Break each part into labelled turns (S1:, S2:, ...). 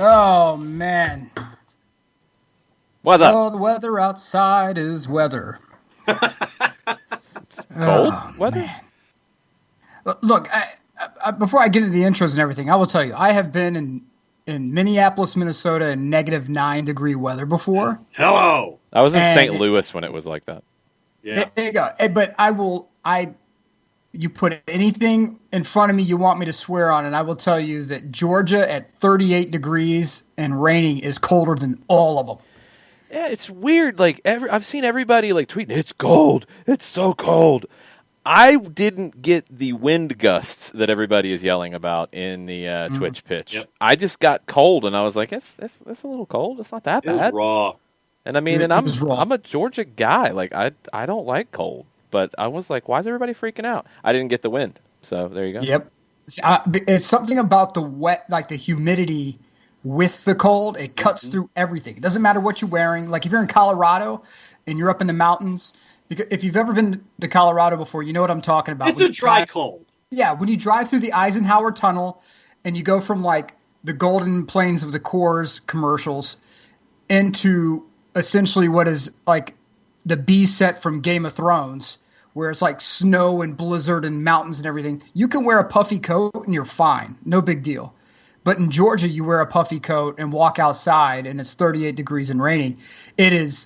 S1: Oh, man.
S2: What's up?
S1: Oh, the weather outside is weather.
S2: Cold weather?
S1: Man. Look, before I get into the intros and everything, I will tell you, I have been in Minneapolis, Minnesota in negative 9-degree weather before.
S3: Hello.
S2: I was in St. Louis when it was like that.
S3: Yeah.
S1: There you go. But you put anything in front of me you want me to swear on, and I will tell you that Georgia at 38 degrees and raining is colder than all of them.
S2: Yeah, it's weird. Like I've seen everybody like tweeting, "It's cold. It's so cold." I didn't get the wind gusts that everybody is yelling about in the Twitch pitch.
S3: Yep.
S2: I just got cold, and I was like, "It's a little cold. It's not that
S3: It was
S2: bad."
S3: raw.
S2: And I mean, I'm a Georgia guy. Like I don't like cold, but I was like, "Why is everybody freaking out?" I didn't get the wind, so there you go.
S1: Yep, it's something about the wet, like the humidity. With the cold, it cuts through everything. It doesn't matter what you're wearing. Like if you're in Colorado and you're up in the mountains, because if you've ever been to Colorado before, you know what I'm talking about.
S3: It's a dry cold.
S1: Yeah, when you drive through the Eisenhower Tunnel and you go from like the Golden Plains of the Corps commercials into essentially what is like the B set from Game of Thrones, where it's like snow and blizzard and mountains and everything, you can wear a puffy coat and you're fine. No big deal. But in Georgia, you wear a puffy coat and walk outside, and it's 38 degrees and raining. It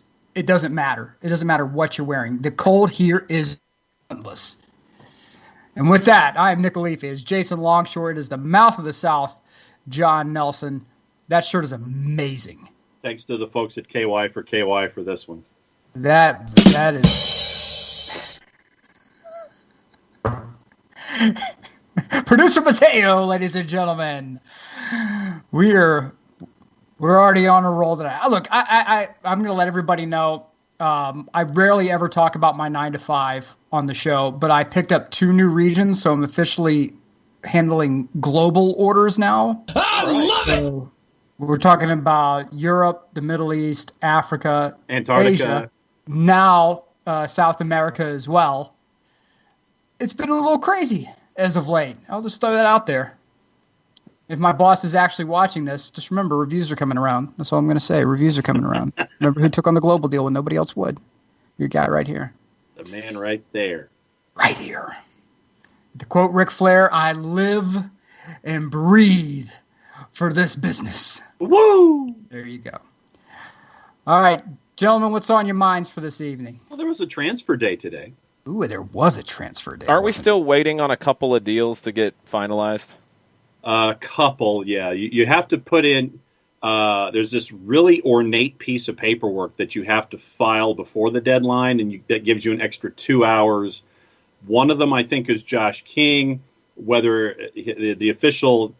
S1: doesn't matter. It doesn't matter what you're wearing. The cold here is endless. And with that, I am Nick Alife. It's Jason Longshore. It is the mouth of the South, John Nelson. That shirt is amazing.
S3: Thanks to the folks at KY for this one.
S1: That is... Producer Mateo, ladies and gentlemen. We're already on a roll today. Look, I'm going to let everybody know. I rarely ever talk about my 9 to 5 on the show, but I picked up 2 new regions, so I'm officially handling global orders now.
S4: I love it.
S1: We're talking about Europe, the Middle East, Africa,
S3: Antarctica,
S1: Asia, now South America as well. It's been a little crazy as of late. I'll just throw that out there. If my boss is actually watching this, just remember, reviews are coming around. That's all I'm going to say. Reviews are coming around. Remember who took on the global deal when nobody else would? Your guy right here.
S3: the man right there.
S1: Right here. To quote Ric Flair, I live and breathe for this business.
S3: Woo!
S1: There you go. All right, gentlemen, what's on your minds for this evening?
S3: Well, there was a transfer day today.
S1: Ooh, there was a transfer day.
S2: Aren't we still waiting on a couple of deals to get finalized?
S3: A couple, yeah. You have to put in, there's this really ornate piece of paperwork that you have to file before the deadline, and that gives you an extra 2 hours. One of them, I think, is Josh King, whether the official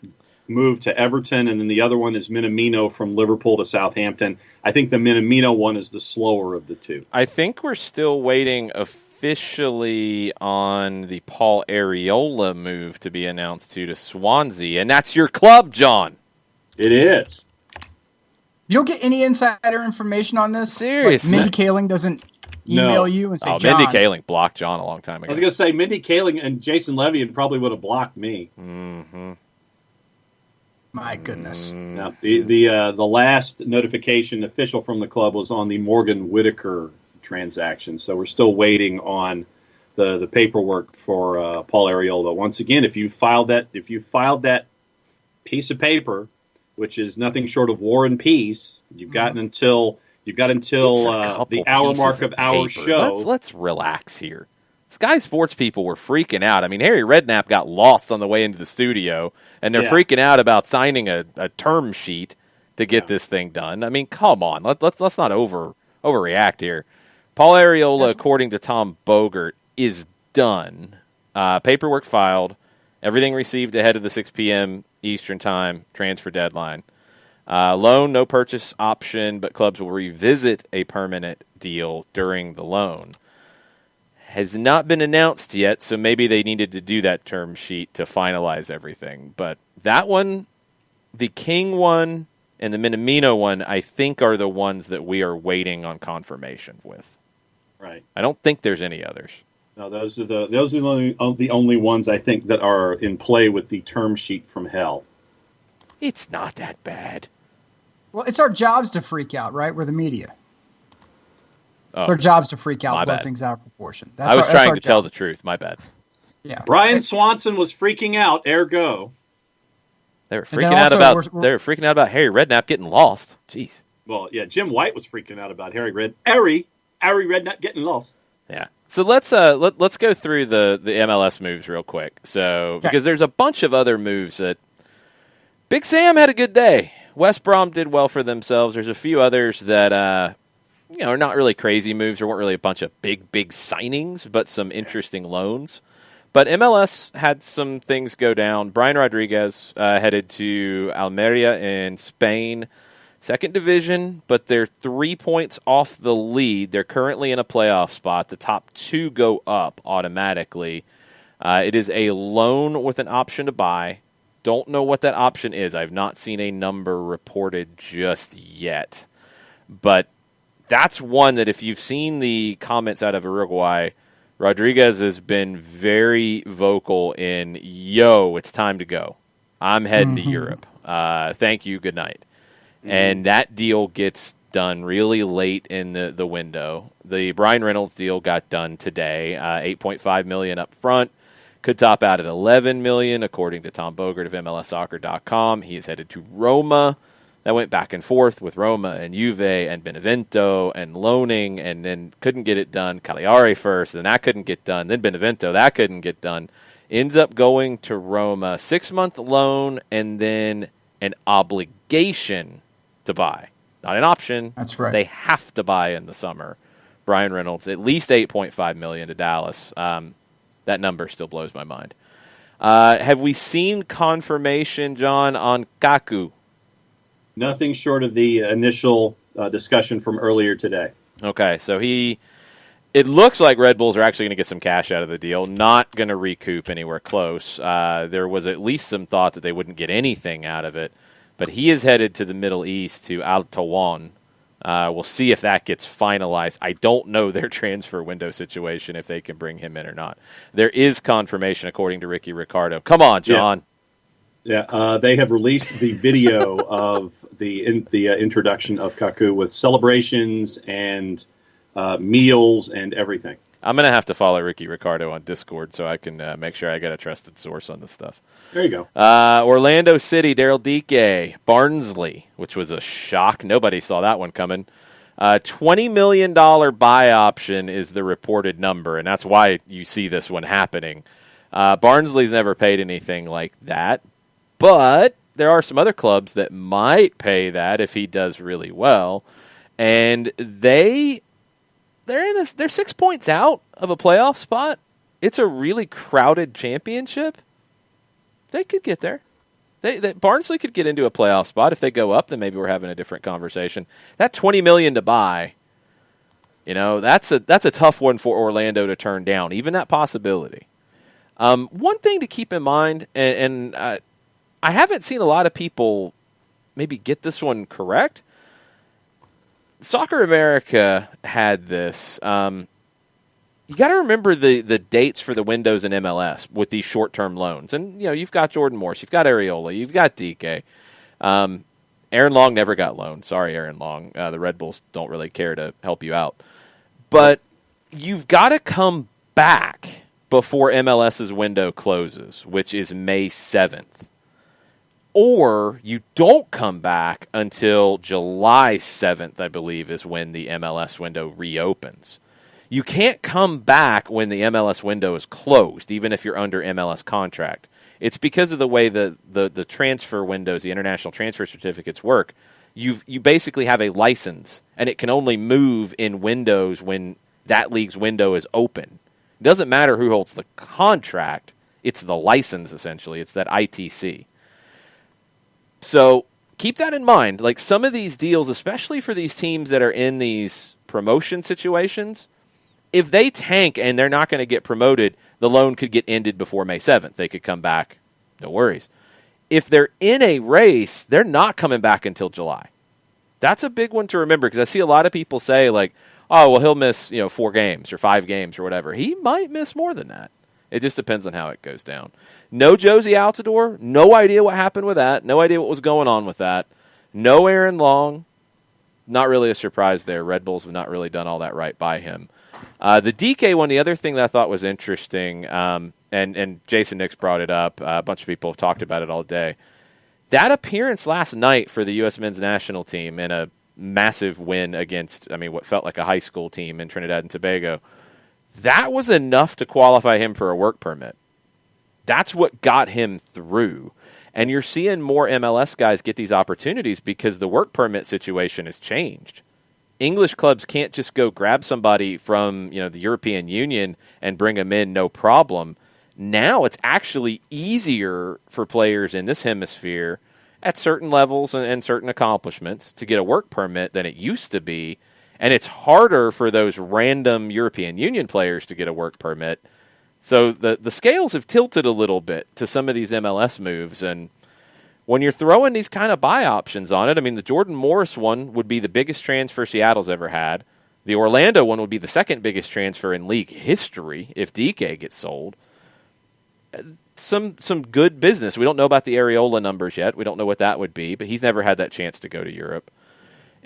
S3: move to Everton, and then the other one is Minamino from Liverpool to Southampton. I think the Minamino one is the slower of the two.
S2: I think we're still waiting officially on the Paul Areola move to be announced to Swansea, and that's your club, John.
S3: It is.
S1: You don't get any insider information on this?
S2: Seriously?
S1: Like Mindy Kaling doesn't email you and say, John.
S2: Mindy Kaling blocked John a long time ago.
S3: I was going to say, Mindy Kaling and Jason Levy probably would have blocked me.
S2: Mm-hmm.
S1: My goodness.
S3: Now, the last notification official from the club was on the Morgan Whitaker transaction, so we're still waiting on the paperwork for Paul Areola. Once again, if you filed that piece of paper, which is nothing short of War and Peace, you've got until the hour mark of our show.
S2: Let's relax here. Sky Sports people were freaking out. I mean, Harry Redknapp got lost on the way into the studio, and they're freaking out about signing a term sheet to get this thing done. I mean, come on. Let's not overreact here. Paul Areola, according to Tom Bogert, is done. Paperwork filed. Everything received ahead of the 6 p.m. Eastern Time transfer deadline. Loan, no purchase option, but clubs will revisit a permanent deal during the loan. Has not been announced yet, so maybe they needed to do that term sheet to finalize everything. But that one, the King one, and the Minamino one, I think are the ones that we are waiting on confirmation with.
S3: Right.
S2: I don't think there's any others.
S3: No, those are the only ones I think that are in play with the term sheet from hell.
S2: It's not that bad.
S1: Well, it's our jobs to freak out, right? We're the media.
S2: Oh,
S1: it's our jobs to freak out, blow
S2: bad.
S1: things out of proportion.
S2: I was trying to tell the truth. My bad.
S1: Yeah.
S3: Brian Swanson was freaking out. Ergo,
S2: they were freaking out about Harry Redknapp getting lost. Jeez.
S3: Well, yeah, Jim White was freaking out about Harry Redknapp getting lost.
S2: Yeah. So let's go through the MLS moves real quick. So because there's a bunch of other moves that Big Sam had a good day. West Brom did well for themselves. There's a few others that are not really crazy moves. There weren't really a bunch of big signings, but some interesting loans. But MLS had some things go down. Brian Rodriguez headed to Almeria in Spain, second division, but they're 3 points off the lead. They're currently in a playoff spot. The top two go up automatically. It is a loan with an option to buy. Don't know what that option is. I've not seen a number reported just yet. But that's one that if you've seen the comments out of Uruguay, Rodriguez has been very vocal in, it's time to go. I'm heading to Europe. Thank you, good night. And that deal gets done really late in the window. The Brian Reynolds deal got done today, $8.5 million up front. Could top out at $11 million, according to Tom Bogert of MLSsoccer.com. He is headed to Roma. That went back and forth with Roma and Juve and Benevento and loaning, and then couldn't get it done. Cagliari first, then that couldn't get done. Then Benevento, that couldn't get done. Ends up going to Roma, 6-month loan, and then an obligation to buy. Not an option.
S1: That's right.
S2: They have to buy in the summer. Brian Reynolds, at least $8.5 million to Dallas. That number still blows my mind. Have we seen confirmation, John, on Kaku?
S3: Nothing short of the initial discussion from earlier today.
S2: Okay, so it looks like Red Bulls are actually going to get some cash out of the deal, not going to recoup anywhere close. There was at least some thought that they wouldn't get anything out of it, but he is headed to the Middle East, to Al Tawan. We'll see if that gets finalized. I don't know their transfer window situation, if they can bring him in or not. There is confirmation, according to Ricky Ricardo. Come on, John.
S3: Yeah, they have released the video of the introduction of Kaku with celebrations and meals and everything.
S2: I'm going to have to follow Ricky Ricardo on Discord so I can make sure I get a trusted source on this stuff.
S3: There you go.
S2: Orlando City, Daryl Dike, Barnsley, which was a shock. Nobody saw that one coming. $20 million buy option is the reported number, and that's why you see this one happening. Barnsley's never paid anything like that, but there are some other clubs that might pay that if he does really well, and they're 6 points out of a playoff spot. It's a really crowded championship. They could get there. Barnsley could get into a playoff spot. If they go up, then maybe we're having a different conversation. That $20 million to buy, that's a tough one for Orlando to turn down, even that possibility. One thing to keep in mind, and I haven't seen a lot of people maybe get this one correct. Soccer America had this. You got to remember the dates for the windows in MLS with these short-term loans. And, you've got Jordan Morse, you've got Areola, you've got DK. Aaron Long never got loaned. Sorry, Aaron Long. The Red Bulls don't really care to help you out. But you've got to come back before MLS's window closes, which is May 7th. Or you don't come back until July 7th, I believe, is when the MLS window reopens. You can't come back when the MLS window is closed, even if you're under MLS contract. It's because of the way the transfer windows, the international transfer certificates work. You basically have a license, and it can only move in windows when that league's window is open. It doesn't matter who holds the contract. It's the license, essentially. It's that ITC. So keep that in mind. Like some of these deals, especially for these teams that are in these promotion situations, if they tank and they're not going to get promoted, the loan could get ended before May 7th. They could come back. No worries. If they're in a race, they're not coming back until July. That's a big one to remember because I see a lot of people say like, oh, well, he'll miss 4 games or 5 games or whatever. He might miss more than that. It just depends on how it goes down. No Josie Altidore. No idea what happened with that. No idea what was going on with that. No Aaron Long. Not really a surprise there. Red Bulls have not really done all that right by him. The DK one, the other thing that I thought was interesting, and Jason Nix brought it up, a bunch of people have talked about it all day. That appearance last night for the U.S. men's national team in a massive win against, what felt like a high school team in Trinidad and Tobago, that was enough to qualify him for a work permit. That's what got him through. And you're seeing more MLS guys get these opportunities because the work permit situation has changed. English clubs can't just go grab somebody from the European Union and bring them in no problem. Now it's actually easier for players in this hemisphere at certain levels and certain accomplishments to get a work permit than it used to be. And it's harder for those random European Union players to get a work permit. So the scales have tilted a little bit to some of these MLS moves, and when you're throwing these kind of buy options on it, the Jordan Morris one would be the biggest transfer Seattle's ever had. The Orlando one would be the second biggest transfer in league history if DK gets sold. Some good business. We don't know about the Areola numbers yet. We don't know what that would be, but he's never had that chance to go to Europe.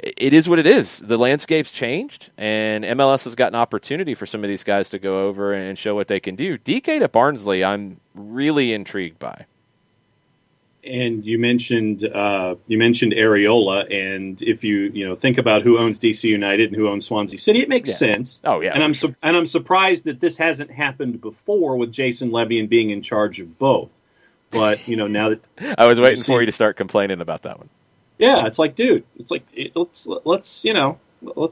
S2: It is what it is. The landscape's changed, and MLS has got an opportunity for some of these guys to go over and show what they can do. DK to Barnsley, I'm really intrigued by.
S3: And you mentioned Areola, and if you think about who owns DC United and who owns Swansea City, it makes sense.
S2: Oh yeah,
S3: and I'm surprised that this hasn't happened before with Jason Levy and being in charge of both. But now that
S2: I was waiting for you to start complaining about that one.
S3: Yeah, it's like, dude, let's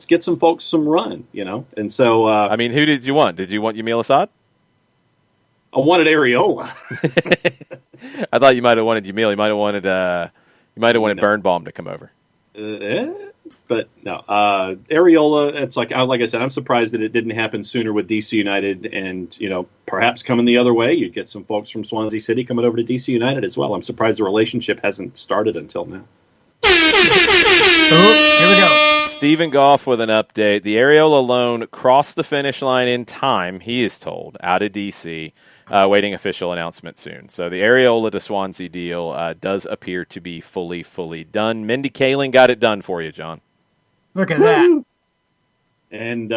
S3: get some folks some run, And so,
S2: who did you want? Did you want Yamil Assad?
S3: I wanted Areola.
S2: I thought you might have wanted Yamil. You might have wanted Birnbaum to come over.
S3: But no, Areola. It's like I said, I'm surprised that it didn't happen sooner with DC United, and perhaps coming the other way, you'd get some folks from Swansea City coming over to DC United as well. I'm surprised the relationship hasn't started until now.
S1: Oh, here we go.
S2: Stephen Goff with an update. The Areola loan crossed the finish line in time, he is told, out of D.C., waiting official announcement soon. So the Areola to Swansea deal does appear to be fully done. Mindy Kaling got it done for you, John.
S1: Look at that.
S3: And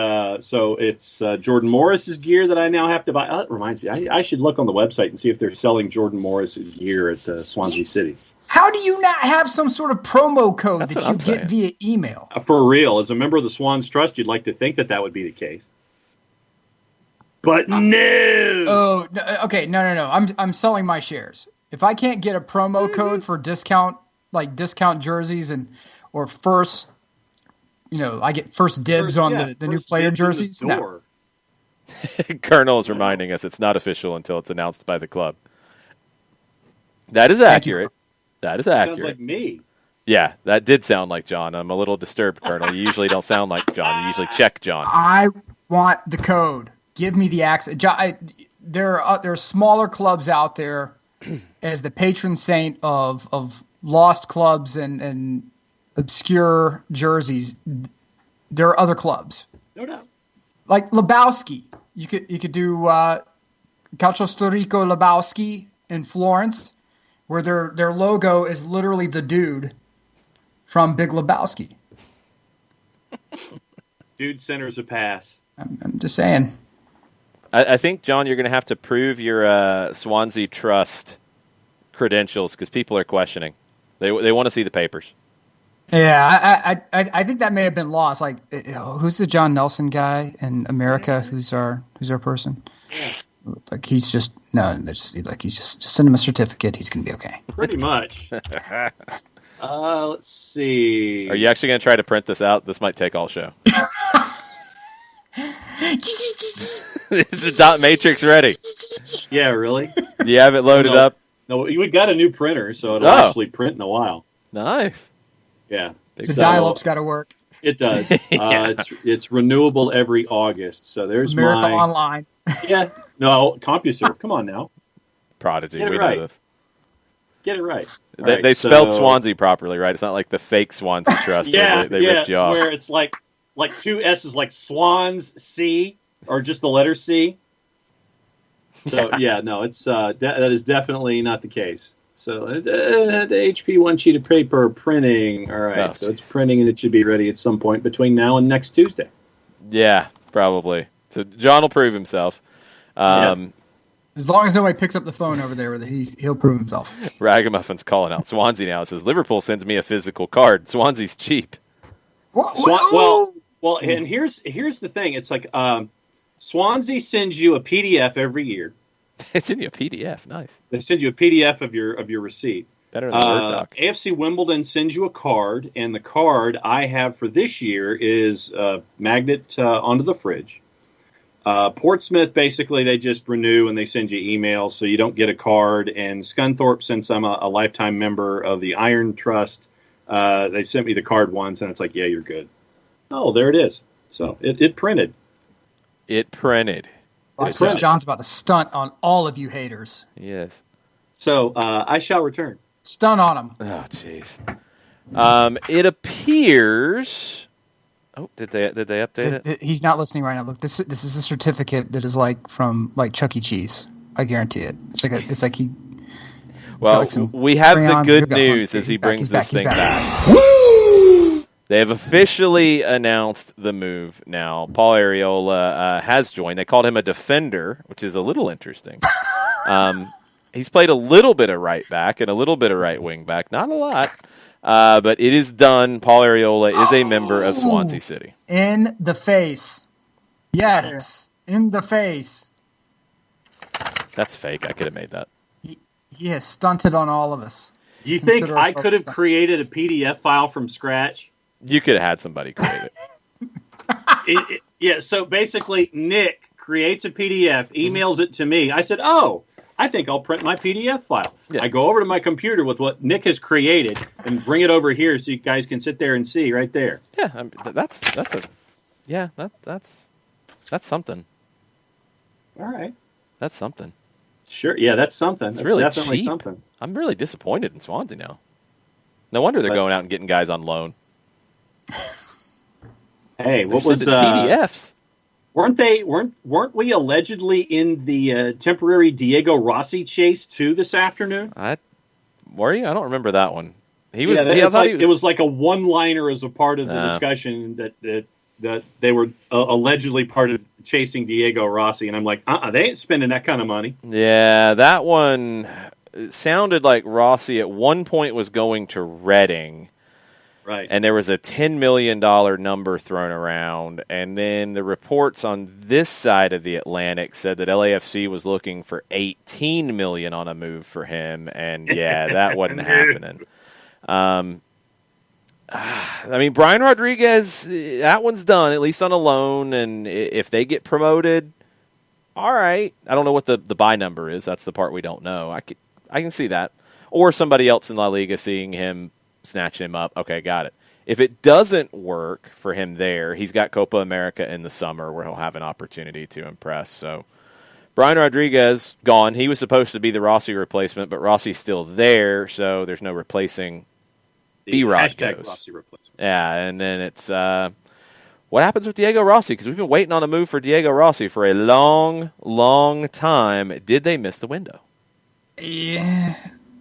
S3: so it's Jordan Morris's gear that I now have to buy. Oh, that reminds me, I should look on the website and see if they're selling Jordan Morris's gear at Swansea City.
S1: How do you not have some sort of promo code
S2: That's
S1: that
S2: what
S1: you
S2: I'm
S1: get via email?
S3: For real, as a member of the Swans Trust, you'd like to think that would be the case. But no.
S1: Oh, okay. No. I'm selling my shares. If I can't get a promo code for discount jerseys or first, I get first dibs on the new player jerseys. No.
S2: Colonel is reminding us it's not official until it's announced by the club. That is accurate. That is accurate.
S3: Sounds like me.
S2: Yeah, that did sound like John. I'm a little disturbed, Colonel. You usually don't sound like John. You usually check John.
S1: I want the code. Give me the access. There are smaller clubs out there as the patron saint of lost clubs and obscure jerseys. There are other clubs.
S3: No doubt.
S1: Like Lebowski. You could do Calcio Storico Lebowski in Florence, where their logo is literally the dude from Big Lebowski.
S3: Dude centers a pass.
S1: I'm just saying.
S2: I think, John, you're going to have to prove your Swansea Trust credentials because people are questioning. They want to see the papers.
S1: Yeah, I think that may have been lost. Like, who's the John Nelson guy in America? Who's our person?
S3: Yeah.
S1: Like he's just send him a certificate. He's gonna be okay.
S3: Pretty much. Let's see.
S2: Are you actually going to try to print this out? This might take all show. Is the dot matrix ready?
S3: Yeah, really?
S2: Do you have it loaded up?
S3: No, we got a new printer, so it'll actually print in a while.
S2: Nice.
S3: Yeah.
S1: The dial-up's got to work.
S3: It does. It's renewable every August. So there's
S1: America Online.
S3: Yeah. No, CompuServe. Come on now.
S2: Prodigy.
S3: Get it
S2: we
S3: right.
S2: know this.
S3: Get it right.
S2: They spelled Swansea properly, right? It's not like the fake Swansea Trust.
S3: Yeah,
S2: they ripped you off.
S3: Where it's like two S's, like Swans C, or just the letter C. So yeah, no, it's that is definitely not the case. So the HP one sheet of paper printing. All right, so it's printing and it should be ready at some point between now and next Tuesday.
S2: Yeah, probably. So John will prove himself.
S1: As long as nobody picks up the phone over there, he'll prove himself.
S2: Ragamuffin's calling out Swansea now. It says, Liverpool sends me a physical card. Swansea's cheap.
S3: Well, and here's the thing. It's like Swansea sends you a PDF every year.
S2: They send you a PDF. Nice.
S3: They send you a PDF of your receipt.
S2: Better than a Word doc.
S3: AFC Wimbledon sends you a card, and the card I have for this year is a magnet onto the fridge. Portsmouth, basically, they just renew and they send you emails, so you don't get a card. And Scunthorpe, since I'm a lifetime member of the Iron Trust, they sent me the card once, and it's like, yeah, you're good. Oh, there it is. So it printed.
S2: It printed.
S1: John's about to stunt on all of you haters.
S2: Yes.
S3: So I shall return.
S1: Stunt on him.
S2: Oh, jeez. It appears. Oh, did they update it?
S1: He's not listening right now. Look, this is a certificate that is from Chuck E. Cheese. I guarantee it. It's like he.
S2: Well, we have the good news as he brings this thing back. They have officially announced the move now. Paul Areola has joined. They called him a defender, which is a little interesting. He's played a little bit of right back and a little bit of right wing back. Not a lot. But it is done. Paul Areola is a member of Swansea City.
S1: In the face. Yes. In the face.
S2: That's fake. I could have made that.
S1: He has stunted on all of us.
S3: You think I could have created a PDF file from scratch?
S2: You could have had somebody create
S3: it. Yeah, so basically Nick creates a PDF, emails it to me. I said, oh, I think I'll print my PDF file. Yeah. I go over to my computer with what Nick has created and bring it over here so you guys can sit there and see right there.
S2: Yeah, that's something.
S3: All right.
S2: That's something.
S3: Sure, yeah, that's something. That's
S2: really
S3: definitely
S2: cheap.
S3: Something.
S2: I'm really disappointed in Swansea now. No wonder they're going out and getting guys on loan.
S3: Hey, what was
S2: PDFs?
S3: Weren't we allegedly in the temporary Diego Rossi chase too this afternoon?
S2: Were you? I don't remember that one. He was.
S3: It was like a one-liner as a part of the discussion that they were allegedly part of chasing Diego Rossi, and I'm like, they ain't spending that kind of money.
S2: Yeah, that one sounded like Rossi at one point was going to Reading.
S3: Right.
S2: And there was a $10 million number thrown around. And then the reports on this side of the Atlantic said that LAFC was looking for $18 million on a move for him. And, yeah, that wasn't happening. I mean, Brian Rodriguez, that one's done, at least on a loan. And if they get promoted, all right. I don't know what the buy number is. That's the part we don't know. I can see that. Or somebody else in La Liga seeing him, snatching him up. Okay, got it. If it doesn't work for him there, he's got Copa America in the summer where he'll have an opportunity to impress. So Brian Rodriguez, gone. He was supposed to be the Rossi replacement, but Rossi's still there, so there's no replacing B-Rod goes.
S3: Rossi replacement.
S2: Yeah, and then it's what happens with Diego Rossi? Because we've been waiting on a move for Diego Rossi for a long, long time. Did they miss the window?
S1: Yeah.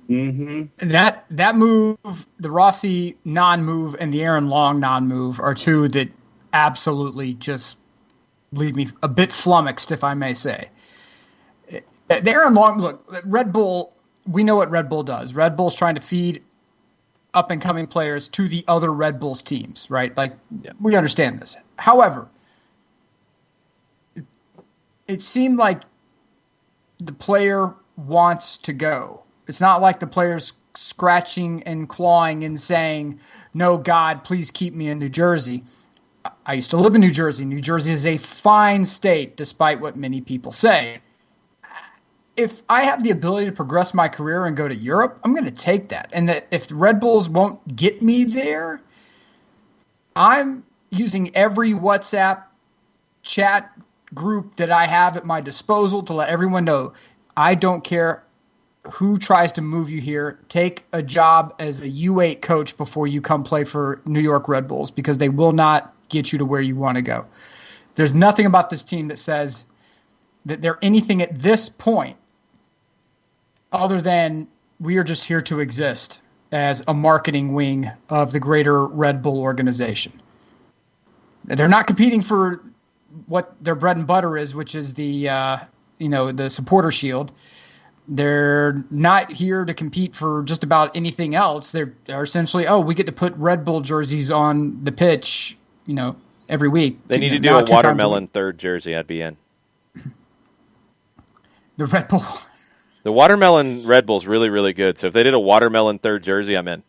S3: Mm-hmm.
S1: That move, the Rossi non-move and the Aaron Long non-move are two that absolutely just leave me a bit flummoxed, if I may say. The Aaron Long, look, Red Bull, we know what Red Bull does. Red Bull's trying to feed up-and-coming players to the other Red Bulls teams, right? We understand this. However, it seemed like the player wants to go. It's not like the player's scratching and clawing and saying, no, God, please keep me in New Jersey. I used to live in New Jersey. New Jersey is a fine state, despite what many people say. If I have the ability to progress my career and go to Europe, I'm going to take that. And if the Red Bulls won't get me there, I'm using every WhatsApp chat group that I have at my disposal to let everyone know I don't care who tries to move you here. Take a job as a U8 coach before you come play for New York Red Bulls, because they will not get you to where you want to go. There's nothing about this team that says that they're anything at this point other than we are just here to exist as a marketing wing of the greater Red Bull organization. They're not competing for what their bread and butter is, which is the the supporter shield. They're not here to compete for just about anything else. They're essentially, we get to put Red Bull jerseys on the pitch, every week.
S2: They need to do a watermelon third jersey. I'd be in.
S1: The Red Bull.
S2: The watermelon Red Bull's really, really good. So if they did a watermelon third jersey, I'm in.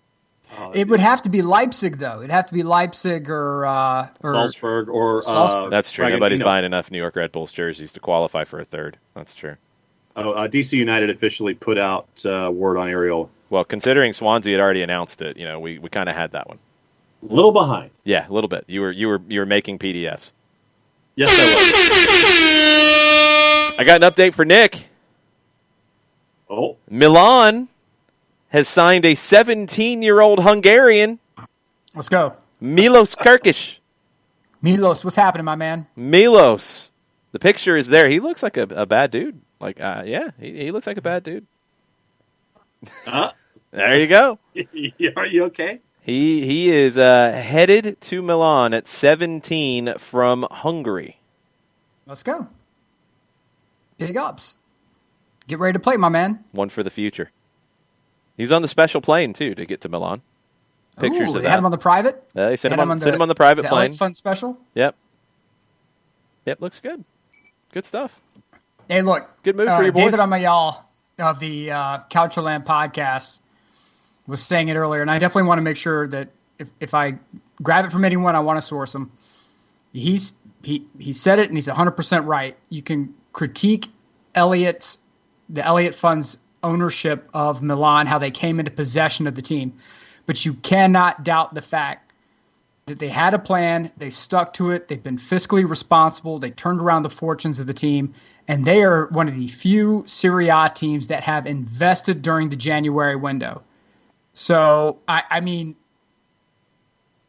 S1: It would have to be Leipzig, though. It'd have to be Leipzig or
S3: Salzburg or
S1: Salzburg.
S2: That's true. Nobody's buying enough New York Red Bulls jerseys to qualify for a third. That's true.
S3: DC United officially put out word on Ariel.
S2: Well, considering Swansea had already announced it, we kind of had that one.
S3: A little behind.
S2: Yeah, a little bit. You were making PDFs.
S3: Yes, I was.
S2: I got an update for Nick.
S3: Oh.
S2: Milan has signed a 17-year-old Hungarian.
S1: Let's go.
S2: Milos Kerkez.
S1: Milos, what's happening, my man?
S2: Milos. The picture is there. He looks like a bad dude. He looks like a bad dude. There you go.
S3: Are you okay?
S2: He is headed to Milan at 17 from Hungary.
S1: Let's go. Big ups. Get ready to play, my man.
S2: One for the future. He's on the special plane, too, to get to Milan. Pictures of that.
S1: They had him on the private?
S2: They sent him on the private plane.
S1: Fun special?
S2: Yep, looks good. Good stuff.
S1: Hey, look.
S2: Good move for your boys.
S1: David Amayal of the Coucherland podcast was saying it earlier, and I definitely want to make sure that if I grab it from anyone, I want to source him. He said it, and he's 100% right. You can critique the Elliott Fund's ownership of Milan, how they came into possession of the team, but you cannot doubt the fact that they had a plan, they stuck to it, they've been fiscally responsible, they turned around the fortunes of the team, and they are one of the few Serie A teams that have invested during the January window. So, I mean,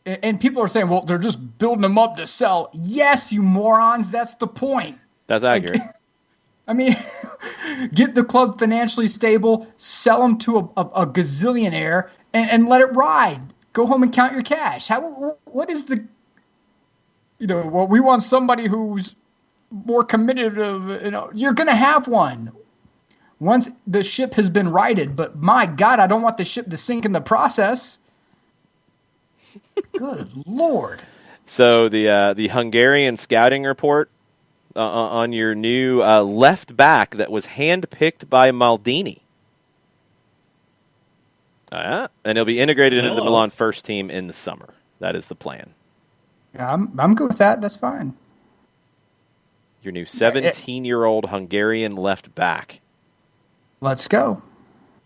S1: and people are saying, well, they're just building them up to sell. Yes, you morons, that's the point.
S2: That's accurate.
S1: I mean, get the club financially stable, sell them to a gazillionaire, and let it ride. Go home and count your cash. What is the, well, we want somebody who's more committed. You're going to have one once the ship has been righted. But my God, I don't want the ship to sink in the process. Good Lord.
S2: So the Hungarian scouting report on your new left back that was handpicked by Maldini. And he'll be integrated into the Milan first team in the summer. That is the plan.
S1: Yeah, I'm good with that. That's fine.
S2: Your new 17-year-old Hungarian left back.
S1: Let's go.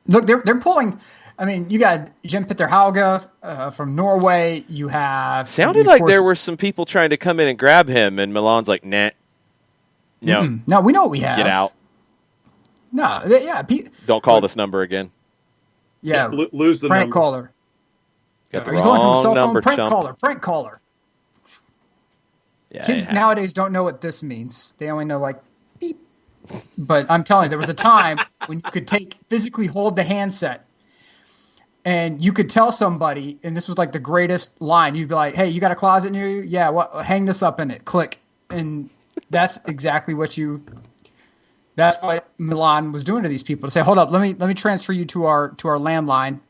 S1: Look, they're pulling. I mean, you got Jim Petter Hauge from Norway. You have
S2: sounded like there were some people trying to come in and grab him, and Milan's like, nah. No,
S1: no, we know what we have.
S2: Get out.
S1: No, yeah.
S2: Don't call this number again.
S1: Yeah,
S3: lose the
S1: prank
S3: number.
S1: caller.
S2: Got the
S1: Are you going from a
S2: wrong
S1: cell
S2: number,
S1: phone?
S2: chump.
S1: Prank caller.
S2: Yeah,
S1: Kids nowadays don't know what this means. They only know like beep. But I'm telling you, there was a time when you could physically hold the handset, and you could tell somebody, and this was like the greatest line. You'd be like, "Hey, you got a closet near you? Yeah, what? Hang this up in it. Click." And that's exactly that's what Milan was doing to these people. To say, hold up, let me transfer you to our landline.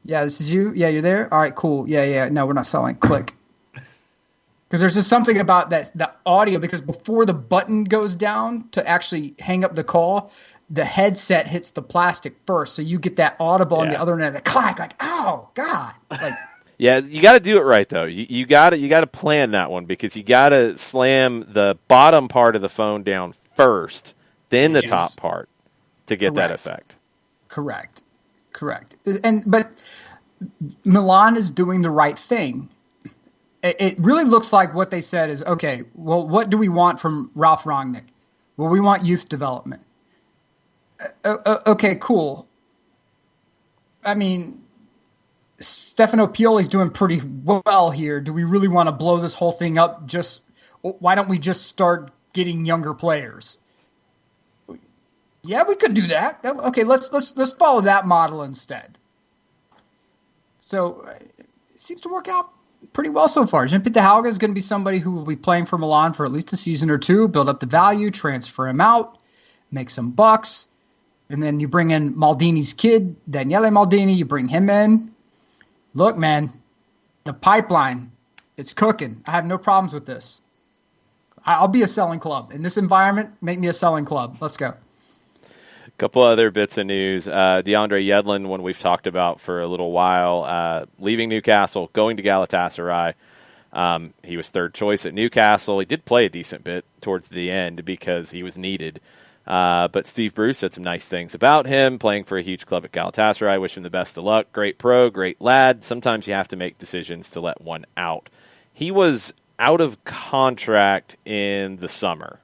S1: Yeah, this is you. Yeah, you're there. All right, cool. Yeah. No, we're not selling. Click. Because there's just something about the audio. Because before the button goes down to actually hang up the call, the headset hits the plastic first, so you get that audible on the other end. A clack, like, oh God, like.
S2: Yeah, you got to do it right though. You got to plan that one, because you got to slam the bottom part of the phone down first, then the top part to get that effect. Correct.
S1: But Milan is doing the right thing. It really looks like what they said is, okay, well, what do we want from Ralph Rangnick? Well, we want youth development. Okay, cool. I mean, Stefano Pioli's doing pretty well here. Do we really want to blow this whole thing up? Why don't we just start getting younger players? Yeah, we could do that. Okay, let's follow that model instead. So it seems to work out pretty well so far. Jean Pitahauga is going to be somebody who will be playing for Milan for at least a season or two, build up the value, transfer him out, make some bucks, and then you bring in Maldini's kid, Daniele Maldini, you bring him in. Look, man, the pipeline, it's cooking. I have no problems with this. I'll be a selling club. In this environment, make me a selling club. Let's go.
S2: Couple other bits of news. DeAndre Yedlin, one we've talked about for a little while, leaving Newcastle, going to Galatasaray. He was third choice at Newcastle. He did play a decent bit towards the end because he was needed. But Steve Bruce said some nice things about him, playing for a huge club at Galatasaray. I wish him the best of luck. Great pro, great lad. Sometimes you have to make decisions to let one out. He was out of contract in the summer.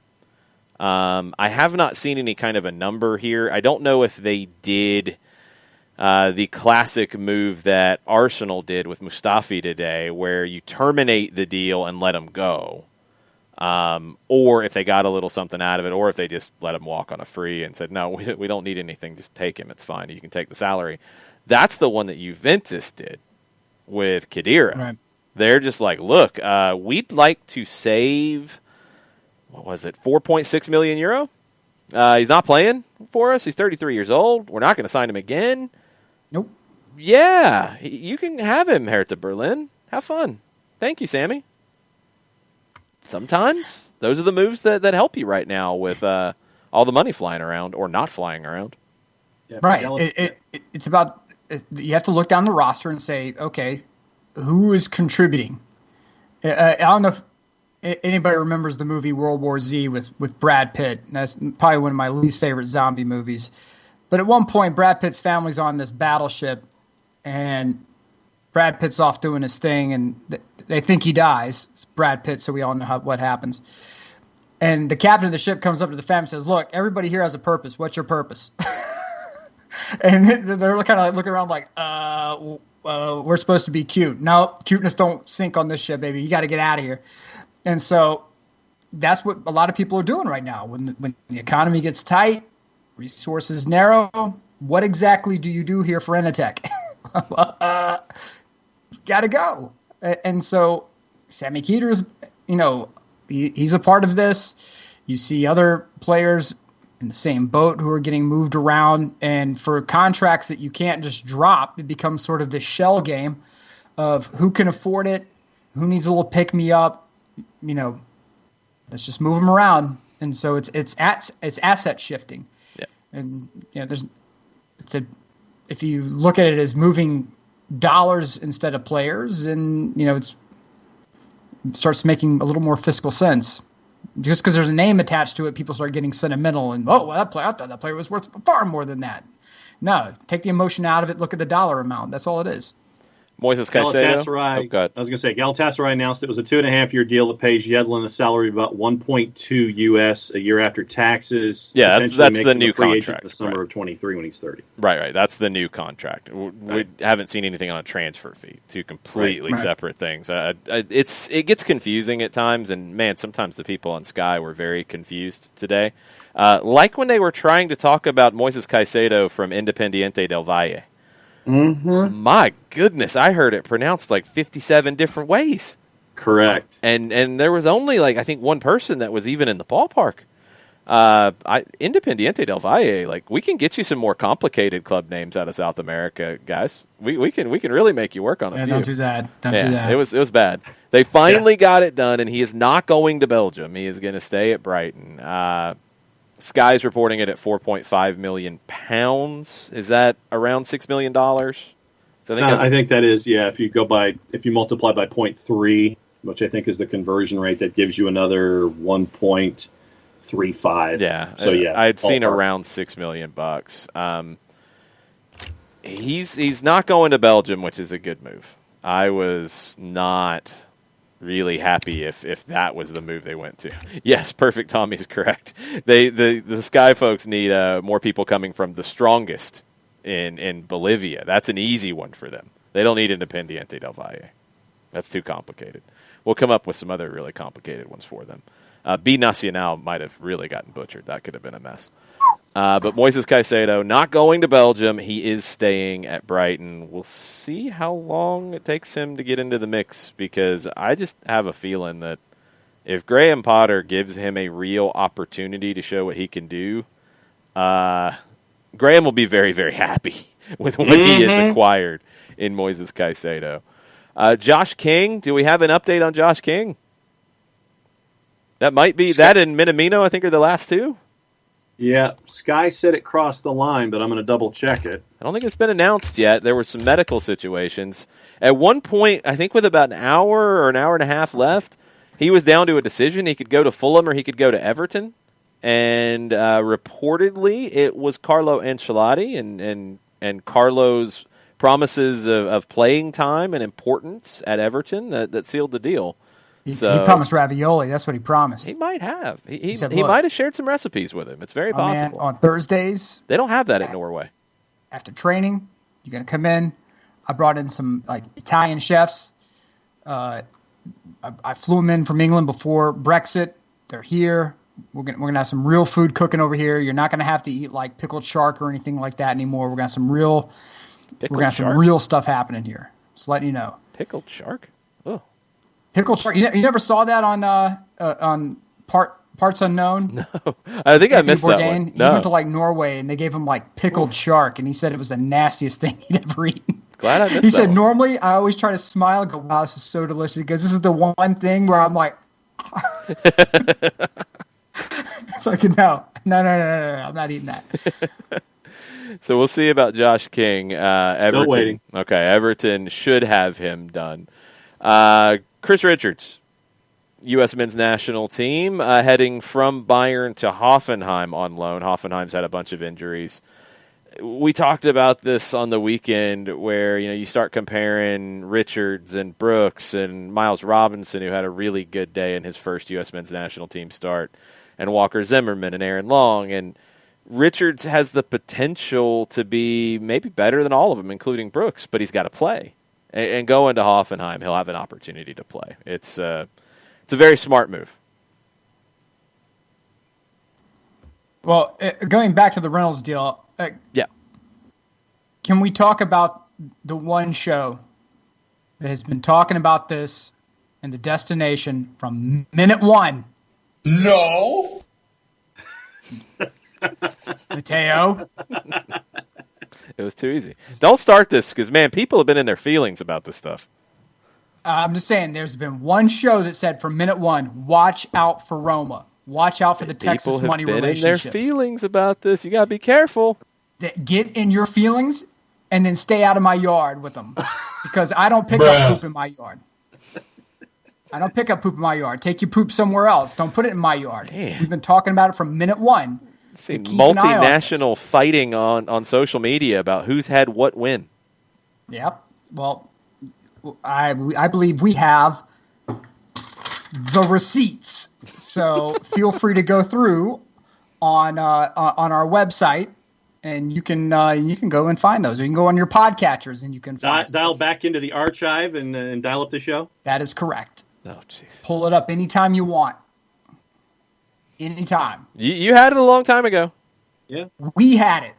S2: I have not seen any kind of a number here. I don't know if they did the classic move that Arsenal did with Mustafi today, where you terminate the deal and let him go, or if they got a little something out of it, or if they just let him walk on a free and said, no, we don't need anything, just take him, it's fine, you can take the salary. That's the one that Juventus did with Khedira.
S1: Right.
S2: They're just like, look, we'd like to save... what was it, 4.6 million euro? He's not playing for us. He's 33 years old. We're not going to sign him again.
S1: Nope.
S2: Yeah, you can have him, Hertha Berlin. Have fun. Thank you, Sammy. Sometimes those are the moves that help you right now with all the money flying around or not flying around.
S3: Yeah,
S1: Right. It's about, you have to look down the roster and say, okay, who is contributing? I don't know if anybody remembers the movie World War Z with Brad Pitt. That's probably one of my least favorite zombie movies. But at one point, Brad Pitt's family's on this battleship, and Brad Pitt's off doing his thing, and they think he dies. It's Brad Pitt, so we all know what happens. And the captain of the ship comes up to the family and says, look, everybody here has a purpose. What's your purpose? And they're kind of looking around like, we're supposed to be cute. No, cuteness don't sink on this ship, baby. You got to get out of here. And so that's what a lot of people are doing right now. When the economy gets tight, resources narrow, what exactly do you do here for Initech? Got to go. And so Sammy Keiter's, he's a part of this. You see other players in the same boat who are getting moved around. And for contracts that you can't just drop, it becomes sort of this shell game of who can afford it, who needs a little pick-me-up. Let's just move them around. And so it's asset shifting.
S2: Yeah. And
S1: if you look at it as moving dollars instead of players, and it starts making a little more fiscal sense. Just because there's a name attached to it, people start getting sentimental and I thought that player was worth far more than that. No, take the emotion out of it. Look at the dollar amount. That's all it is.
S2: Moises Caicedo.
S3: I was going to say, Galatasaray announced it was a 2.5-year deal that pays Yedlin a salary of about 1.2 US a year after taxes.
S2: Yeah, that's the new contract.
S3: The summer of 23 when he's 30.
S2: Right. That's the new contract. We haven't seen anything on a transfer fee. Two completely separate things. It gets confusing at times, and man, sometimes the people on Sky were very confused today. Like when they were trying to talk about Moises Caicedo from Independiente del Valle.
S3: Mm-hmm.
S2: My goodness, I heard it pronounced like 57 different ways.
S3: Correct.
S2: And there was only I think one person that was even in the ballpark. Independiente del Valle, we can get you some more complicated club names out of South America, guys. We can really make you work on a few.
S1: Don't do that. Don't do that.
S2: It was bad. They finally got it done, and he is not going to Belgium. He is going to stay at Brighton. Sky's reporting it at £4.5 million. Is that around $6 million?
S3: I think that is, yeah. If you multiply by 0.3, which I think is the conversion rate, that gives you another 1.35.
S2: Yeah.
S3: So yeah,
S2: I had seen around $6 million. He's not going to Belgium, which is a good move. I was not really happy if that was the move they went to. Yes, Perfect Tommy is correct. The Sky folks need more people coming from the strongest in Bolivia. That's an easy one for them. They don't need Independiente del Valle. That's too complicated. We'll come up with some other really complicated ones for them. B Nacional might have really gotten butchered. That could have been a mess. But Moises Caicedo not going to Belgium. He is staying at Brighton. We'll see how long it takes him to get into the mix, because I just have a feeling that if Graham Potter gives him a real opportunity to show what he can do, Graham will be very, very happy with what he has acquired in Moises Caicedo. Josh King, do we have an update on Josh King? That might be that and Minamino, I think, are the last two.
S3: Yeah, Sky said it crossed the line, but I'm going to double check it.
S2: I don't think it's been announced yet. There were some medical situations. At one point, I think with about an hour or an hour and a half left, he was down to a decision. He could go to Fulham or he could go to Everton. And reportedly, it was Carlo Ancelotti and Carlo's promises of playing time and importance at Everton that sealed the deal.
S1: He promised ravioli. That's what he promised.
S2: He might have. He
S1: said,
S2: might have shared some recipes with him. It's very possible.
S1: Man, on Thursdays,
S2: they don't have that at Norway.
S1: After training, you're going to come in. I brought in some Italian chefs. I flew them in from England before Brexit. They're here. We're gonna have some real food cooking over here. You're not gonna have to eat like pickled shark or anything like that anymore. We're gonna have some real stuff happening here. Just letting you know.
S2: Pickled shark? Oh.
S1: Pickled shark. You never saw that on Parts Unknown?
S2: No, I think I missed that one.
S1: He went to Norway and they gave him pickled shark, and he said it was the nastiest thing he'd ever eaten.
S2: Glad I missed that.
S1: He said
S2: one.
S1: Normally I always try to smile and go, "Wow, this is so delicious," because this is the one thing where I'm like, it's like no, I'm not eating that.
S2: So we'll see about Josh King.
S3: Still
S2: Everton.
S3: waiting.
S2: Okay, Everton should have him done. Chris Richards, U.S. men's national team, heading from Bayern to Hoffenheim on loan. Hoffenheim's had a bunch of injuries. We talked about this on the weekend where, you start comparing Richards and Brooks and Miles Robinson, who had a really good day in his first U.S. men's national team start, and Walker Zimmerman and Aaron Long. And Richards has the potential to be maybe better than all of them, including Brooks, but he's got to play. And going to Hoffenheim, he'll have an opportunity to play. It's a very smart move.
S1: Well, going back to the Reynolds deal,
S2: yeah.
S1: Can we talk about the one show that has been talking about this and the destination from minute one?
S4: No.
S1: Mateo?
S2: It was too easy. Don't start this because, man, people have been in their feelings about this stuff.
S1: I'm just saying there's been one show that said from minute one, watch out for Roma. Watch out for the Texas money relationships.
S2: People have been in their feelings about this. You got to be careful.
S1: Get in your feelings and then stay out of my yard with them, because I don't pick up poop in my yard. I don't pick up poop in my yard. Take your poop somewhere else. Don't put it in my yard.
S2: Damn.
S1: We've been talking about it from minute one.
S2: See, multinational fighting on social media about who's had what win.
S1: Yep. Well, I believe we have the receipts. So feel free to go through on our website, and you can go and find those. Or you can go on your podcatchers and you can
S3: dial back into the archive and dial up the show.
S1: That is correct.
S2: Oh, jeez.
S1: Pull it up anytime you want. Anytime.
S2: You had it a long time ago.
S3: Yeah.
S1: We had it.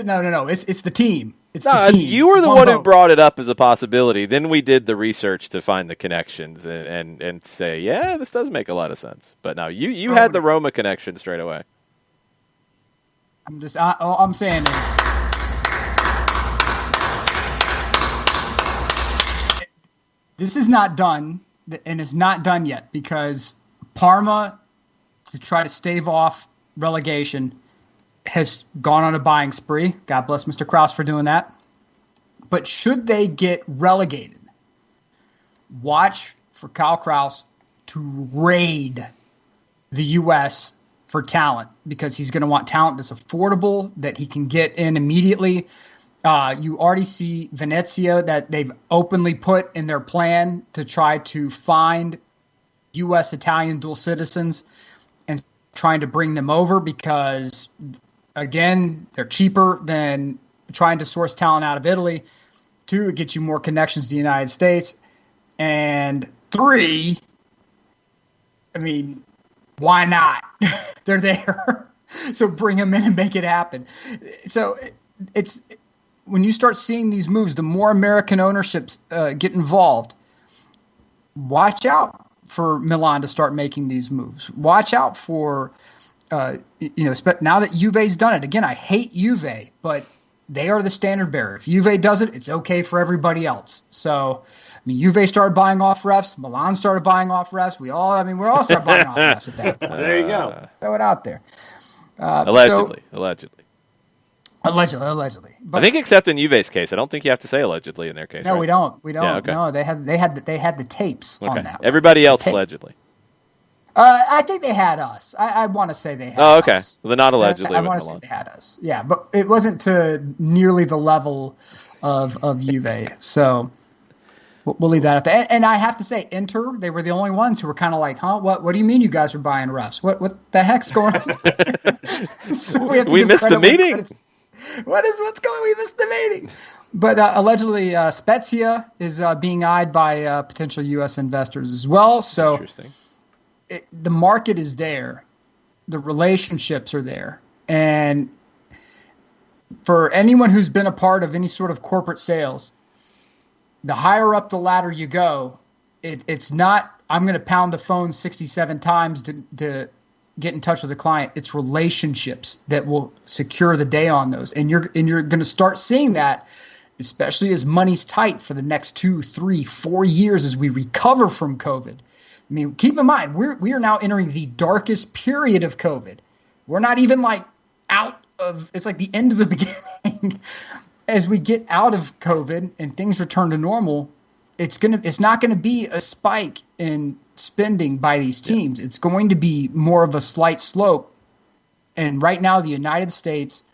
S1: No. It's the team. It's
S2: no,
S1: the team.
S2: You were the one who brought it up as a possibility. Then we did the research to find the connections and say, yeah, this does make a lot of sense. But no, you had the Roma connection straight away.
S1: All I'm saying is, this is not done, and it's not done yet, because Parma, to try to stave off relegation, has gone on a buying spree. God bless Mr. Krause for doing that. But should they get relegated, watch for Kyle Krause to raid the U.S. for talent, because he's going to want talent that's affordable, that he can get in immediately. You already see Venezia, that they've openly put in their plan to try to find U.S. Italian dual citizens and trying to bring them over, because, again, they're cheaper than trying to source talent out of Italy. 2, it gets you more connections to the United States. And 3, I mean, why not? They're there. So bring him in and make it happen. So it's when you start seeing these moves, the more American ownerships get involved, watch out for Milan to start making these moves. Watch out for, now that Juve's done it. Again, I hate Juve, but they are the standard bearer. If Juve does it, it's okay for everybody else. So, Juve started buying off refs. Milan started buying off refs. We're all started buying off refs at that point.
S3: There you go.
S1: Throw it out there.
S2: Allegedly.
S1: But,
S2: I think except in Juve's case, I don't think you have to say allegedly in their case.
S1: No,
S2: right?
S1: we don't.
S2: Yeah, okay.
S1: No, they had the tapes on that.
S2: Everybody else allegedly.
S1: I think they had us. I want to say they had us.
S2: Oh, okay. Well, they're not allegedly.
S1: I want to say they had us. Yeah, but it wasn't to nearly the level of Juve. So we'll leave that at that. And I have to say, Inter, they were the only ones who were kind of like, huh? What do you mean you guys are buying refs? What the heck's going on? So we
S2: missed the meeting.
S1: What's going on? We missed the meeting. But allegedly, Spezia is being eyed by potential U.S. investors as well. So
S2: interesting.
S1: The market is there. The relationships are there. And for anyone who's been a part of any sort of corporate sales, the higher up the ladder you go, it's not, I'm going to pound the phone 67 times to get in touch with the client. It's relationships that will secure the day on those. And you're going to start seeing that, especially as money's tight for the next 2, 3, 4 years as we recover from COVID. Keep in mind, we are now entering the darkest period of COVID. We're not even out of, it's like the end of the beginning. As we get out of COVID and things return to normal, it's not going to be a spike in spending by these teams. Yeah. It's going to be more of a slight slope. And right now, the United States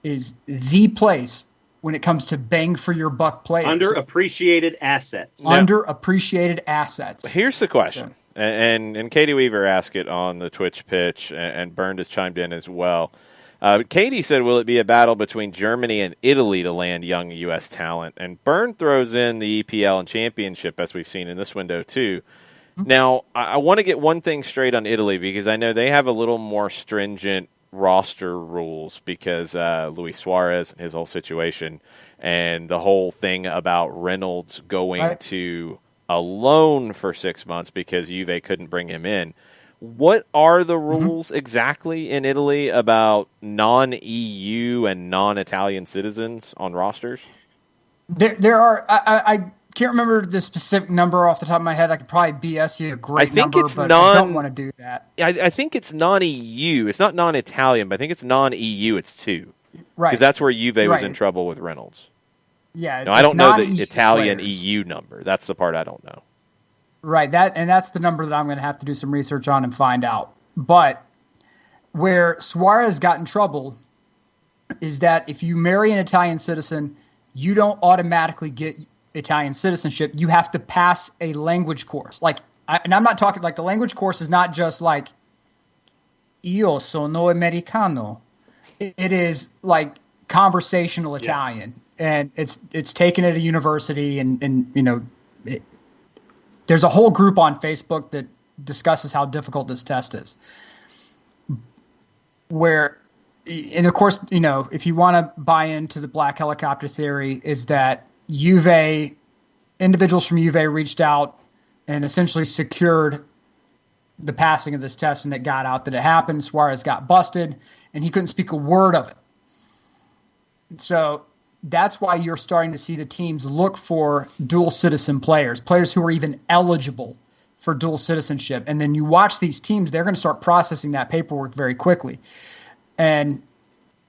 S1: is the place when it comes to bang for your buck players.
S3: Underappreciated assets.
S1: Underappreciated assets.
S2: Here's the question. And Katie Weaver asked it on the Twitch pitch, and Bernd has chimed in as well. Katie said, will it be a battle between Germany and Italy to land young U.S. talent? And Bernd throws in the EPL and championship, as we've seen in this window, too. Mm-hmm. Now, I want to get one thing straight on Italy, because I know they have a little more stringent roster rules because Luis Suarez and his whole situation and the whole thing about Reynolds going to a loan for 6 months because Juve couldn't bring him in. What are the rules exactly in Italy about non-EU and non-Italian citizens on rosters?
S1: There are. I can't remember the specific number off the top of my head. I could probably BS you a great number, but I don't want to do that.
S2: I think it's non-EU. It's not non-Italian, but I think it's non-EU. It's 2.
S1: Right.
S2: Because that's where Juve was in trouble with Reynolds.
S1: Yeah.
S2: No, I don't know the Italian players. EU number. That's the part I don't know.
S1: Right. That's the number that I'm going to have to do some research on and find out. But where Suarez got in trouble is that if you marry an Italian citizen, you don't automatically get Italian citizenship. You have to pass a language course. And I'm not talking the language course is not just io sono americano. It is conversational Italian, and it's taken at a university, and there's a whole group on Facebook that discusses how difficult this test is. And of course, if you want to buy into the black helicopter theory, is that individuals from Juve reached out and essentially secured the passing of this test, and it got out that it happened. Suarez got busted, and he couldn't speak a word of it. So that's why you're starting to see the teams look for dual citizen players who are even eligible for dual citizenship. And then you watch these teams, they're going to start processing that paperwork very quickly. And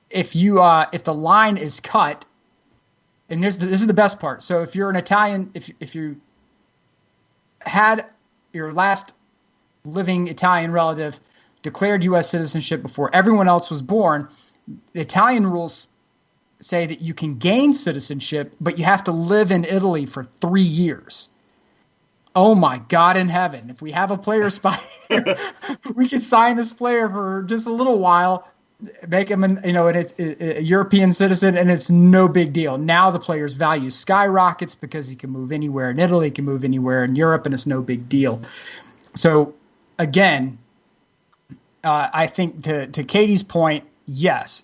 S1: if the line is cut, and this is the best part. So if you're an Italian, if you had your last living Italian relative declared U.S. citizenship before everyone else was born, the Italian rules say that you can gain citizenship, but you have to live in Italy for 3 years. Oh my God in heaven. If we have a player spy, we can sign this player for just a little while, make him a European citizen, and it's no big deal. Now the player's value skyrockets because he can move anywhere in Italy, can move anywhere in Europe, and it's no big deal. So again, I think to Katie's point, yes,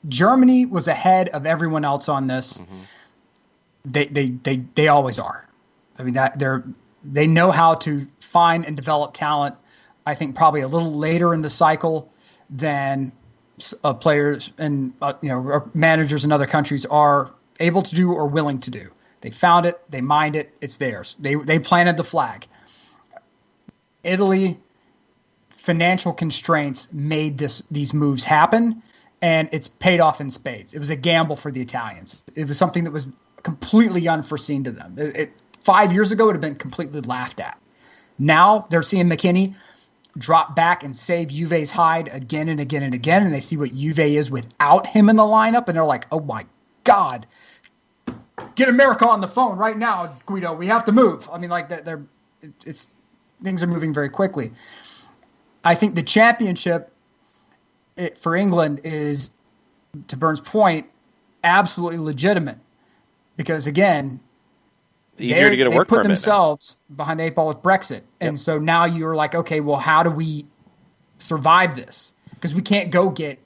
S1: Germany was ahead of everyone else on this. They always are. I mean, they know how to find and develop talent. I think probably a little later in the cycle than players and or managers in other countries are able to do or willing to do. They found it, they mined it, it's theirs. They planted the flag. Italy, financial constraints made these moves happen, and it's paid off in spades. It was a gamble for the Italians. It was something that was completely unforeseen to them. 5 years ago, it would have been completely laughed at. Now they're seeing McKinney drop back and save Juve's hide again and again and again, and they see what Juve is without him in the lineup, and they're like, oh my God, get America on the phone right now, Guido. We have to move. I mean, like things are moving very quickly. I think the championship for England is, to Bernd's point, absolutely legitimate because, again,
S2: it's easier to get a work permit.
S1: They put themselves behind the eight ball with Brexit. And so now you're like, okay, well, how do we survive this? Because we can't go get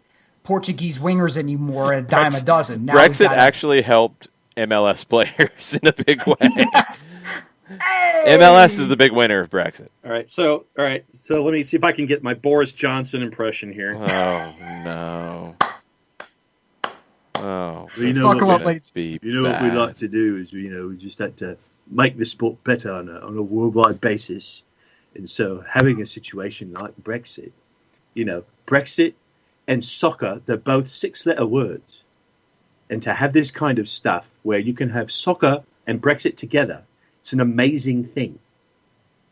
S1: Portuguese wingers anymore at a dime a dozen. Now
S2: Brexit actually helped MLS players in a big way.
S1: Yes. Hey!
S2: MLS is the big winner of Brexit.
S3: All right, so let me see if I can get my Boris Johnson impression here.
S2: Oh no! Oh,
S3: you know
S1: what
S3: we like to do is we just have to make the sport better on a worldwide basis, and so having a situation like Brexit, Brexit and soccer, they're both 6-letter words, and to have this kind of stuff where you can have soccer and Brexit together. It's an amazing thing.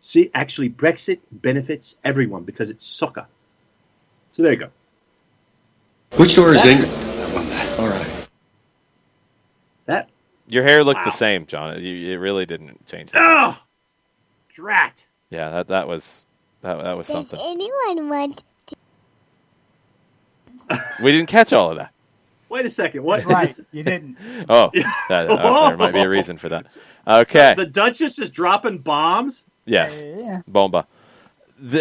S3: See, actually, Brexit benefits everyone because it's soccer. So there you go.
S5: Which door is England? All right.
S3: That
S2: your hair looked the same, John. It really didn't change.
S3: Oh, drat!
S2: Yeah, that was something.
S6: Does anyone want?
S2: We didn't catch all of that.
S3: Wait a second. What?
S1: Right, you didn't.
S2: There might be a reason for that. Okay.
S3: So the Duchess is dropping bombs?
S2: Yes.
S1: Yeah.
S2: Bomba.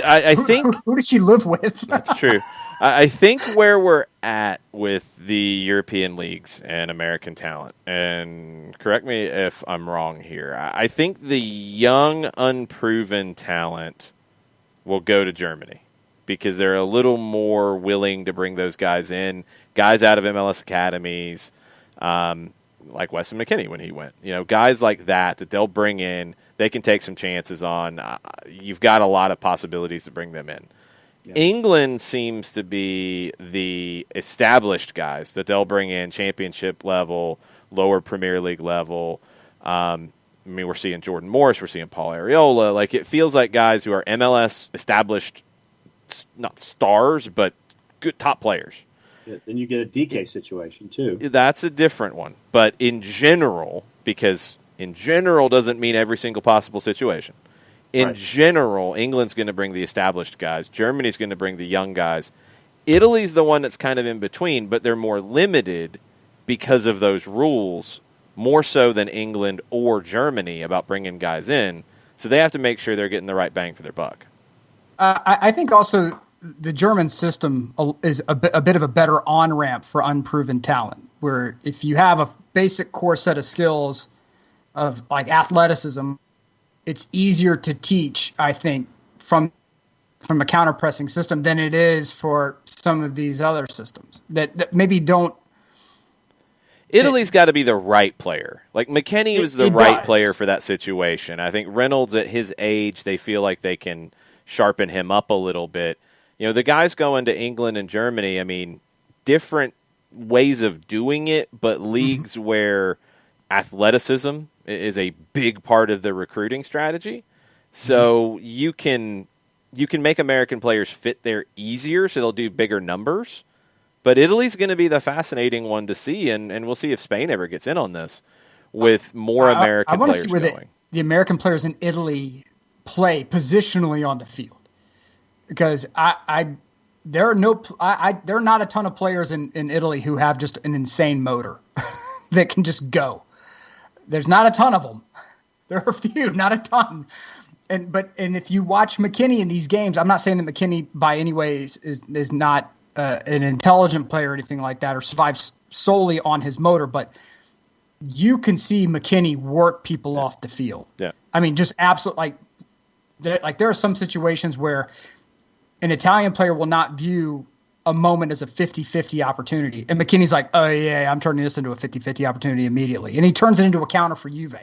S2: I think...
S1: Who did she live with?
S2: That's true. I think where we're at with the European leagues and American talent, and correct me if I'm wrong here, I think the young, unproven talent will go to Germany because they're a little more willing to bring those guys in, guys out of MLS academies, like Weston McKennie when he went. Guys like that they'll bring in, they can take some chances on. You've got a lot of possibilities to bring them in. Yeah. England seems to be the established guys that they'll bring in, championship level, lower Premier League level. We're seeing Jordan Morris, we're seeing Paul Areola. Like, it feels like guys who are MLS established, not stars, but good top players.
S3: Yeah, then you get a DK situation, too.
S2: That's a different one. But in general, because in general doesn't mean every single possible situation. In general, England's going to bring the established guys. Germany's going to bring the young guys. Italy's the one that's kind of in between, but they're more limited because of those rules, more so than England or Germany about bringing guys in. So they have to make sure they're getting the right bang for their buck.
S1: I think also the German system is a bit of a better on-ramp for unproven talent, where if you have a basic core set of skills of like athleticism, it's easier to teach, I think, from a counter-pressing system than it is for some of these other systems that maybe don't.
S2: Italy's got to be the right player. Like, McKennie was the right player for that situation. I think Reynolds, at his age, they feel like they can sharpen him up a little bit. The guys going to England and Germany, different ways of doing it, but leagues where athleticism is a big part of the recruiting strategy. So you can make American players fit there easier, so they'll do bigger numbers. But Italy's going to be the fascinating one to see, and we'll see if Spain ever gets in on this with more American players going. I want to see where
S1: the American players in Italy play positionally on the field, because there are not a ton of players in Italy who have just an insane motor that can just go. There's not a ton of them. There are a few, not a ton. And if you watch McKinney in these games, I'm not saying that McKinney by any ways is not an intelligent player or anything like that, or survives solely on his motor, but you can see McKinney work people off the field.
S2: Yeah.
S1: I mean, just absolutely there are some situations where an Italian player will not view a moment as a 50-50 opportunity. And McKinney's like, oh, yeah, I'm turning this into a 50-50 opportunity immediately. And he turns it into a counter for Juve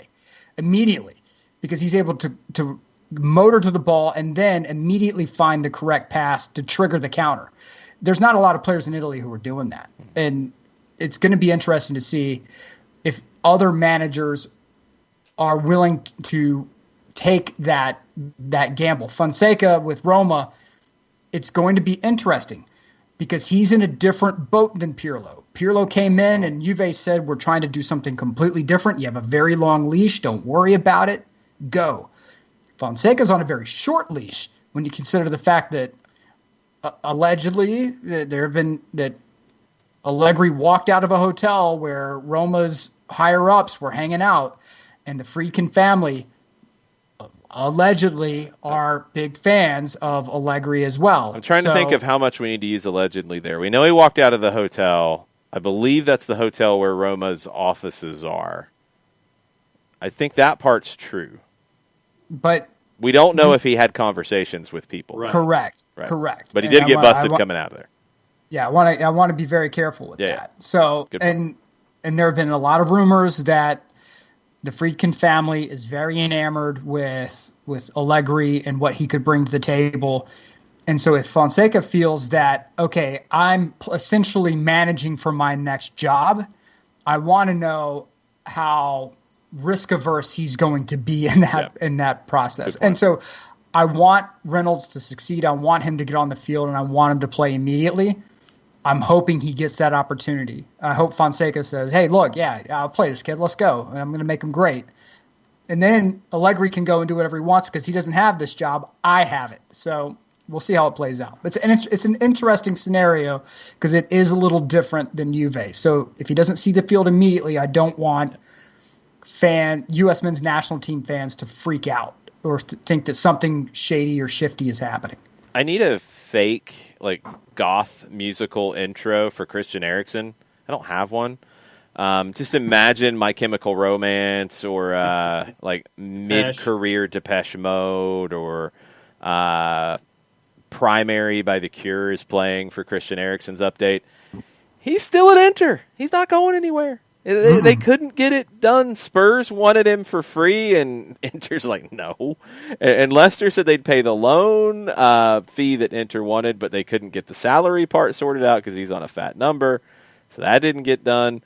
S1: immediately because he's able to motor to the ball and then immediately find the correct pass to trigger the counter. There's not a lot of players in Italy who are doing that. And it's going to be interesting to see if other managers are willing to take that gamble. Fonseca with Roma, it's going to be interesting because he's in a different boat than Pirlo. Pirlo came in and Juve said, we're trying to do something completely different. You have a very long leash. Don't worry about it. Go. Fonseca's on a very short leash when you consider the fact that allegedly there have been that Allegri walked out of a hotel where Roma's higher-ups were hanging out, and the Friedkin family allegedly are big fans of Allegri as well.
S2: I'm trying to think of how much we need to use allegedly there. We know he walked out of the hotel. I believe that's the hotel where Roma's offices are. I think that part's true.
S1: But
S2: we don't know if he had conversations with people.
S3: Right.
S1: Correct.
S2: But he did get busted coming out of there.
S1: Yeah, I want to be very careful with that. So, and there have been a lot of rumors that the Friedkin family is very enamored with Allegri and what he could bring to the table. And so if Fonseca feels that, okay, I'm essentially managing for my next job, I want to know how risk averse he's going to be in that process. And so I want Reynolds to succeed. I want him to get on the field and I want him to play immediately. I'm hoping he gets that opportunity. I hope Fonseca says, hey, look, I'll play this kid. Let's go. And I'm going to make him great. And then Allegri can go and do whatever he wants because he doesn't have this job. I have it. So we'll see how it plays out. It's an interesting scenario because it is a little different than Juve. So if he doesn't see the field immediately, I don't want U.S. men's national team fans to freak out or to think that something shady or shifty is happening.
S2: I need a fake, goth musical intro for Christian Eriksen. I don't have one. Just imagine My Chemical Romance or, mid-career Depeche Mode or Primary by The Cure is playing for Christian Eriksen's update. He's still at Inter. He's not going anywhere. They couldn't get it done. Spurs wanted him for free, and Inter's like, no. And Leicester said they'd pay the loan fee that Inter wanted, but they couldn't get the salary part sorted out because he's on a fat number. So that didn't get done.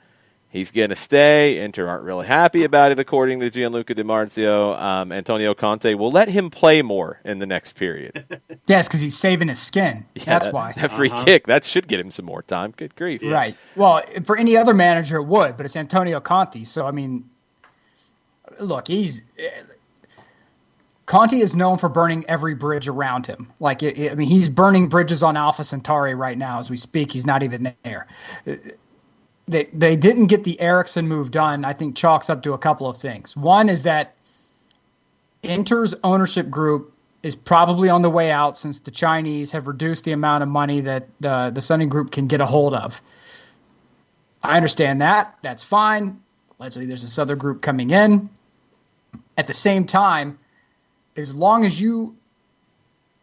S2: He's going to stay. Inter aren't really happy about it, according to Gianluca Di Marzio. Antonio Conte will let him play more in the next period.
S1: Yes, because he's saving his skin. That's why.
S2: That free kick, that should get him some more time. Good grief.
S1: Yes. Right. Well, for any other manager, it would, but it's Antonio Conte. So, I mean, look, Conte is known for burning every bridge around him. He's burning bridges on Alpha Centauri right now as we speak. He's not even there. They didn't get the Eriksen move done, I think chalks up to a couple of things. One is that Inter's ownership group is probably on the way out since the Chinese have reduced the amount of money that the Sunny Group can get a hold of. I understand that. That's fine. Allegedly, there's this other group coming in. At the same time, as long as you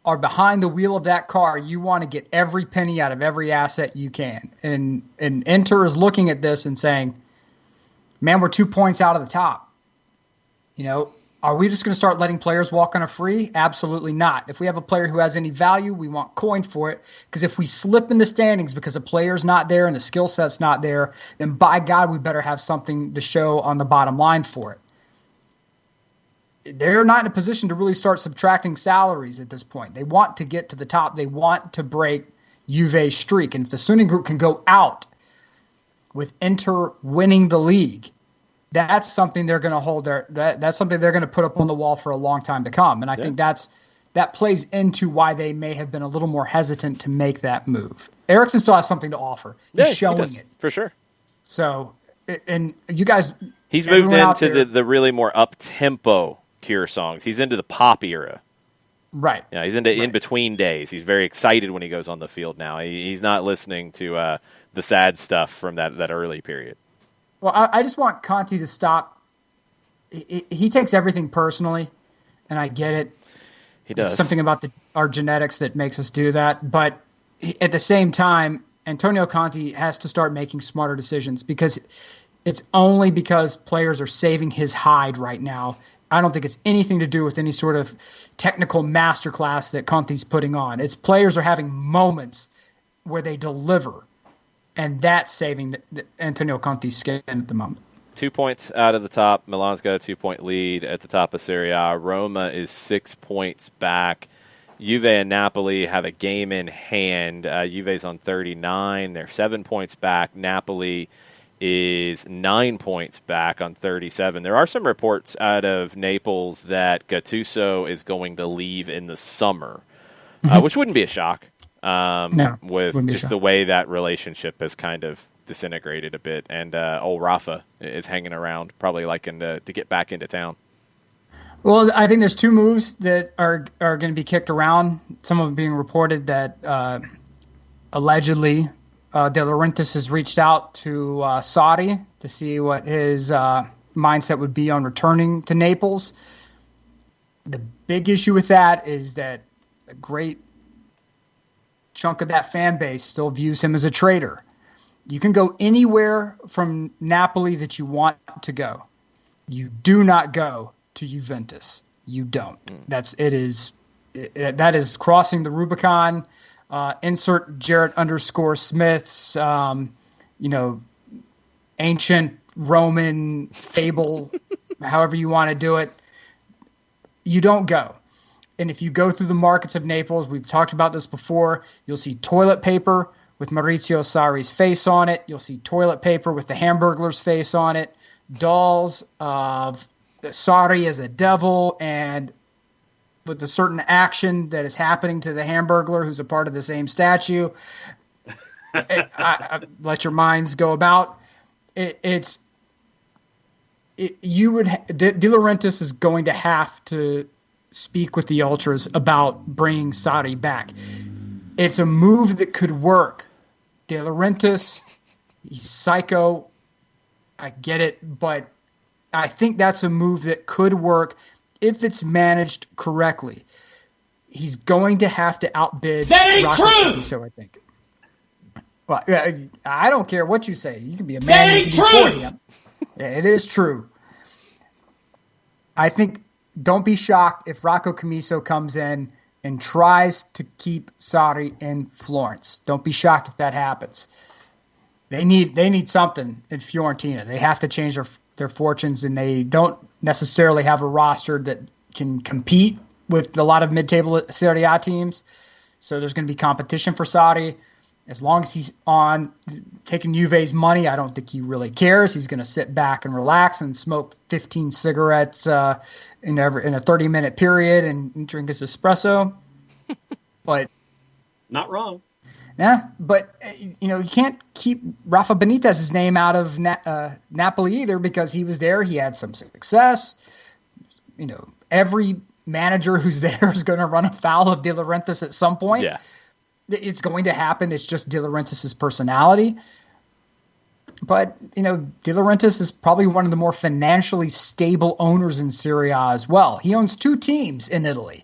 S1: are behind the wheel of that car, you want to get every penny out of every asset you can. And Inter is looking at this and saying, man, we're 2 points out of the top. Are we just going to start letting players walk on a free? Absolutely not. If we have a player who has any value, we want coin for it. Because if we slip in the standings because a player's not there and the skill set's not there, then by God, we better have something to show on the bottom line for it. They're not in a position to really start subtracting salaries at this point. They want to get to the top. They want to break Juve's streak. And if the Sunni Group can go out with Inter winning the league, that's something they're going to hold that's something they're going to put up on the wall for a long time to come. And I think that plays into why they may have been a little more hesitant to make that move. Eriksen still has something to offer. He's showing it.
S2: For sure.
S1: So, and you guys...
S2: He's moved into the really more up-tempo Cure songs. He's into the pop era.
S1: Right.
S2: Yeah, he's into in between days. He's very excited when he goes on the field now. He's not listening to the sad stuff from that early period.
S1: Well, I just want Conti to stop. He takes everything personally, and I get it.
S2: He does.
S1: It's something about our genetics that makes us do that. But at the same time, Antonio Conti has to start making smarter decisions, because it's only because players are saving his hide right now. I don't think it's anything to do with any sort of technical masterclass that Conti's putting on. It's players are having moments where they deliver, and that's saving Antonio Conti's skin at the moment.
S2: 2 points out of the top. Milan's got a 2-point lead at the top of Serie A. Roma is 6 points back. Juve and Napoli have a game in hand. Juve's on 39. They're 7 points back. Napoli is 9 points back on 37. There are some reports out of Naples that Gattuso is going to leave in the summer, which wouldn't be a shock with just the way that relationship has kind of disintegrated a bit. And old Rafa is hanging around, probably liking to get back into town.
S1: Well, I think there's two moves that are going to be kicked around. Some of them being reported that allegedly De Laurentiis has reached out to Sarri to see what his mindset would be on returning to Naples. The big issue with that is that a great chunk of that fan base still views him as a traitor. You can go anywhere from Napoli that you want to go. You do not go to Juventus. You don't. That is crossing the Rubicon. Insert Jarrett _Smith's, ancient Roman fable, however you want to do it. You don't go. And if you go through the markets of Naples, we've talked about this before, you'll see toilet paper with Maurizio Sarri's face on it. You'll see toilet paper with the Hamburglar's face on it. Dolls of Sarri as the devil, and with a certain action that is happening to the Hamburglar, who's a part of the same statue. I let your minds go about. De Laurentiis is going to have to speak with the ultras about bringing Sarri back. It's a move that could work. De Laurentiis, he's psycho. I get it, but I think that's a move that could work if it's managed correctly. He's going to have to outbid Rocco Treviso, I think. Well, I don't care what you say. You can be a man. You can be 40. It is true. I think don't be shocked if Rocco Commisso comes in and tries to keep Sarri in Florence. Don't be shocked if that happens. They need something in Fiorentina. They have to change their fortunes, and they don't necessarily have a roster that can compete with a lot of mid-table Serie A teams. So there's going to be competition for Sarri. As long as he's on taking Juve's money, I don't think he really cares. He's going to sit back and relax and smoke 15 cigarettes in a 30-minute period and drink his espresso. But
S3: not wrong.
S1: Yeah, but you can't keep Rafa Benitez's name out of Napoli either, because he was there. He had some success. Every manager who's there is going to run afoul of De Laurentiis at some point.
S2: Yeah.
S1: It's going to happen. It's just De Laurentiis' personality. But, De Laurentiis is probably one of the more financially stable owners in Serie A as well. He owns two teams in Italy.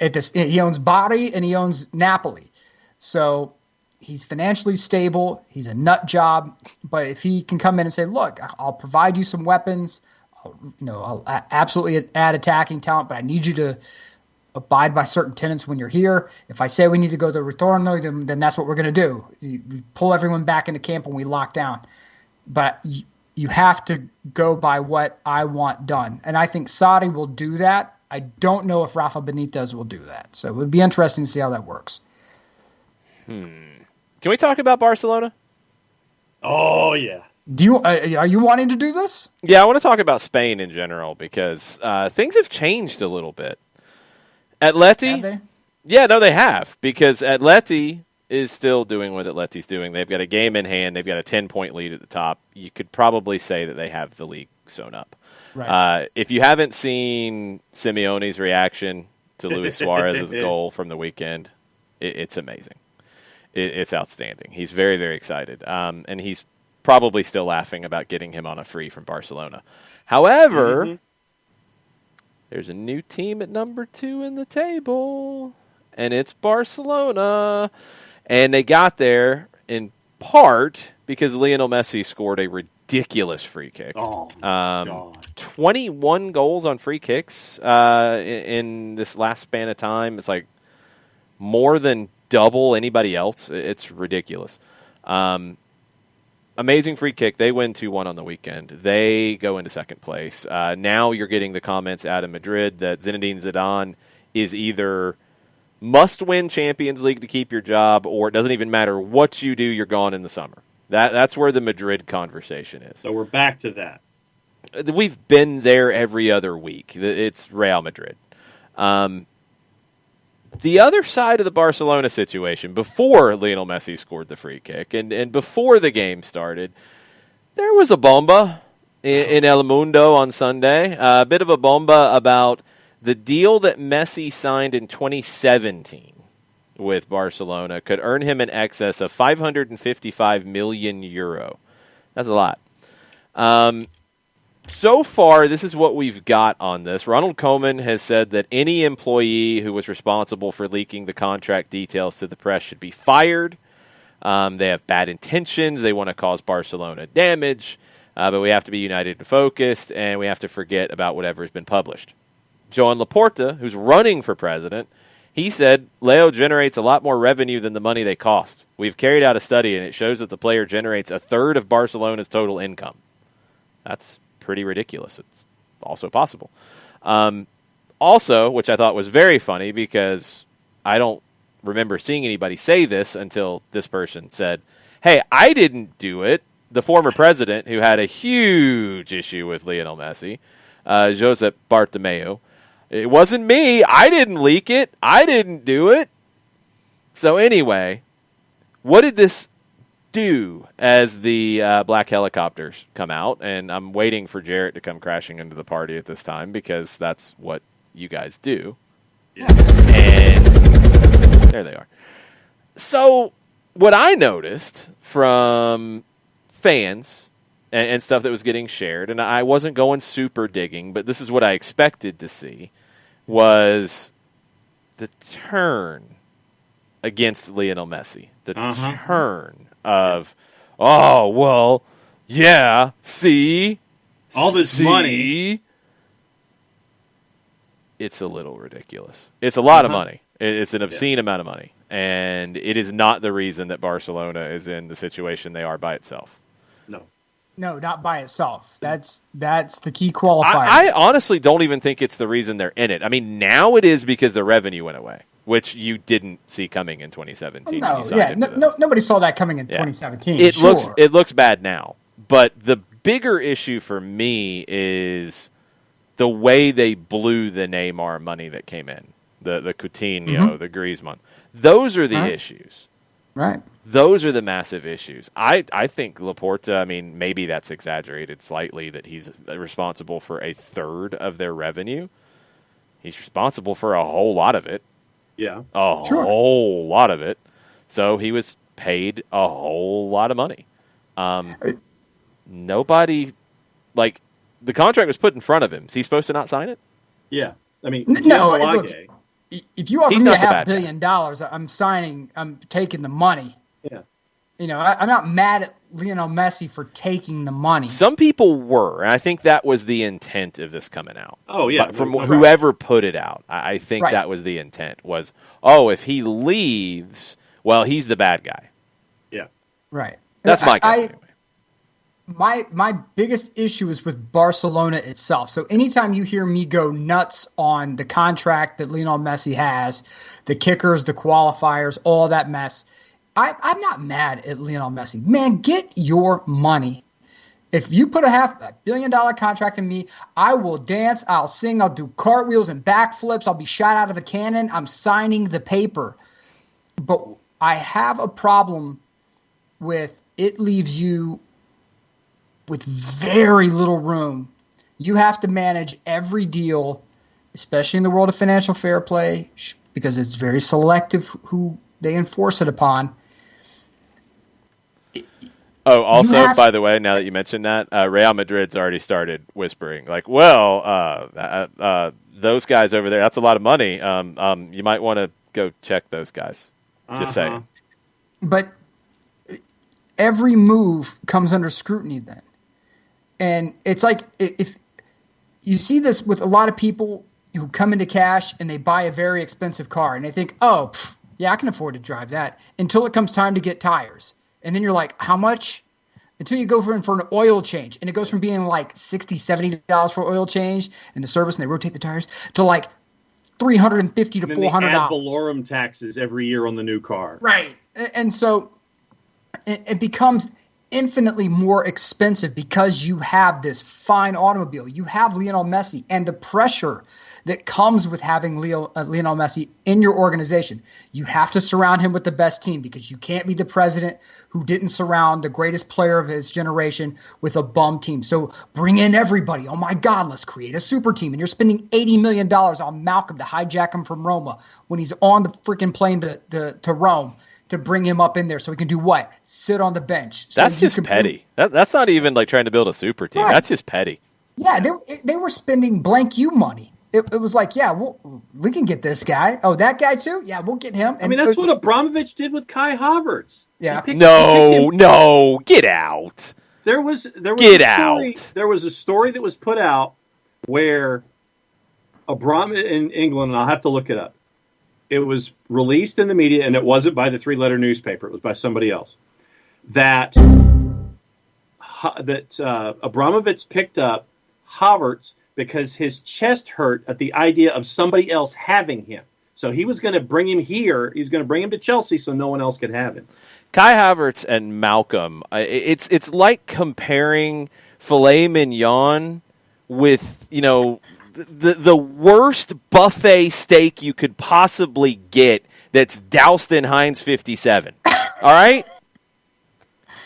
S1: He owns Bari and he owns Napoli. So he's financially stable. He's a nut job. But if he can come in and say, look, I'll provide you some weapons. I'll absolutely add attacking talent, but I need you to abide by certain tenets when you're here. If I say we need to go to Ritorno, then that's what we're going to do. We pull everyone back into camp and we lock down. But you have to go by what I want done. And I think Sarri will do that. I don't know if Rafa Benitez will do that. So it would be interesting to see how that works.
S2: Can we talk about Barcelona?
S3: Oh, yeah.
S1: Are you wanting to do this?
S2: Yeah, I want to talk about Spain in general because things have changed a little bit. Atleti?
S1: Have they?
S2: Yeah, no, they have, because Atleti is still doing what Atleti's doing. They've got a game in hand. They've got a 10-point lead at the top. You could probably say that they have the league sewn up.
S1: Right.
S2: If you haven't seen Simeone's reaction to Luis Suarez's goal from the weekend, it's amazing. It's outstanding. He's very, very excited. And he's probably still laughing about getting him on a free from Barcelona. However, there's a new team at number 2 in the table, and it's Barcelona. And they got there in part because Lionel Messi scored a ridiculous free kick.
S3: Oh, God.
S2: 21 goals on free kicks in this last span of time. It's like more than double anybody else. It's ridiculous. Amazing free kick. They win 2-1 on the weekend. They go into second place. Now you're getting the comments out of Madrid that Zinedine Zidane is either must win Champions League to keep your job, or it doesn't even matter what you do, you're gone in the summer. That's where the Madrid conversation is.
S3: So we're back to that.
S2: We've been there every other week. It's Real Madrid. The other side of the Barcelona situation, before Lionel Messi scored the free kick and before the game started, there was a bomba in El Mundo on Sunday. A bit of a bomba about the deal that Messi signed in 2017 with Barcelona could earn him in excess of €555 million. That's a lot. So far, this is what we've got on this. Ronald Koeman has said that any employee who was responsible for leaking the contract details to the press should be fired. They have bad intentions. They want to cause Barcelona damage. But we have to be united and focused, and we have to forget about whatever has been published. Joan Laporta, who's running for president, he said Leo generates a lot more revenue than the money they cost. We've carried out a study, and it shows that the player generates a third of Barcelona's total income. That's pretty ridiculous. It's also possible. Also, which I thought was very funny because I don't remember seeing anybody say this until this person said, hey, I didn't do it. The former president, who had a huge issue with Lionel Messi, Josep Bartomeu, it wasn't me. I didn't leak it. I didn't do it. So anyway, what did this do as the black helicopters come out? And I'm waiting for Jarrett to come crashing into the party at this time because that's what you guys do. Yeah. And there they are. So what I noticed from fans and stuff that was getting shared, and I wasn't going super digging, but this is what I expected to see, was the turn against Lionel Messi. The turn of, oh, well, yeah, see?
S3: All this money.
S2: It's a little ridiculous. It's a lot of money. It's an obscene amount of money. And it is not the reason that Barcelona is in the situation they are by itself.
S1: No, not by itself. That's the key qualifier.
S2: I honestly don't even think it's the reason they're in it. I mean, now it is because the revenue went away, which you didn't see coming in 2017.
S1: Nobody saw that coming in 2017.
S2: It looks bad now, but the bigger issue for me is the way they blew the Neymar money that came in, the Coutinho, the Griezmann. Those are the issues.
S1: Right.
S2: Those are the massive issues. I think Laporta, I mean, maybe that's exaggerated slightly that he's responsible for a third of their revenue. He's responsible for a whole lot of it.
S3: Yeah.
S2: Whole lot of it. So he was paid a whole lot of money. Nobody, like, the contract was put in front of him. Is he supposed to not sign it?
S3: Yeah. I mean,
S1: no, look, if you offer me $500 million, I'm taking the money.
S3: Yeah.
S1: You know, I'm not mad at Lionel Messi for taking the money.
S2: Some people were, and I think that was the intent of this coming out.
S3: Oh, yeah.
S2: But from whoever put it out, I think that was the intent, was, if he leaves, well, he's the bad guy.
S3: Yeah.
S1: Right.
S2: That's my guess anyway.
S1: My biggest issue is with Barcelona itself. So anytime you hear me go nuts on the contract that Lionel Messi has, the kickers, the qualifiers, all that mess, I'm not mad at Lionel Messi. Man, get your money. If you put a $500 million contract in me, I will dance, I'll sing, I'll do cartwheels and backflips, I'll be shot out of a cannon, I'm signing the paper. But I have a problem with it leaves you with very little room. You have to manage every deal, especially in the world of financial fair play, because it's very selective who they enforce it upon.
S2: Oh, also, by the way, now that you mentioned that, Real Madrid's already started whispering, like, well, those guys over there, that's a lot of money. You might want to go check those guys. Just saying.
S1: But every move comes under scrutiny then. And it's like if you see this with a lot of people who come into cash and they buy a very expensive car and they think, oh, yeah, I can afford to drive that, until it comes time to get tires. And then you're like, how much? Until you go for an oil change. And it goes from being like $60, $70 for oil change and the service and they rotate the tires to like $350 to $400.
S3: They add valorum taxes every year on the new car.
S1: Right. And so it becomes infinitely more expensive because you have this fine automobile. You have Lionel Messi and the pressure that comes with having Lionel Messi in your organization. You have to surround him with the best team because you can't be the president who didn't surround the greatest player of his generation with a bum team. So bring in everybody. Oh, my God, let's create a super team. And you're spending $80 million on Malcolm to hijack him from Roma when he's on the freaking plane to Rome to bring him up in there so he can do what? Sit on the bench. So
S2: that's just petty. That's not even like trying to build a super team. Right. That's just petty.
S1: Yeah, they were spending blank you money. It was like, yeah, we can get this guy. Oh, that guy too? Yeah, we'll get him.
S3: And that's what Abramovich did with Kai Havertz.
S1: Yeah.
S2: No, get out.
S3: There was a story that was put out where Abramovich in England, and I'll have to look it up. It was released in the media, and it wasn't by the three-letter newspaper. It was by somebody else. That Abramovich picked up Havertz because his chest hurt at the idea of somebody else having him. So he was going to bring him here. He was going to bring him to Chelsea so no one else could have him.
S2: Kai Havertz and Malcolm, it's like comparing filet mignon with, the worst buffet steak you could possibly get that's doused in Heinz 57. All right?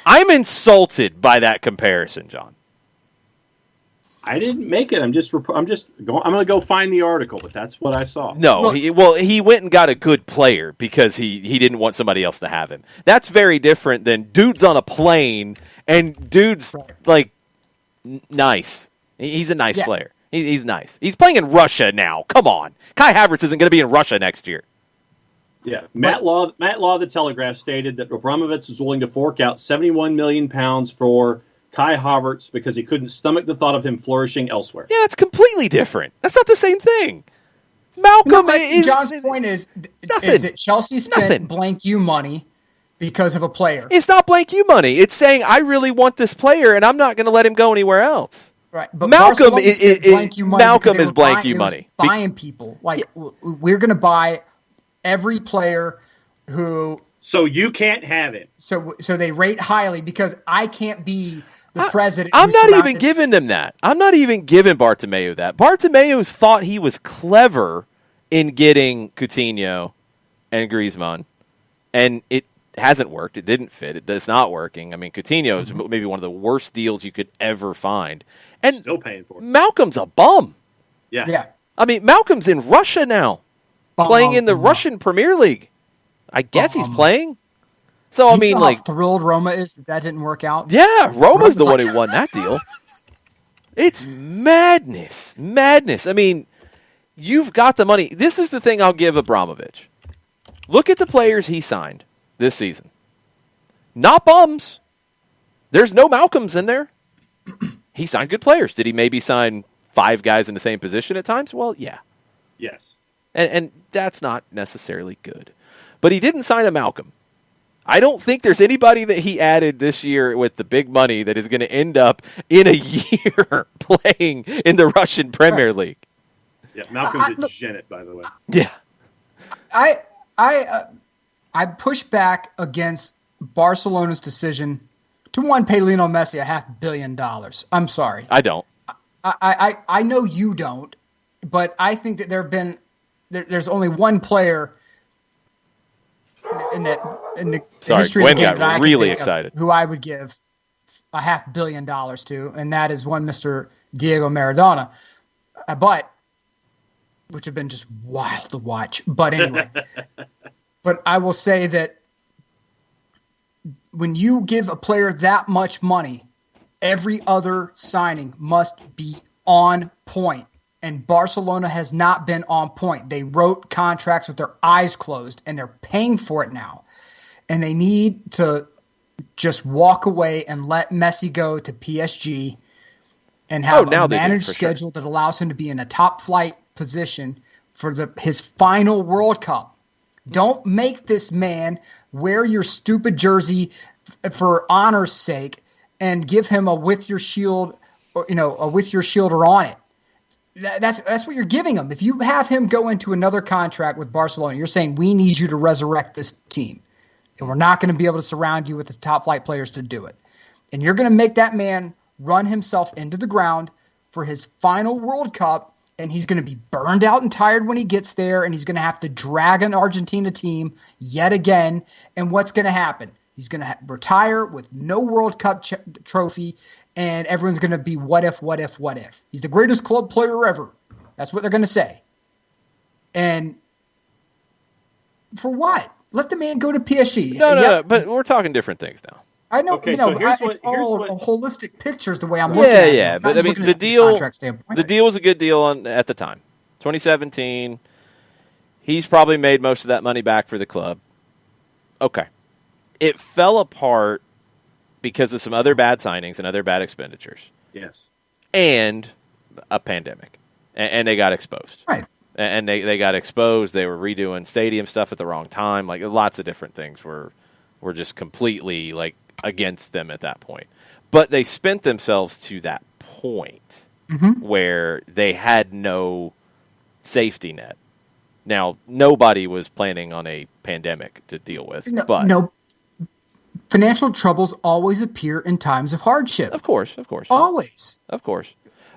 S2: I'm insulted by that comparison, John.
S3: I didn't make it. I'm going to go find the article, but that's what I saw.
S2: No, he went and got a good player because he didn't want somebody else to have him. That's very different than dude's on a plane and dude's like nice. He's a nice player. He's nice. He's playing in Russia now. Come on. Kai Havertz isn't going to be in Russia next year.
S3: Yeah. Matt Law of the Telegraph stated that Abramovich was willing to fork out £71 million for Kai Havertz because he couldn't stomach the thought of him flourishing elsewhere.
S2: Yeah, it's completely different. That's not the same thing. Malcolm is...
S1: John's point is that Chelsea spent blank you money because of a player.
S2: It's not blank you money. It's saying, I really want this player, and I'm not going to let him go anywhere else.
S1: Right, but
S2: Malcolm is blank you money.
S1: Buying people. We're going to buy every player who...
S3: So you can't have it.
S1: So they rate highly because I can't be the president.
S2: I'm not even giving them that. I'm not even giving Bartomeu that. Bartomeu thought he was clever in getting Coutinho and Griezmann, and it hasn't worked. It didn't fit. It's not working. I mean, Coutinho is maybe one of the worst deals you could ever find. And
S3: still paying for it.
S2: Malcolm's a bum.
S3: Yeah.
S2: I mean, Malcolm's in Russia now, playing in the Russian Premier League. I guess he's playing. So, I mean,
S1: how thrilled Roma is that didn't work out?
S2: Yeah, Roma's the one who won that deal. It's madness. Madness. I mean, you've got the money. This is the thing I'll give Abramovich. Look at the players he signed this season. Not bums. There's no Malcolms in there. He signed good players. Did he maybe sign 5 guys in the same position at times? Well, yeah.
S3: Yes.
S2: And that's not necessarily good. But he didn't sign a Malcolm. I don't think there's anybody that he added this year with the big money that is going to end up in a year playing in the Russian Premier League.
S3: Yeah, Malcolm's a Genet, by the way.
S2: Yeah.
S1: I push back against Barcelona's decision to pay Lionel Messi $500 million. I'm sorry.
S2: I don't.
S1: I know you don't, but I think that there's only one player in the history
S2: Gwen
S1: of the game
S2: got really excited.
S1: Who I would give $500 million to, and that is one Mr. Diego Maradona. But which have been just wild to watch. But anyway, but I will say that when you give a player that much money, every other signing must be on point. And Barcelona has not been on point. They wrote contracts with their eyes closed, and they're paying for it now. And they need to just walk away and let Messi go to PSG and have a managed schedule that allows him to be in a top flight position for his final World Cup. Don't make this man wear your stupid jersey for honor's sake and give him a with your shield, or, a with your shielder on it. That's what you're giving him. If you have him go into another contract with Barcelona, you're saying we need you to resurrect this team, and we're not going to be able to surround you with the top flight players to do it. And you're going to make that man run himself into the ground for his final World Cup, and he's going to be burned out and tired when he gets there, and he's going to have to drag an Argentina team yet again. And what's going to happen? He's going to retire with no World Cup trophy, and everyone's going to be what if. He's the greatest club player ever. That's what they're going to say. And for what? Let the man go to PSG.
S2: No, but we're talking different things now.
S1: I know,
S3: okay,
S1: it's all a holistic picture is the way I'm looking at it.
S2: Yeah, but I mean, the deal was a good deal at the time. 2017, he's probably made most of that money back for the club. Okay. It fell apart because of some other bad signings and other bad expenditures.
S3: Yes.
S2: And a pandemic. And they got exposed.
S1: Right.
S2: And they got exposed. They were redoing stadium stuff at the wrong time. Like, lots of different things were just completely, against them at that point. But they spent themselves to that point where they had no safety net. Now, nobody was planning on a pandemic to deal with. No.
S1: Financial troubles always appear in times of hardship.
S2: Of course.
S1: Always.
S2: Of course.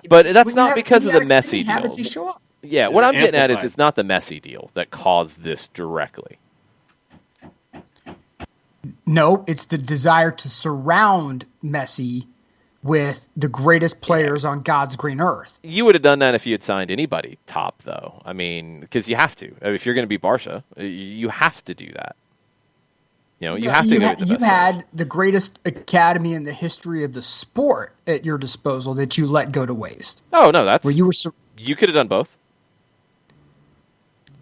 S2: But that's not because of the Messi deal. Yeah, what I'm getting at is it's not the Messi deal that caused this directly.
S1: No, it's the desire to surround Messi with the greatest players on God's green earth.
S2: You would have done that if you had signed anybody top, though. I mean, because you have to. If you're going to be Barca, you have to do that. You have to go with the best
S1: You had
S2: players.
S1: the greatest academy in the history of the sport at your disposal that you let go to waste.
S2: Oh, no, that's...
S1: Where you were...
S2: You could have done both.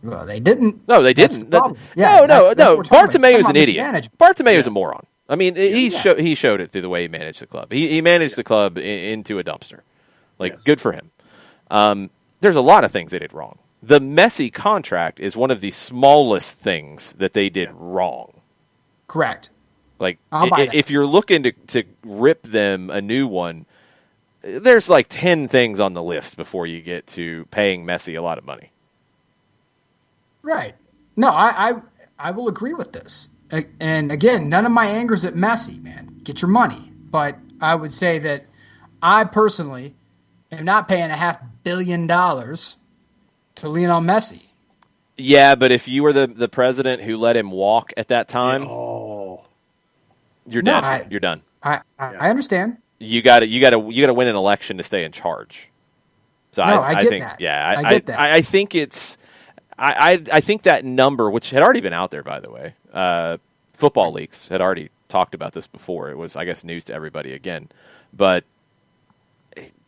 S1: Well, they didn't.
S2: No, they didn't. No. Bartomeu's an idiot. Bartomeu's a moron. I mean, he showed it through the way he managed the club. He managed the club into a dumpster. Good for him. There's a lot of things they did wrong. The Messi contract is one of the smallest things that they did wrong.
S1: Correct.
S2: If you're looking to rip them a new one, there's 10 things on the list before you get to paying Messi a lot of money.
S1: Right. No, I will agree with this. And again, none of my anger's at Messi, man. Get your money. But I would say that I personally am not paying $500 million to Lionel Messi.
S2: Yeah, but if you were the president who let him walk at that time, you're done. You're done.
S1: I understand.
S2: You got to win an election to stay in charge. So I think that. Yeah, I get that. I think it's. I think that number, which had already been out there, by the way, Football Leaks had already talked about this before. It was, I guess, news to everybody again. But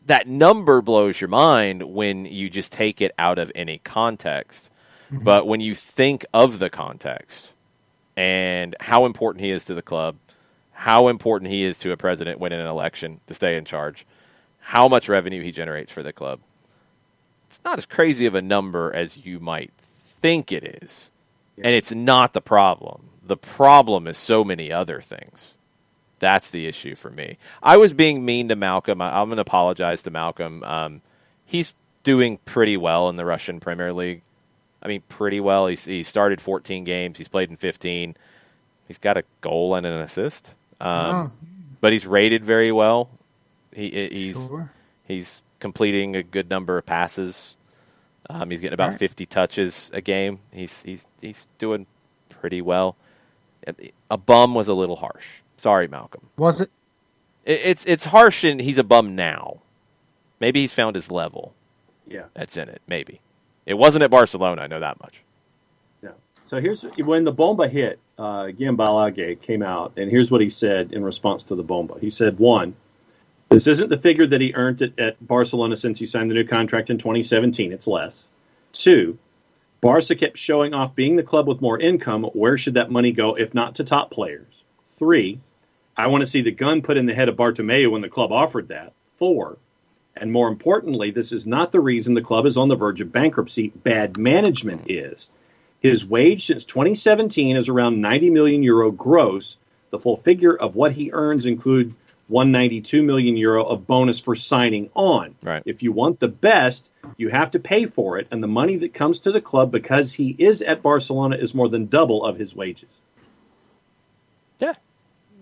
S2: that number blows your mind when you just take it out of any context. Mm-hmm. But when you think of the context and how important he is to the club, how important he is to a president winning an election to stay in charge, how much revenue he generates for the club, it's not as crazy of a number as you might think it is. Yeah. And it's not the problem. The problem is so many other things. That's the issue for me. I was being mean to Malcolm. I'm going to apologize to Malcolm. He's doing pretty well in the Russian Premier League. I mean, pretty well. He started 14 games. He's played in 15. He's got a goal and an assist. But he's rated very well. He's completing a good number of passes. He's getting about 50 touches a game. He's doing pretty well. A bum was a little harsh. Sorry, Malcolm.
S1: Was it?
S2: It's harsh, and he's a bum now. Maybe he's found his level.
S3: Yeah.
S2: That's in it, maybe. It wasn't at Barcelona, I know that much.
S3: Yeah. So here's when the bomba hit, Gimbalage came out, and here's what he said in response to the bomba. He said, 1, this isn't the figure that he earned at Barcelona since he signed the new contract in 2017. It's less. 2, Barca kept showing off being the club with more income. Where should that money go if not to top players? 3, I want to see the gun put in the head of Bartomeu when the club offered that. 4, and more importantly, this is not the reason the club is on the verge of bankruptcy. Bad management is. His wage since 2017 is around 90 million euro gross. The full figure of what he earns include 192 million euro of bonus for signing on.
S2: Right.
S3: If you want the best, you have to pay for it, and the money that comes to the club because he is at Barcelona is more than double of his wages.
S2: Yeah.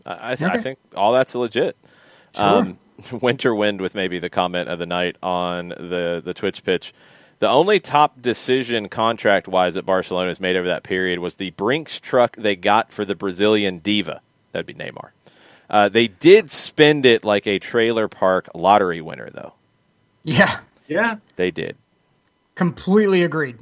S2: I think all that's legit.
S1: Sure.
S2: Winter Wind with maybe the comment of the night on the Twitch pitch. The only top decision contract-wise that Barcelona has made over that period was the Brinks truck they got for the Brazilian diva. That'd be Neymar. They did spend it like a trailer park lottery winner, though.
S1: Yeah.
S3: Yeah.
S2: They did.
S1: Completely agreed.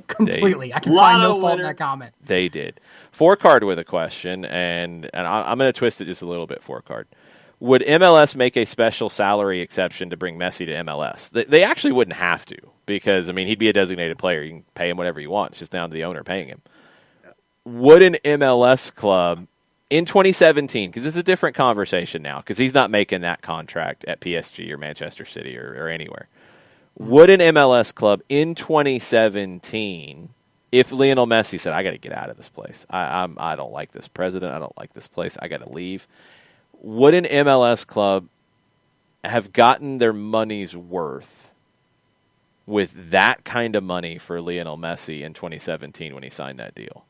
S1: Completely. I can find no fault in that comment.
S2: They did. 4-card with a question, and I'm going to twist it just a little bit, 4-card. Would MLS make a special salary exception to bring Messi to MLS? They actually wouldn't have to because, I mean, he'd be a designated player. You can pay him whatever you want. It's just down to the owner paying him. Yeah. Would an MLS club in 2017, because it's a different conversation now because he's not making that contract at PSG or Manchester City or anywhere. Would an MLS club in 2017, if Lionel Messi said, I got to get out of this place. I don't like this president. I don't like this place. I got to leave. Would an MLS club have gotten their money's worth with that kind of money for Lionel Messi in 2017 when he signed that deal?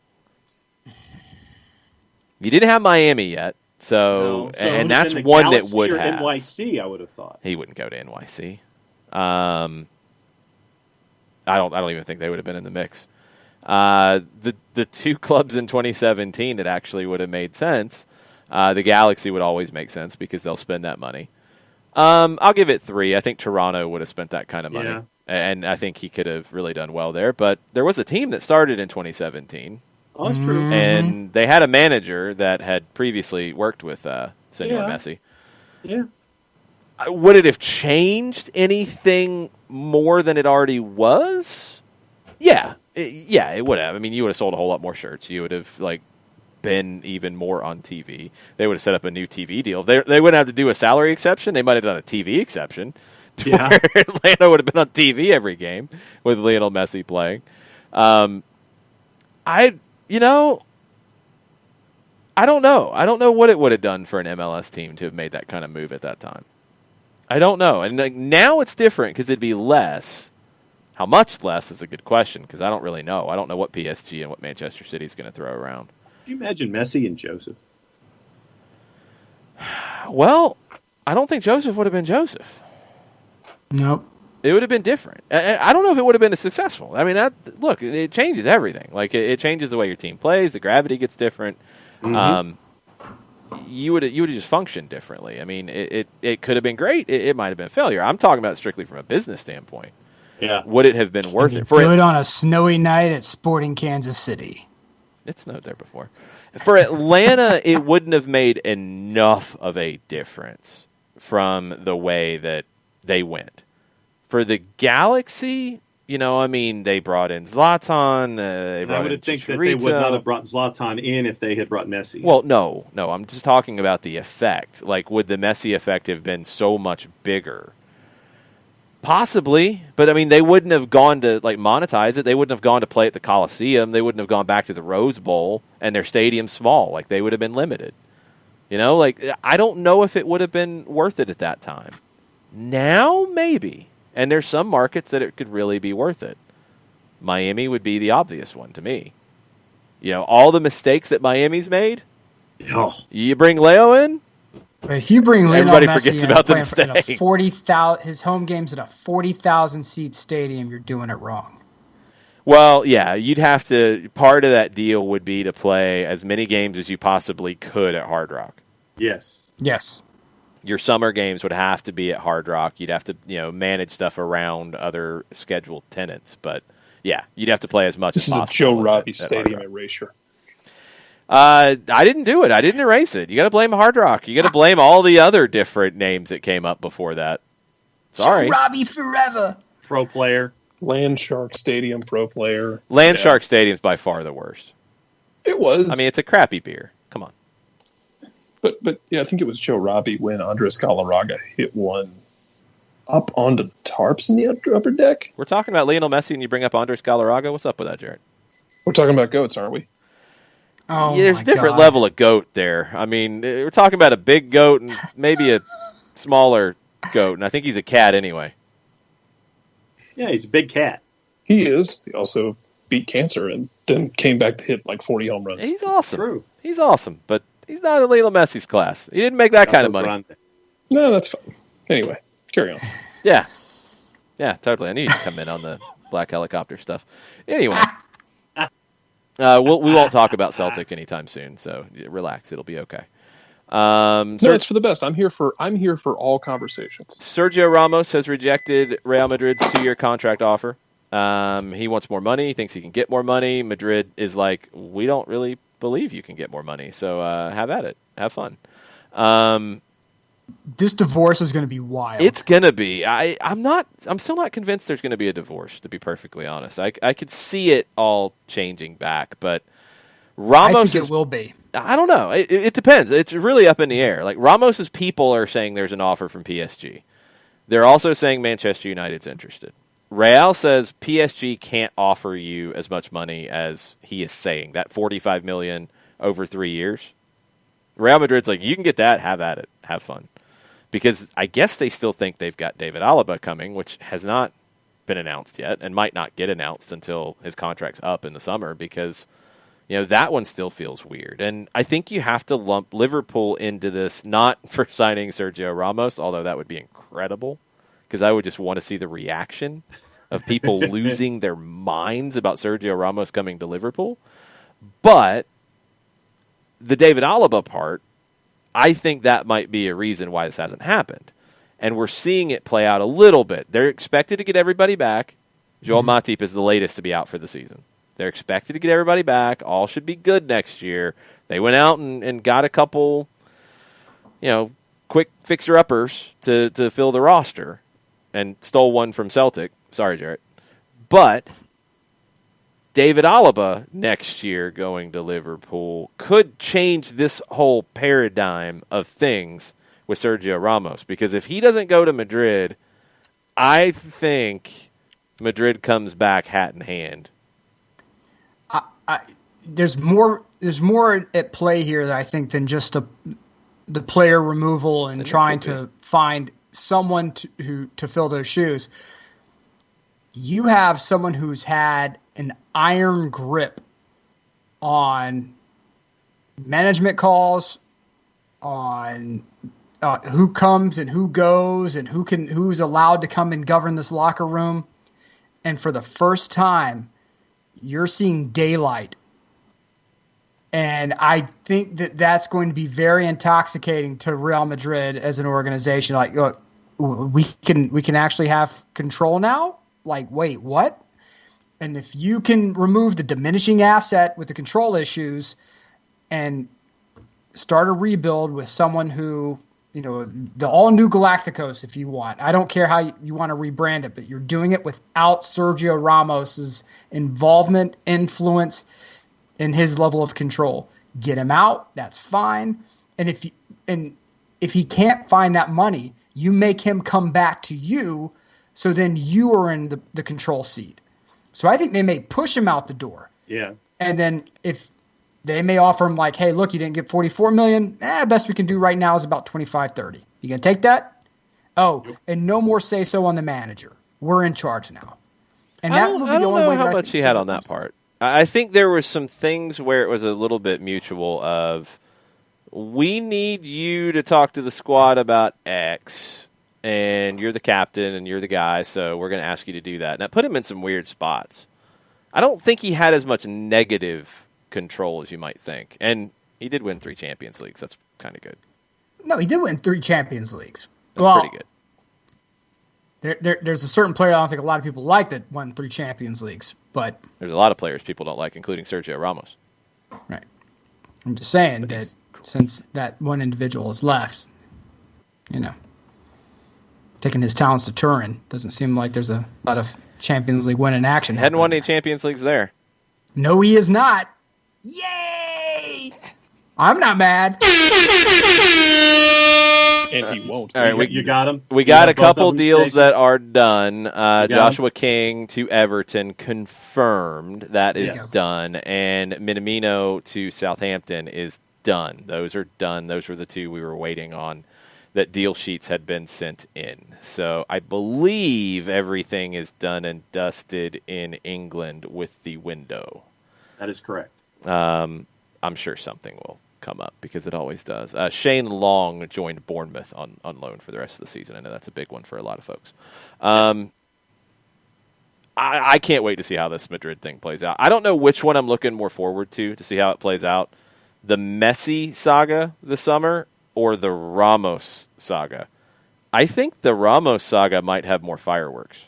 S2: You didn't have Miami yet, and that's one that would have.
S3: NYC, I would have thought.
S2: He wouldn't go to NYC. I don't even think they would have been in the mix. The two clubs in 2017 that actually would have made sense. The Galaxy would always make sense because they'll spend that money. I'll give it 3. I think Toronto would have spent that kind of money, and I think he could have really done well there. But there was a team that started in 2017.
S3: Oh, that's true.
S2: And they had a manager that had previously worked with Senor Messi.
S3: Yeah.
S2: Would it have changed anything more than it already was? Yeah. It would have. I mean, you would have sold a whole lot more shirts. You would have, been even more on TV. They would have set up a new TV deal. They wouldn't have to do a salary exception. They might have done a TV exception. Where Atlanta would have been on TV every game with Lionel Messi playing. I don't know. I don't know what it would have done for an MLS team to have made that kind of move at that time. I don't know. And now it's different because it'd be less. How much less is a good question because I don't really know. I don't know what PSG and what Manchester City is going to throw around.
S3: Could you imagine Messi and Joseph?
S2: Well, I don't think Joseph would have been Joseph.
S1: Nope.
S2: It would have been different. I don't know if it would have been as successful. I mean, it changes everything. It changes the way your team plays. The gravity gets different. Mm-hmm. You would have just functioned differently. I mean, it could have been great. It might have been a failure. I'm talking about strictly from a business standpoint.
S3: Yeah.
S2: Would it have been worth it?
S1: Do it on a snowy night at Sporting Kansas City.
S2: It snowed there before. For Atlanta, it wouldn't have made enough of a difference from the way that they went. For the Galaxy, they brought in Zlatan.
S3: I would think that they would not have brought Zlatan in if they had brought Messi.
S2: Well, no. I'm just talking about the effect. Would the Messi effect have been so much bigger? Possibly, but they wouldn't have gone to monetize it. They wouldn't have gone to play at the Coliseum. They wouldn't have gone back to the Rose Bowl, and their stadium's small. They would have been limited. I don't know if it would have been worth it at that time. Now, maybe. And there's some markets that it could really be worth it. Miami would be the obvious one to me. All the mistakes that Miami's made.
S3: Oh.
S2: You bring Leo in.
S1: But if you bring
S2: everybody
S1: Messi
S2: forgets about the mistake.
S1: His home game's at a 40,000 seat stadium, you're doing it wrong.
S2: Well, yeah, you'd have to. Part of that deal would be to play as many games as you possibly could at Hard Rock.
S3: Yes.
S2: Your summer games would have to be at Hard Rock. You'd have to, manage stuff around other scheduled tenants. But yeah, you'd have to play as much as possible.
S7: This is a Joe Robbie Stadium erasure.
S2: I didn't do it. I didn't erase it. You got to blame Hard Rock. You got to blame all the other different names that came up before that. Sorry,
S1: Joe Robbie forever.
S3: Pro player.
S7: Land Shark Stadium, pro player.
S2: Land Shark Stadium's by far the worst.
S7: It was.
S2: I mean, it's a crappy beer. Come on.
S7: But yeah, I think it was Joe Robbie when Andres Galarraga hit one up onto the tarps in the upper deck.
S2: We're talking about Lionel Messi and you bring up Andres Galarraga. What's up with that, Jared?
S7: We're talking about goats, aren't we?
S1: Oh,
S2: yeah, there's a different level of goat there. I mean, we're talking about a big goat and maybe a smaller goat, and I think he's a cat anyway.
S3: Yeah, he's a big cat.
S7: He is. He also beat cancer and then came back to hit like 40 home runs.
S2: He's awesome.
S3: True.
S2: He's awesome, but he's not in Lionel Messi's class. He didn't make that kind of money.
S7: No, that's fine. Anyway, carry on.
S2: Yeah, totally. I knew you'd come in on the black helicopter stuff. Anyway, we won't talk about Celtic anytime soon, so relax. It'll be okay.
S7: No, it's for the best. I'm here for all conversations.
S2: Sergio Ramos has rejected Real Madrid's 2-year contract offer. He wants more money. He thinks he can get more money. Madrid is like, we don't really believe you can get more money, so have at it. Have fun.
S1: This divorce is going to be wild.
S2: It's going to be. I'm still not convinced there's going to be a divorce, to be perfectly honest. I could see it all changing back, but Ramos
S1: I think it will be.
S2: I don't know. It depends. It's really up in the air. Like, Ramos's people are saying there's an offer from PSG. They're also saying Manchester United's interested. Real says PSG can't offer you as much money as he is saying, that $45 million over 3 years. Real Madrid's like, you can get that, have at it, have fun. Because I guess they still think they've got David Alaba coming, which has not been announced yet and might not get announced until his contract's up in the summer because, that one still feels weird. And I think you have to lump Liverpool into this, not for signing Sergio Ramos, although that would be incredible, because I would just want to see the reaction of people losing their minds about Sergio Ramos coming to Liverpool. But the David Alaba part, I think that might be a reason why this hasn't happened. And we're seeing it play out a little bit. They're expected to get everybody back. Joel Matip is the latest to be out for the season. They're expected to get everybody back. All should be good next year. They went out and got a couple, quick fixer-uppers to fill the roster and stole one from Celtic. Sorry, Jarrett. But David Alaba next year going to Liverpool could change this whole paradigm of things with Sergio Ramos. Because if he doesn't go to Madrid, I think Madrid comes back hat in hand.
S1: There's more at play here, I think, than just the player removal and trying to find someone to fill those shoes. You have someone who's had an iron grip on management calls, on who comes and who goes and who's allowed to come and govern this locker room. And for the first time, you're seeing daylight. And I think that's going to be very intoxicating to Real Madrid as an organization. Like, look, we can actually have control now? Like, wait, what? And if you can remove the diminishing asset with the control issues and start a rebuild with someone who, the all-new Galacticos, if you want. I don't care how you want to rebrand it, but you're doing it without Sergio Ramos's involvement, influence, and his level of control. Get him out, that's fine. And if he can't find that money, you make him come back to you, so then you are in the control seat. So I think they may push him out the door.
S3: Yeah.
S1: And then if they may offer him like, hey, look, you didn't get $44 million. Best we can do right now is about 25, 30. You going to take that? Oh, and no more say so on the manager. We're in charge now. And that would be the only way.
S2: I don't know how much he had on that part. I think there were some things where it was a little bit mutual of, we need you to talk to the squad about X, and you're the captain and you're the guy, so we're going to ask you to do that. And that put him in some weird spots. I don't think he had as much negative control as you might think. And he did win 3 Champions Leagues. That's kind of good.
S1: No, he did win 3 Champions Leagues.
S2: That's pretty
S1: good. There's a certain player I don't think a lot of people like that won 3 Champions Leagues, but
S2: there's a lot of players people don't like, including Sergio Ramos.
S1: Right. I'm just saying that since that one individual is left, taking his talents to Turin, doesn't seem like there's a lot of Champions League winning action.
S2: Hadn't won any Champions Leagues there.
S1: No, he is not. Yay! I'm not mad.
S7: And he won't.
S3: All right, you got him?
S2: We got a couple deals that are done. Joshua King to Everton, confirmed. That is done. And Minamino to Southampton is done. Those are done. Those were the 2 we were waiting on that deal sheets had been sent in. So I believe everything is done and dusted in England with the window.
S3: That is correct.
S2: I'm sure something will come up because it always does. Shane Long joined Bournemouth on loan for the rest of the season. I know that's a big one for a lot of folks. I can't wait to see how this Madrid thing plays out. I don't know which one I'm looking more forward to see how it plays out. The Messi saga this summer or the Ramos saga. I think the Ramos saga might have more fireworks.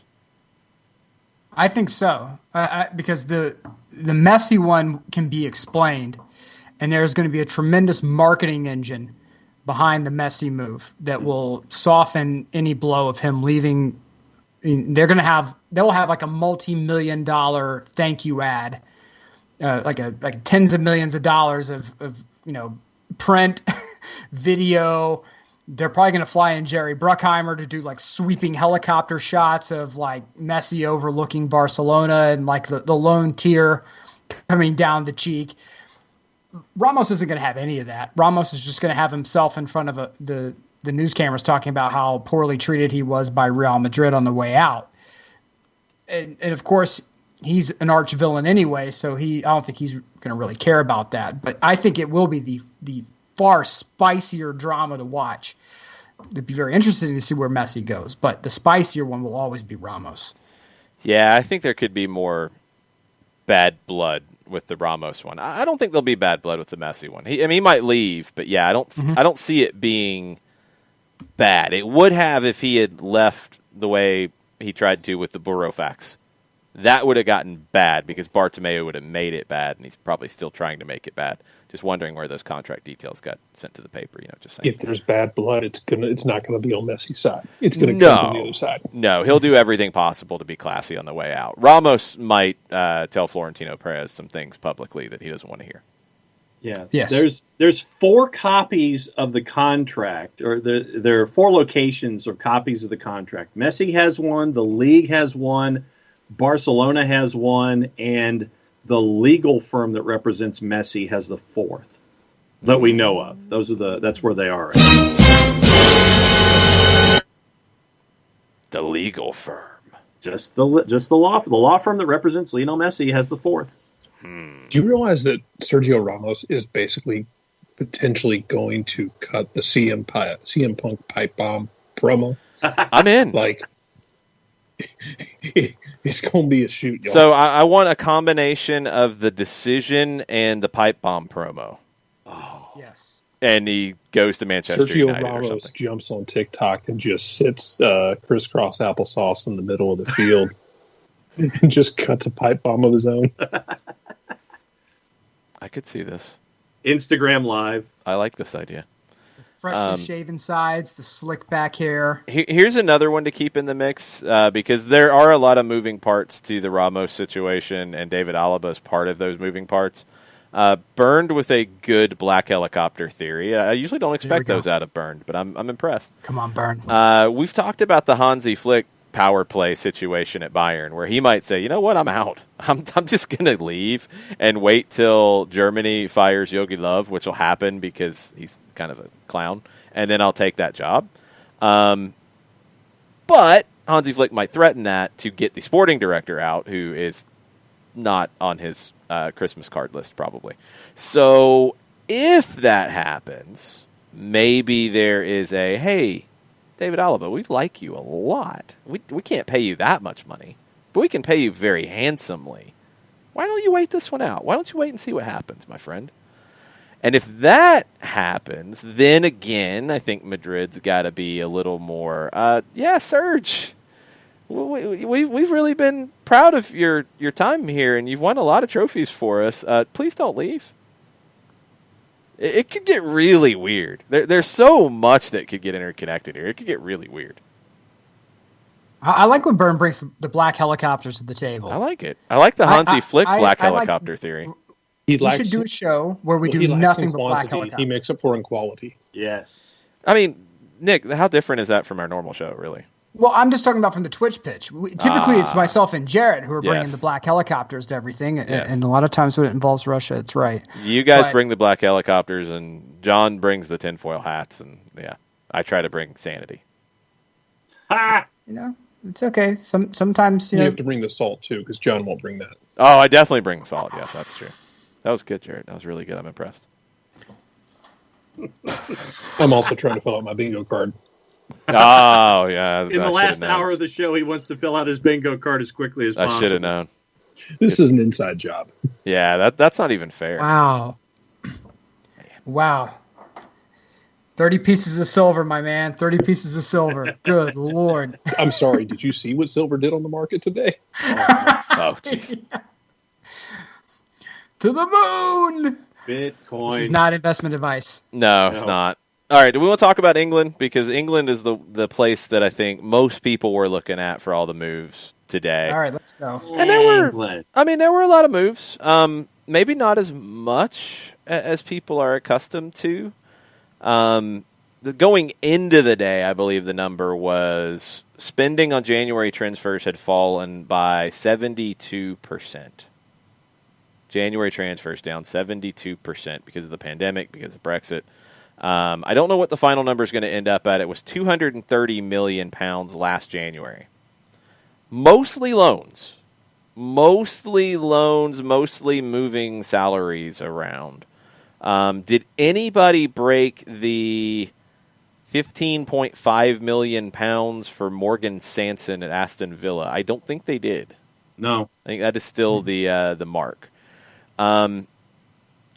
S1: I think so, because the Messi one can be explained, and there's going to be a tremendous marketing engine behind the Messi move that will soften any blow of him leaving. They'll have like a multi-million-dollar thank you ad, like tens of millions of dollars of print, video. They're probably going to fly in Jerry Bruckheimer to do like sweeping helicopter shots of like Messi overlooking Barcelona and like the lone tear coming down the cheek. Ramos isn't going to have any of that. Ramos is just going to have himself in front of the news cameras talking about how poorly treated he was by Real Madrid on the way out. And of course, he's an arch villain anyway, so I don't think he's going to really care about that. But I think it will be the far spicier drama to watch. It'd be very interesting to see where Messi goes, but the spicier one will always be Ramos.
S2: Yeah, I think there could be more bad blood with the Ramos one. I don't think there'll be bad blood with the Messi one. He might leave, but yeah, I don't see it being bad. It would have if he had left the way he tried to with the Burofax. That would have gotten bad because Bartomeu would have made it bad, and he's probably still trying to make it bad. Just wondering where those contract details got sent to the paper. Just saying.
S7: If there's bad blood, it's not going to be on Messi's side. It's going to come from the other side.
S2: No, he'll do everything possible to be classy on the way out. Ramos might tell Florentino Perez some things publicly that he doesn't want to hear.
S3: Yeah.
S1: Yes.
S3: There's 4 copies of the contract, or there are 4 locations of copies of the contract. Messi has one, the league has one, Barcelona has one, and the legal firm that represents Messi has the 4th that we know of. That's where they are.
S2: The legal firm.
S3: Just the law firm that represents Lionel Messi has the 4th.
S7: Do you realize that Sergio Ramos is basically potentially going to cut the CM Punk pipe bomb promo?
S2: I'm in.
S7: Like, it's going to be a shoot, y'all.
S2: So I want a combination of the decision and the pipe bomb promo.
S3: Oh,
S1: yes.
S2: And he goes to Manchester
S7: Sergio
S2: United
S7: Ramos
S2: or something.
S7: jumps on TikTok and just sits crisscross applesauce in the middle of the field and just cuts a pipe bomb of his own.
S2: I could see this.
S3: Instagram Live.
S2: I like this idea.
S1: Freshly shaven sides, the slick back hair.
S2: Here's another one to keep in the mix because there are a lot of moving parts to the Ramos situation, and David Alaba is part of those moving parts. Burned with a good black helicopter theory. I usually don't expect those out of Burned, but I'm impressed.
S1: Come on, Burn.
S2: We've talked about the Hansi Flick power play situation at Bayern, where he might say, you know what, I'm out. I'm just going to leave and wait till Germany fires Jogi Löw, which will happen because he's kind of a clown, and then I'll take that job. But Hansi Flick might threaten that to get the sporting director out, who is not on his Christmas card list probably. So if that happens, maybe there is a, hey, David Alaba, we like you a lot. We can't pay you that much money, but we can pay you very handsomely. Why don't you wait this one out? Why don't you wait and see what happens, my friend? And if that happens, then again, I think Madrid's got to be a little more, Serge. We've really been proud of your time here, and you've won a lot of trophies for us. Please don't leave. It could get really weird. There's so much that could get interconnected here. It could get really weird.
S1: I like when Byrne brings the black helicopters to the table.
S2: I like it. I like the Hansi Flick black helicopter theory.
S1: We should do a show where we do nothing but black helicopters.
S7: He makes up for in quality.
S3: Yes.
S2: I mean, Nick, how different is that from our normal show, really?
S1: Well, I'm just talking about from the Twitch pitch. Typically, it's myself and Jarrett who are bringing the black helicopters to everything, and a lot of times when it involves Russia, it's right.
S2: You guys bring the black helicopters, and John brings the tinfoil hats, and I try to bring sanity.
S3: Ha!
S1: It's okay. Sometimes
S7: you have to bring the salt too, because John won't bring that.
S2: Oh, I definitely bring salt. Yes, that's true. That was good, Jarrett. That was really good. I'm impressed.
S7: I'm also trying to fill out my bingo card.
S2: Oh, yeah.
S3: In the last hour of the show, he wants to fill out his bingo card as quickly as possible.
S2: I should have known.
S7: This is an inside job.
S2: Yeah, that's not even fair.
S1: Wow. 30 pieces of silver, my man. 30 pieces of silver. Good Lord.
S7: I'm sorry. Did you see what silver did on the market today?
S2: Oh, jeez.
S1: To the moon.
S3: Bitcoin.
S1: This is not investment advice.
S2: No, it's not. All right, do we want to talk about England? Because England is the place that I think most people were looking at for all the moves today.
S1: All right, let's go.
S2: And there were a lot of moves. Maybe not as much as people are accustomed to. Going into the day, I believe the number was spending on January transfers had fallen by 72%. January transfers down 72% because of the pandemic, because of Brexit. I don't know what the final number is going to end up at. It was £230 million last January. Mostly loans, mostly moving salaries around. Did anybody break the £15.5 million for Morgan Sanson at Aston Villa? I don't think they did.
S3: No.
S2: I think that is still the mark.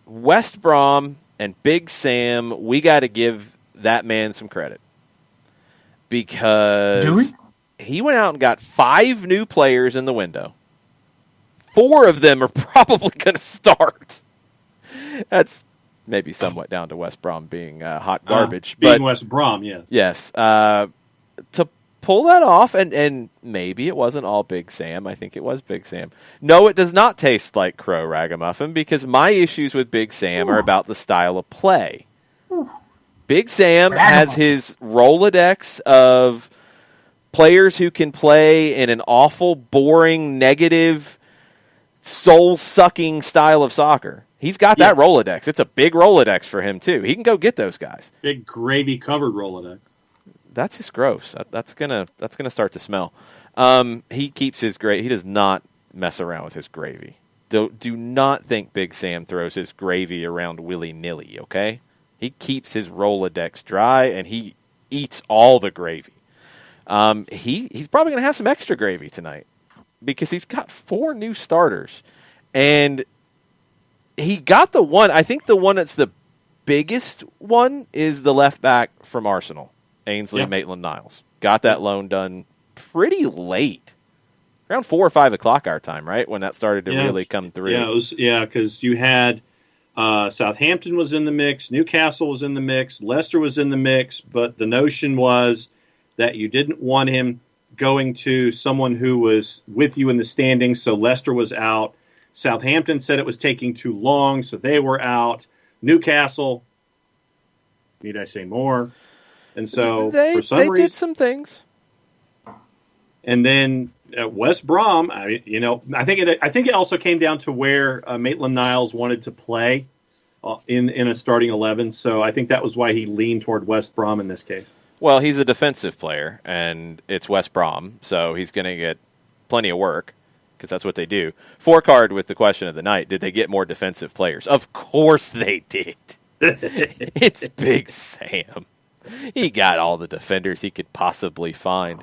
S2: West Brom and Big Sam, we got to give that man some credit. Because he went out and got 5 new players in the window. 4 of them are probably going to start. That's maybe somewhat down to West Brom being hot garbage.
S3: Being West Brom, yes.
S2: Yes. To pull that off, and maybe it wasn't all Big Sam. I think it was Big Sam. No, it does not taste like Crow Ragamuffin, because my issues with Big Sam are about the style of play. Big Sam has his Rolodex of players who can play in an awful, boring, negative, soul-sucking style of soccer. He's got that Rolodex. It's a big Rolodex for him, too. He can go get those guys.
S3: Big gravy-covered Rolodex.
S2: That's just gross. That's gonna start to smell. He keeps his gravy. He does not mess around with his gravy. Do not think Big Sam throws his gravy around willy-nilly, okay? He keeps his Rolodex dry, and he eats all the gravy. He's probably going to have some extra gravy tonight because he's got 4 new starters. And he got the one, I think the one that's the biggest one is the left back from Arsenal, Ainsley Maitland-Niles. Got that loan done pretty late. Around 4 or 5 o'clock our time, right? When that started to really come through.
S3: Yeah, it was, because you had Southampton was in the mix, Newcastle was in the mix, Leicester was in the mix, but the notion was that you didn't want him going to someone who was with you in the standings, so Leicester was out. Southampton said it was taking too long, so they were out. Newcastle, need I say more? And so for some reason,
S2: did some things.
S3: And then West Brom, I think it also came down to where Maitland-Niles wanted to play in a starting 11. So I think that was why he leaned toward West Brom in this case.
S2: Well, he's a defensive player, and it's West Brom, so he's going to get plenty of work because that's what they do. 4-card with the question of the night: did they get more defensive players? Of course they did. It's Big Sam. He got all the defenders he could possibly find.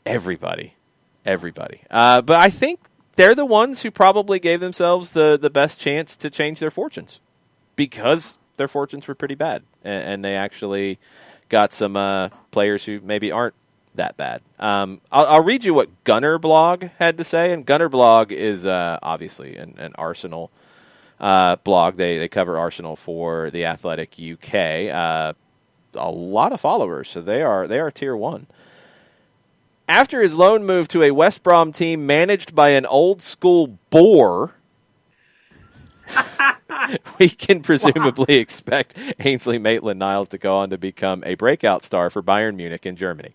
S2: Everybody. But I think they're the ones who probably gave themselves the best chance to change their fortunes. because their fortunes were pretty bad, and they actually got some players who maybe aren't that bad. I'll read you what Gunner Blog had to say, and Gunner Blog is obviously an Arsenal blog. They cover Arsenal for the Athletic UK. A lot of followers, so they are tier 1. After his loan move to a West Brom team managed by an old school bore, we can presumably expect Ainsley Maitland-Niles to go on to become a breakout star for Bayern Munich in Germany.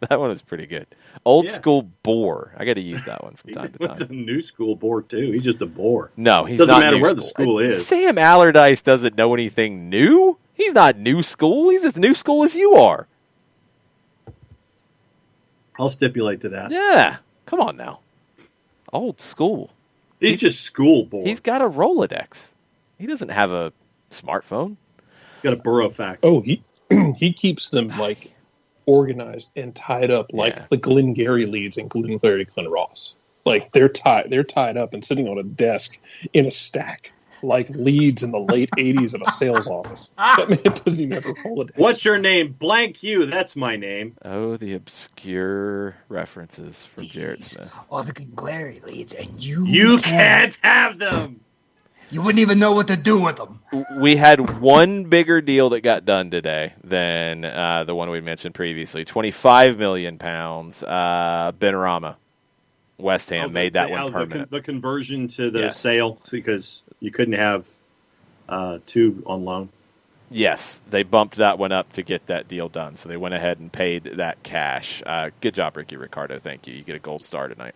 S2: That one was pretty good. Old school bore. I got to use that one from time to time.
S3: He's a new school bore, too. He's just a bore.
S2: No, he's
S3: doesn't
S2: not
S3: matter
S2: new
S3: where
S2: school.
S3: the school is.
S2: Sam Allardyce doesn't know anything new. He's not new school. He's as new school as you are.
S3: I'll stipulate to that.
S2: Yeah. Come on now. Old school.
S3: He's just school bore.
S2: He's got a Rolodex. He doesn't have a smartphone.
S3: He's got a borough fact.
S7: Oh, he keeps them like organized and tied up like the Glengarry leads in Glengarry Glen Ross. Like they're tied up and sitting on a desk in a stack like leads in the late 80s at a sales office. That man doesn't even have a Rolodex.
S3: What's your name? Blank you. That's my name.
S2: Oh, the obscure references from Jared Smith.
S1: All the Glengarry leads, and
S3: you can't have them.
S1: You wouldn't even know what to do with them.
S2: We had one bigger deal that got done today than the one we mentioned previously. £25 million. Benrahma. West Ham made that one permanent.
S3: The conversion to the sale, because you couldn't have 2 on loan.
S2: Yes, they bumped that one up to get that deal done. So they went ahead and paid that cash. Good job, Ricky Ricardo. Thank you. You get a gold star tonight.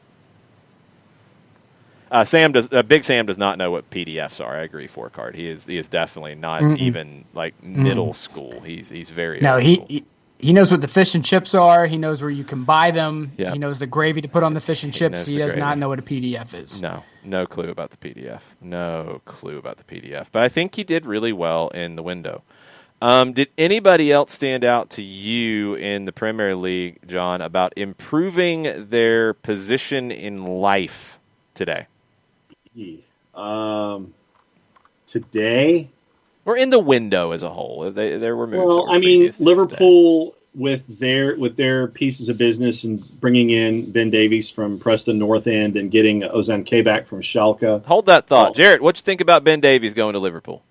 S2: Big Sam does not know what PDFs are. I agree, 4Card. He is definitely not even like middle school. He's very old school.
S1: He knows what the fish and chips are. He knows where you can buy them.
S2: Yep.
S1: He knows the gravy to put on the fish and chips. He does not know what a PDF is.
S2: No clue about the PDF. No clue about the PDF. But I think he did really well in the window. Did anybody else stand out to you in the Premier League, John, about improving their position in life today?
S3: Today?
S2: Or in the window as a whole. There were moves.
S3: Well, I mean, Liverpool with their pieces of business and bringing in Ben Davies from Preston North End and getting Ozan Kabak from Schalke.
S2: Hold that thought. Jarrett, what you think about Ben Davies going to Liverpool?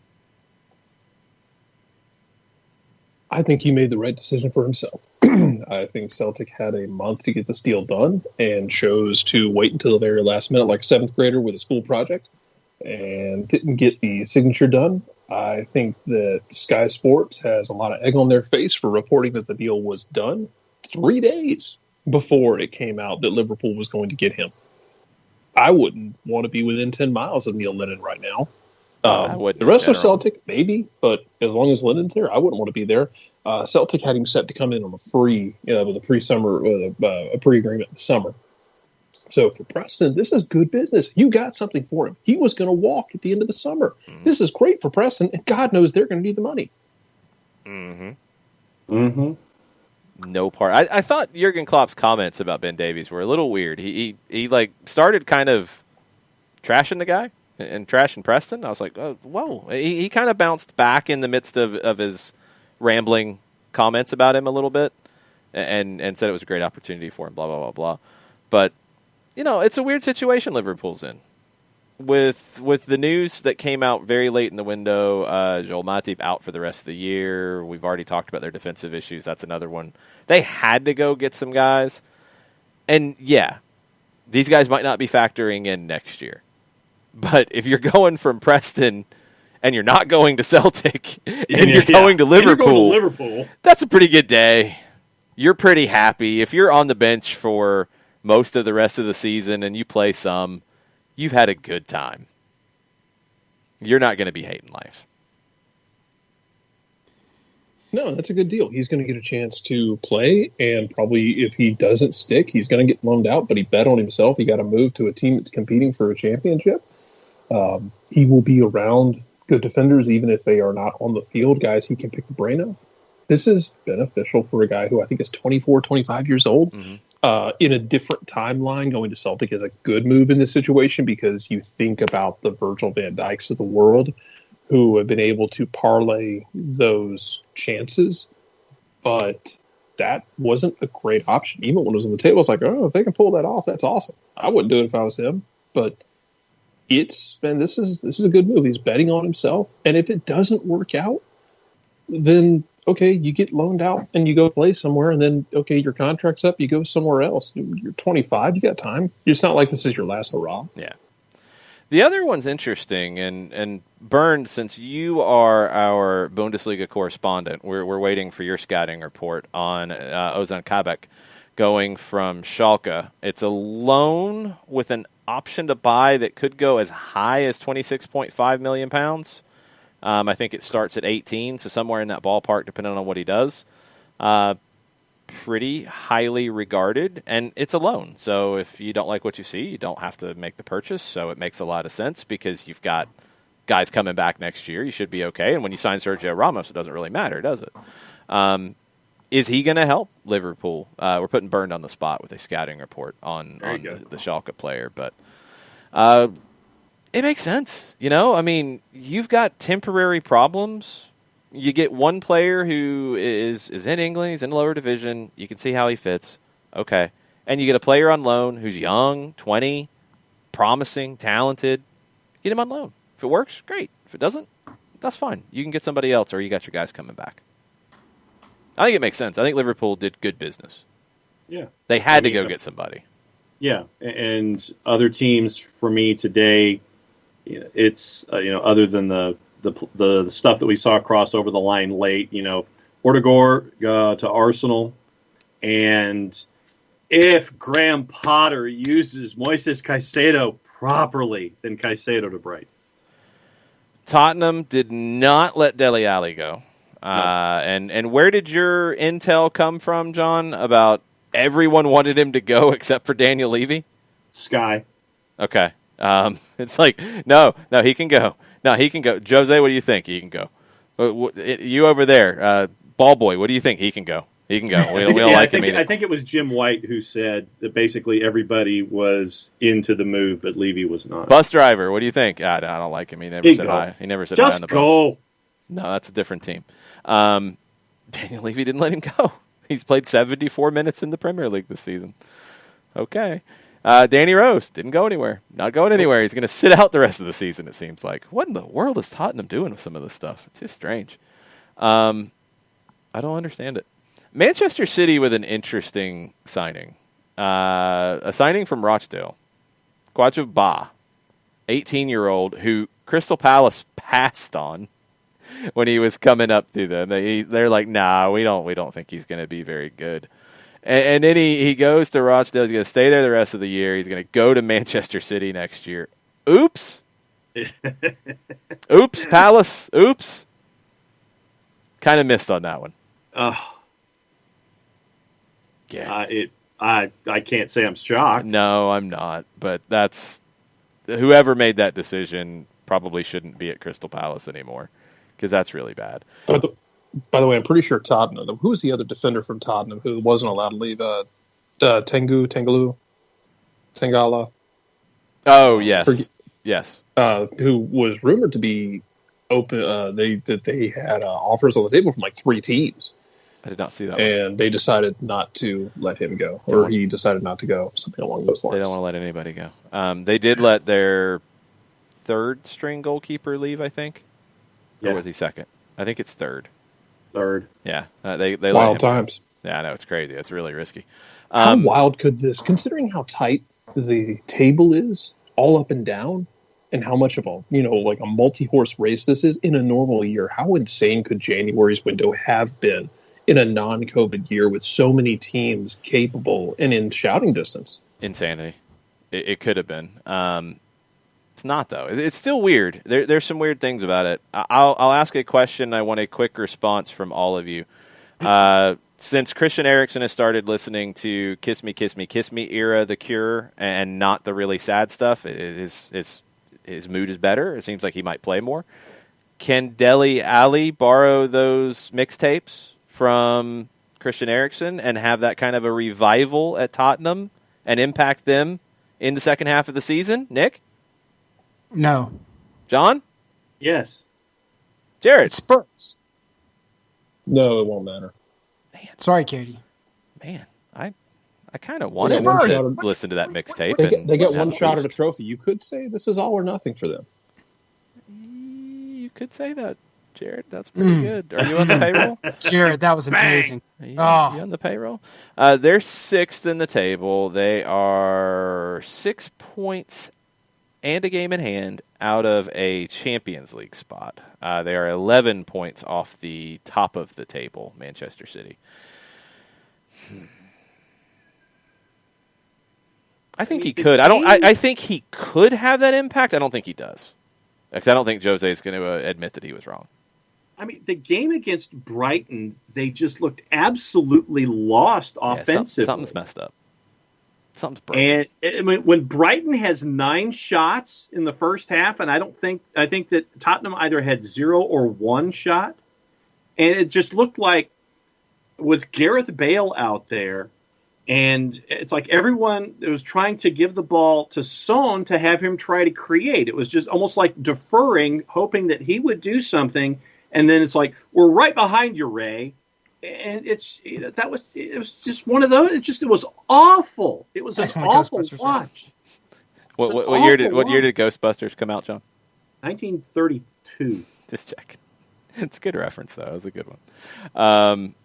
S7: I think he made the right decision for himself. I think Celtic had a month to get this deal done and chose to wait until the very last minute like a 7th grader with a school project and didn't get the signature done. I think that Sky Sports has a lot of egg on their face for reporting that the deal was done 3 days before it came out that Liverpool was going to get him. I wouldn't want to be within 10 miles of Neil Lennon right now. The rest of Celtic, maybe, but as long as Lennon's there, I wouldn't want to be there. Celtic had him set to come in on a free, with a pre-summer, a pre-agreement in the summer. So for Preston, this is good business. You got something for him. He was going to walk at the end of the summer. Mm-hmm. This is great for Preston, and God knows they're going to need the money.
S2: Mm-hmm. Mm-hmm. No part. I thought Jurgen Klopp's comments about Ben Davies were a little weird. He like started kind of trashing the guy and trashing Preston. I was like, oh, whoa. He kind of bounced back in the midst of his rambling comments about him a little bit and said it was a great opportunity for him, blah, blah, blah, blah. But it's a weird situation Liverpool's in. With the news that came out very late in the window, Joel Matip out for the rest of the year. We've already talked about their defensive issues. That's another one. They had to go get some guys. And, yeah, these guys might not be factoring in next year. But if you're going from Preston and you're not going to Celtic and you're going to Liverpool, that's a pretty good day. You're pretty happy. If you're on the bench for most of the rest of the season and you play some, you've had a good time. You're not going to be hating life.
S7: No, that's a good deal. He's going to get a chance to play, and probably if he doesn't stick, he's going to get loaned out, but he bet on himself. He got to move to a team that's competing for a championship. He will be around good defenders, even if they are not on the field, guys he can pick the brain of. This is beneficial for a guy who I think is 24, 25 years old. Mm-hmm. in a different timeline, going to Celtic is a good move in this situation because you think about the Virgil van Dijks of the world who have been able to parlay those chances. But that wasn't a great option. Even when it was on the table, it's like, oh, if they can pull that off, that's awesome. I wouldn't do it if I was him. But this is a good move. He's betting on himself. And if it doesn't work out, then okay, you get loaned out and you go play somewhere, and then okay, your contract's up, you go somewhere else. You're 25, you got time. It's not like this is your last hurrah.
S2: Yeah. The other one's interesting, and Bernd, since you are our Bundesliga correspondent, we're waiting for your scouting report on Ozan Kabak going from Schalke. It's a loan with an option to buy that could go as high as £26.5 million. I think it starts at 18, so somewhere in that ballpark, depending on what he does. Pretty highly regarded, and it's a loan. So if you don't like what you see, you don't have to make the purchase. So it makes a lot of sense because you've got guys coming back next year. You should be okay. And when you sign Sergio Ramos, it doesn't really matter, does it? Is he going to help Liverpool? We're putting Bernd on the spot with a scouting report on the Schalke player, but it makes sense. I mean, you've got temporary problems. You get one player who is in England, he's in the lower division, you can see how he fits. Okay. And you get a player on loan who's young, 20, promising, talented. Get him on loan. If it works, great. If it doesn't, that's fine. You can get somebody else or you got your guys coming back. I think it makes sense. I think Liverpool did good business.
S3: Yeah.
S2: They had to go get somebody.
S3: Yeah. And other teams for me today, it's, other than the stuff that we saw cross over the line late, Odegaard to Arsenal. And if Graham Potter uses Moises Caicedo properly, then Caicedo to Brighton.
S2: Tottenham did not let Dele Alli go. No. And where did your intel come from, John, about everyone wanted him to go except for Daniel Levy?
S3: Sky.
S2: Okay. It's like, no, he can go. No, he can go. Jose, what do you think? He can go. You over there, Ball Boy, what do you think? He can go. He can go. We don't like him either.
S3: I think it was Jim White who said that basically everybody was into the move, but Levy was not.
S2: Bus driver, what do you think? I don't like him. He never said hi. He never said hi on the bus.
S3: Just go.
S2: No, that's a different team. Daniel Levy didn't let him go. He's played 74 minutes in the Premier League this season. Okay. Danny Rose didn't go anywhere. Not going anywhere. He's going to sit out the rest of the season, it seems like. What in the world is Tottenham doing with some of this stuff? It's just strange. I don't understand it. Manchester City with an interesting signing. A signing from Rochdale. Kwadwo Ba, 18-year-old, who Crystal Palace passed on when he was coming up through them. They're like, nah, we don't think he's going to be very good. And then he goes to Rochdale. He's going to stay there the rest of the year. He's going to go to Manchester City next year. Oops. Oops, Palace. Oops. Kind of missed on that one.
S3: Yeah. I can't say I'm shocked.
S2: No, I'm not. But that's whoever made that decision probably shouldn't be at Crystal Palace anymore because that's really bad.
S7: By the way, I'm pretty sure Tottenham. Who was the other defender from Tottenham who wasn't allowed to leave? Tangala.
S2: Oh yes, yes.
S7: Who was rumored to be open? They had offers on the table from like 3 teams.
S2: I did not see that.
S7: And they decided not to let him go, or he decided not to go. Something along those lines.
S2: They don't want to let anybody go. They did let their third string goalkeeper leave. I think. Or was he second? I think it's third. Yeah, they
S7: wild times.
S2: Go. Yeah, I know it's crazy. It's really risky.
S7: How wild could this, considering how tight the table is, all up and down, and how much of a like a multi-horse race this is in a normal year? How insane could January's window have been in a non-COVID year with so many teams capable and in shouting distance?
S2: Insanity. It could have been. It's not, though. It's still weird. There's some weird things about it. I'll ask a question. I want a quick response from all of you. Since Christian Eriksen has started listening to Kiss Me, Kiss Me, Kiss Me era The Cure and not the really sad stuff, his mood is better. It seems like he might play more. Can Dele Alli borrow those mixtapes from Christian Eriksen and have that kind of a revival at Tottenham and impact them in the second half of the season? Nick?
S1: No.
S2: John?
S3: Yes.
S2: Jared?
S1: It's Spurs.
S7: No, it won't matter.
S1: Sorry, Katie.
S2: Man, I kind of wanted
S1: Spurs.
S2: to listen to that mixtape.
S7: They get one
S2: and
S7: shot at a trophy. You could say this is all or nothing for them.
S2: You could say that, Jared. That's pretty good. Are you on the payroll?
S1: Jared, that was amazing.
S2: You on the payroll? They're sixth in the table. They are 6 points and a game in hand out of a Champions League spot. They are 11 points off the top of the table, Manchester City. I think he could. I think he could have that impact. I don't think he does. Because I don't think Jose is going to admit that he was wrong.
S3: I mean, the game against Brighton, they just looked absolutely lost offensively.
S2: Something's messed up. Something's broken.
S3: And when Brighton has 9 shots in the first half, and I think that Tottenham either had 0 or 1 shot, and it just looked like with Gareth Bale out there, and it's like everyone was trying to give the ball to Son to have him try to create. It was just almost like deferring, hoping that he would do something, and then it's like, we're right behind you, Ray. And it was just one of those. It was awful. It was an awful watch.
S2: What year did Ghostbusters come out, John?
S3: 1932.
S2: Just checking. It's a good reference, though. It was a good one.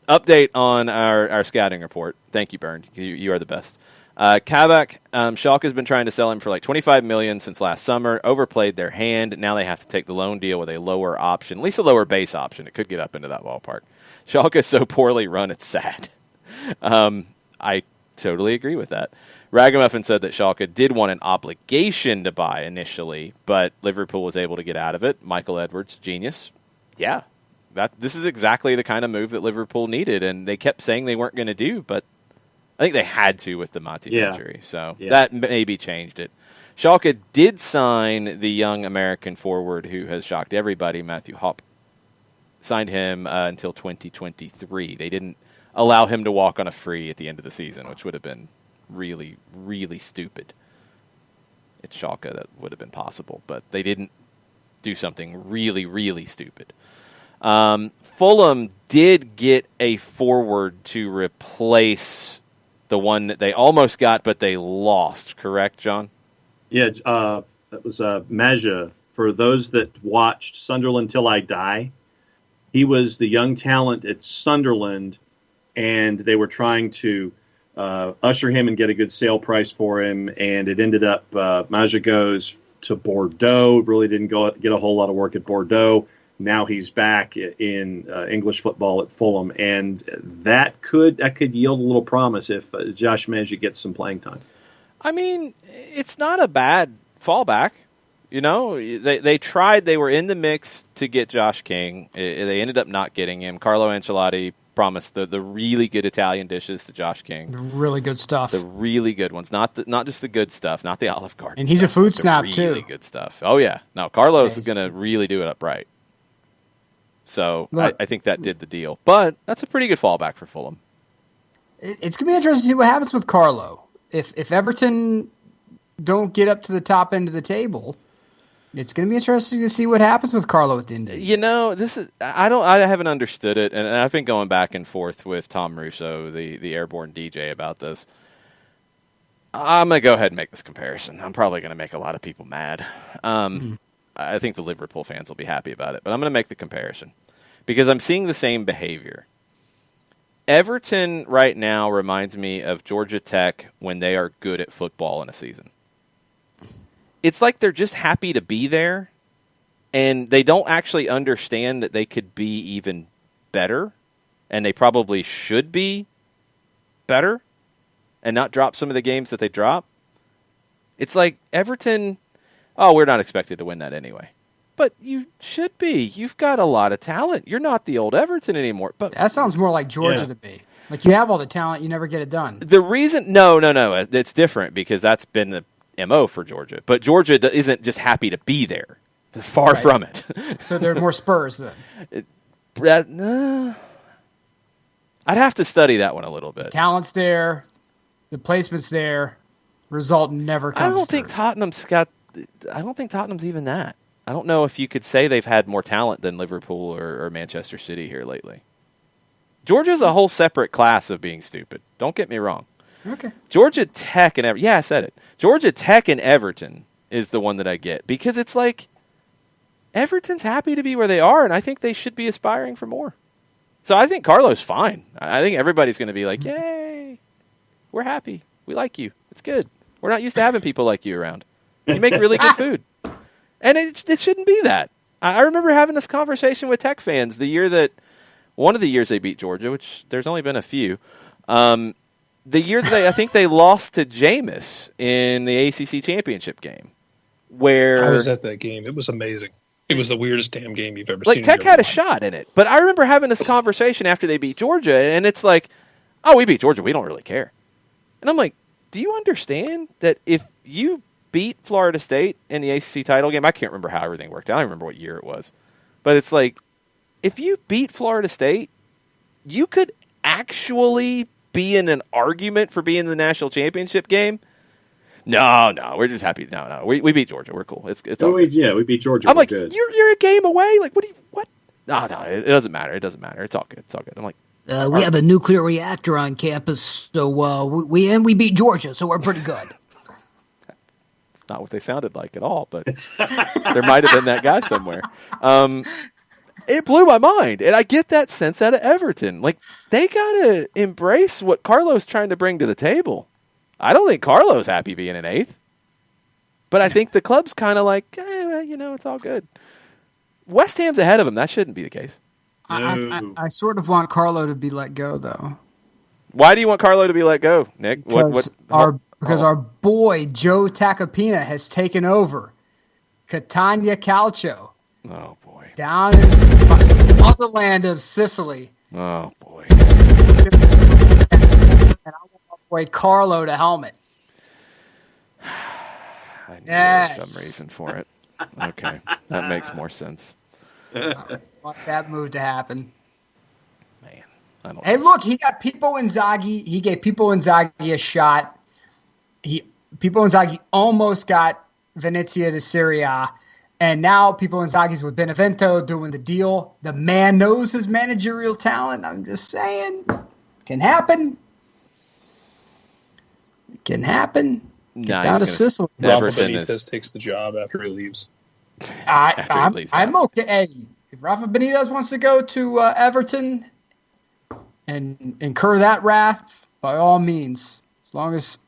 S2: Update on our scouting report. Thank you, Bernd. You are the best. Kabak, Schalke has been trying to sell him for like $25 million since last summer. Overplayed their hand. Now they have to take the loan deal with a lower option, at least a lower base option. It could get up into that ballpark. Schalke is so poorly run, it's sad. I totally agree with that. Ragamuffin said that Schalke did want an obligation to buy initially, but Liverpool was able to get out of it. Michael Edwards, genius. Yeah, this is exactly the kind of move that Liverpool needed, and they kept saying they weren't going to do, but I think they had to with the Matip injury, so that maybe changed it. Schalke did sign the young American forward who has shocked everybody, Matthew Hopp. Signed him until 2023. They didn't allow him to walk on a free at the end of the season, which would have been really, really stupid. It's Schalke that would have been possible, but they didn't do something really, really stupid. Fulham did get a forward to replace the one that they almost got, but they lost. Correct, John?
S3: Yeah, that was Maja. For those that watched Sunderland Till I Die, he was the young talent at Sunderland, and they were trying to usher him and get a good sale price for him, and it ended up Maja goes to Bordeaux, really didn't get a whole lot of work at Bordeaux. Now he's back in English football at Fulham, and that could yield a little promise if Josh Maja gets some playing time.
S2: I mean, it's not a bad fallback. You know, they tried. They were in the mix to get Josh King. They ended up not getting him. Carlo Ancelotti promised the really good Italian dishes to Josh King.
S1: The really good stuff.
S2: The really good ones, not just the good stuff, not the Olive Garden.
S1: And he's
S2: stuff,
S1: a food snob
S2: really
S1: too.
S2: Really good stuff. Oh yeah, no, Carlo's going to really do it upright. So I think that did the deal. But that's a pretty good fallback for Fulham.
S1: It's going to be interesting to see what happens with Carlo. If Everton don't get up to the top end of the table, it's going to be interesting to see what happens with Carlo at the end of the year.
S2: You know, I haven't understood it, and I've been going back and forth with Tom Russo, the airborne DJ, about this. I'm going to go ahead and make this comparison. I'm probably going to make a lot of people mad. I think the Liverpool fans will be happy about it, but I'm going to make the comparison because I'm seeing the same behavior. Everton right now reminds me of Georgia Tech when they are good at football in a season. It's like they're just happy to be there, and they don't actually understand that they could be even better, and they probably should be better and not drop some of the games that they drop. It's like Everton, we're not expected to win that anyway. But you should be. You've got a lot of talent. You're not the old Everton anymore. But
S1: that sounds more like Georgia to me. Like you have all the talent, you never get it done.
S2: The reason, no, it's different because that's been the MO for Georgia. But Georgia isn't just happy to be there. Far from it.
S1: So they're more Spurs then.
S2: I'd have to study that one a little bit.
S1: Talent's there, the placement's there, result never comes.
S2: I don't think Tottenham's even that. I don't know if you could say they've had more talent than Liverpool or Manchester City here lately. Georgia's a whole separate class of being stupid. Don't get me wrong.
S1: Okay.
S2: Georgia Tech and I said it. Georgia Tech and Everton is the one that I get because it's like Everton's happy to be where they are, and I think they should be aspiring for more. So I think Carlo's fine. I think everybody's going to be like, yay, we're happy. We like you. It's good. We're not used to having people like you around. You make really good food. And it shouldn't be that. I remember having this conversation with Tech fans one of the years they beat Georgia, which there's only been a few. The year that I think they lost to Jameis in the ACC championship game. Where
S7: I was at that game. It was amazing. It was the weirdest damn game you've ever seen.
S2: Like, Tech had a shot in it. But I remember having this conversation after they beat Georgia, and it's like, oh, we beat Georgia. We don't really care. And I'm like, do you understand that if you beat Florida State in the ACC title game, I can't remember how everything worked out. I don't remember what year it was. But it's like, if you beat Florida State, you could actually be in an argument for being in the national championship game. No, we're just happy. No, we beat Georgia. We're cool. It's all good.
S3: We beat Georgia.
S2: I'm like,
S3: good.
S2: You're a game away. Like, what? No, it doesn't matter. It doesn't matter. It's all good. I'm like,
S8: we have a nuclear reactor on campus, so we beat Georgia, so we're pretty good.
S2: It's not what they sounded like at all, but there might have been that guy somewhere. It blew my mind, and I get that sense out of Everton. Like, they gotta embrace what Carlo's trying to bring to the table. I don't think Carlo's happy being an 8th. But I think the club's kind of like, it's all good. West Ham's ahead of him. That shouldn't be the case.
S1: I sort of want Carlo to be let go, though.
S2: Why do you want Carlo to be let go, Nick?
S1: Because our boy, Joe Tacopina, has taken over Catania Calcio.
S2: Oh, boy.
S1: Down in the motherland of Sicily.
S2: Oh, boy.
S1: And I want my boy Carlo to helmet.
S2: I knew there was some reason for it. Okay, that makes more sense.
S1: I want that move to happen.
S2: Man, I don't
S1: Hey,
S2: know.
S1: look, he got Pippo Inzaghi. He gave Pippo Inzaghi a shot. Pippo Inzaghi almost got Venezia to Serie A. And now Pippo Inzaghi's with Benevento doing the deal. The man knows his managerial talent. I'm just saying. Can happen. Get down to Sicily.
S7: Rafa Benitez takes the job after he leaves.
S1: I'm okay. Hey, if Rafa Benitez wants to go to Everton and incur that wrath, by all means, as long as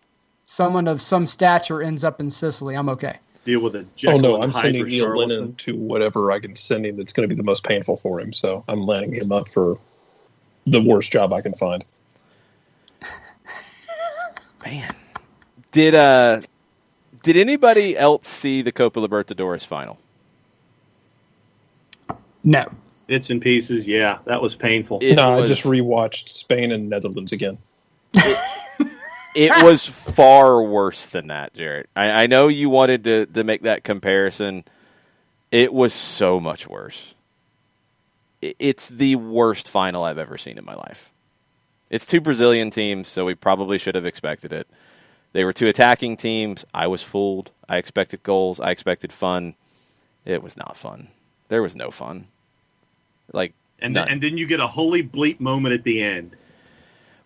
S1: someone of some stature ends up in Sicily, I'm okay.
S3: Deal with it.
S7: I'm sending Neil Lennon to whatever I can send him that's going to be the most painful for him. So I'm lining him up for the worst job I can find.
S2: Man. Did anybody else see the Copa Libertadores final?
S1: No.
S3: Bits and pieces, yeah. That was painful.
S7: I just rewatched Spain and Netherlands again.
S2: It was far worse than that, Jarrett. I know you wanted to make that comparison. It was so much worse. It's the worst final I've ever seen in my life. It's two Brazilian teams, so we probably should have expected it. They were two attacking teams. I was fooled. I expected goals. I expected fun. It was not fun. There was no fun.
S3: And then you get a holy bleep moment at the end.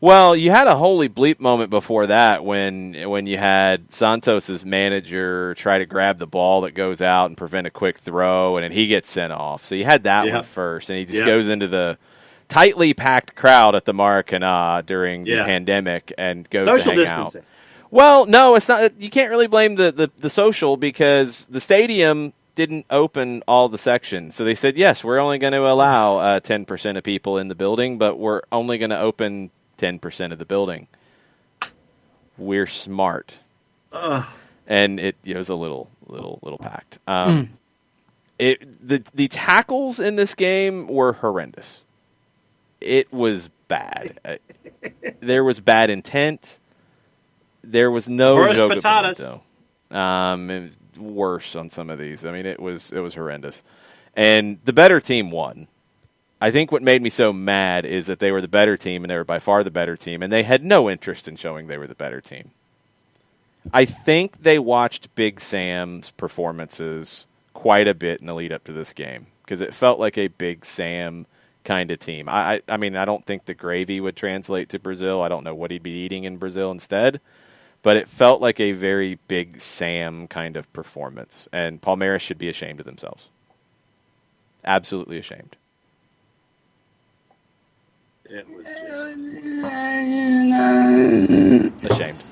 S2: Well, you had a holy bleep moment before that when you had Santos' manager try to grab the ball that goes out and prevent a quick throw, and then he gets sent off. So you had that one first, and he just goes into the tightly packed crowd at the Maracanã during the pandemic and goes
S3: social
S2: to hang
S3: distancing.
S2: out. Well, no, it's not. You can't really blame the social because the stadium didn't open all the sections. So they said, yes, we're only going to allow 10% of people in the building, but we're only going to open 10% of the building. We're smart. And it was a little packed. The tackles in this game were horrendous. It was bad. There was bad intent. There was no Joga Bonito. It was worse on some of these. I mean, it was horrendous. And the better team won. I think what made me so mad is that they were the better team, and they were by far the better team, and they had no interest in showing they were the better team. I think they watched Big Sam's performances quite a bit in the lead up to this game because it felt like a Big Sam kind of team. I mean, I don't think the gravy would translate to Brazil. I don't know what he'd be eating in Brazil instead, but it felt like a very Big Sam kind of performance, and Palmeiras should be ashamed of themselves. Absolutely ashamed.
S3: It was
S2: Ashamed.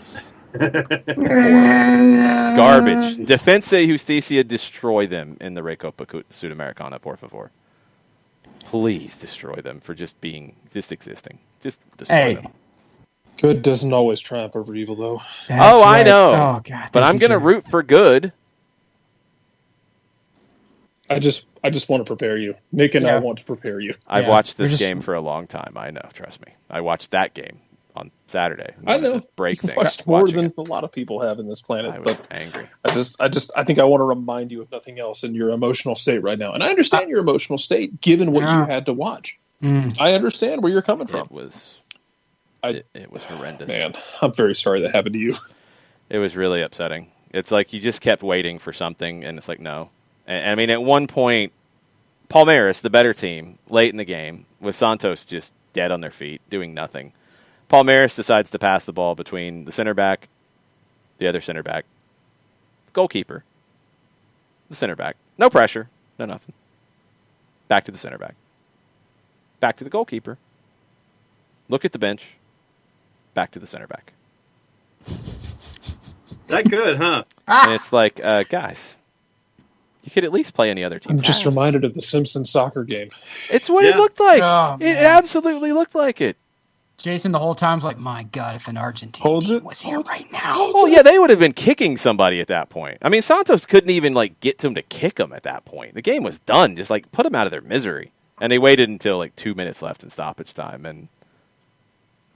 S2: Garbage. Defensa Justicia, destroy them in the Recopa Sudamericana, por favor. Please destroy them for just existing. Just destroy them.
S7: Good doesn't always triumph over evil, though.
S2: Oh, I know.
S1: Oh, God,
S2: but I'm going to root for good.
S7: I just want to prepare you. Nick and I want to prepare you.
S2: I've watched this game for a long time. I know, trust me. I watched that game on Saturday.
S7: I know.
S2: Break
S7: You've
S2: thing.
S7: watched more than a lot of people have in this planet.
S2: I was angry.
S7: I think I want to remind you, if nothing else, in your emotional state right now. And I understand your emotional state, given what you had to watch. I understand where you're coming from.
S2: It was horrendous.
S7: Man, I'm very sorry that happened to you.
S2: It was really upsetting. It's like you just kept waiting for something, and it's like, no. And I mean, at one point, Palmeiras, the better team, late in the game, with Santos just dead on their feet, doing nothing. Palmeiras decides to pass the ball between the center back, the other center back, the goalkeeper, the center back. No pressure, no nothing. Back to the center back. Back to the goalkeeper. Look at the bench. Back to the center back.
S3: that good, huh?
S2: And it's like, guys, you could at least play any other team.
S7: I'm just reminded of the Simpsons soccer game.
S2: It's what it looked like.
S1: Oh,
S2: it absolutely looked like it.
S1: Jason the whole time's like, my God, if an Argentine team was here right now.
S2: Oh, yeah, they would have been kicking somebody at that point. I mean, Santos couldn't even, get to him to kick him at that point. The game was done. Just, put them out of their misery. And they waited until, 2 minutes left in stoppage time and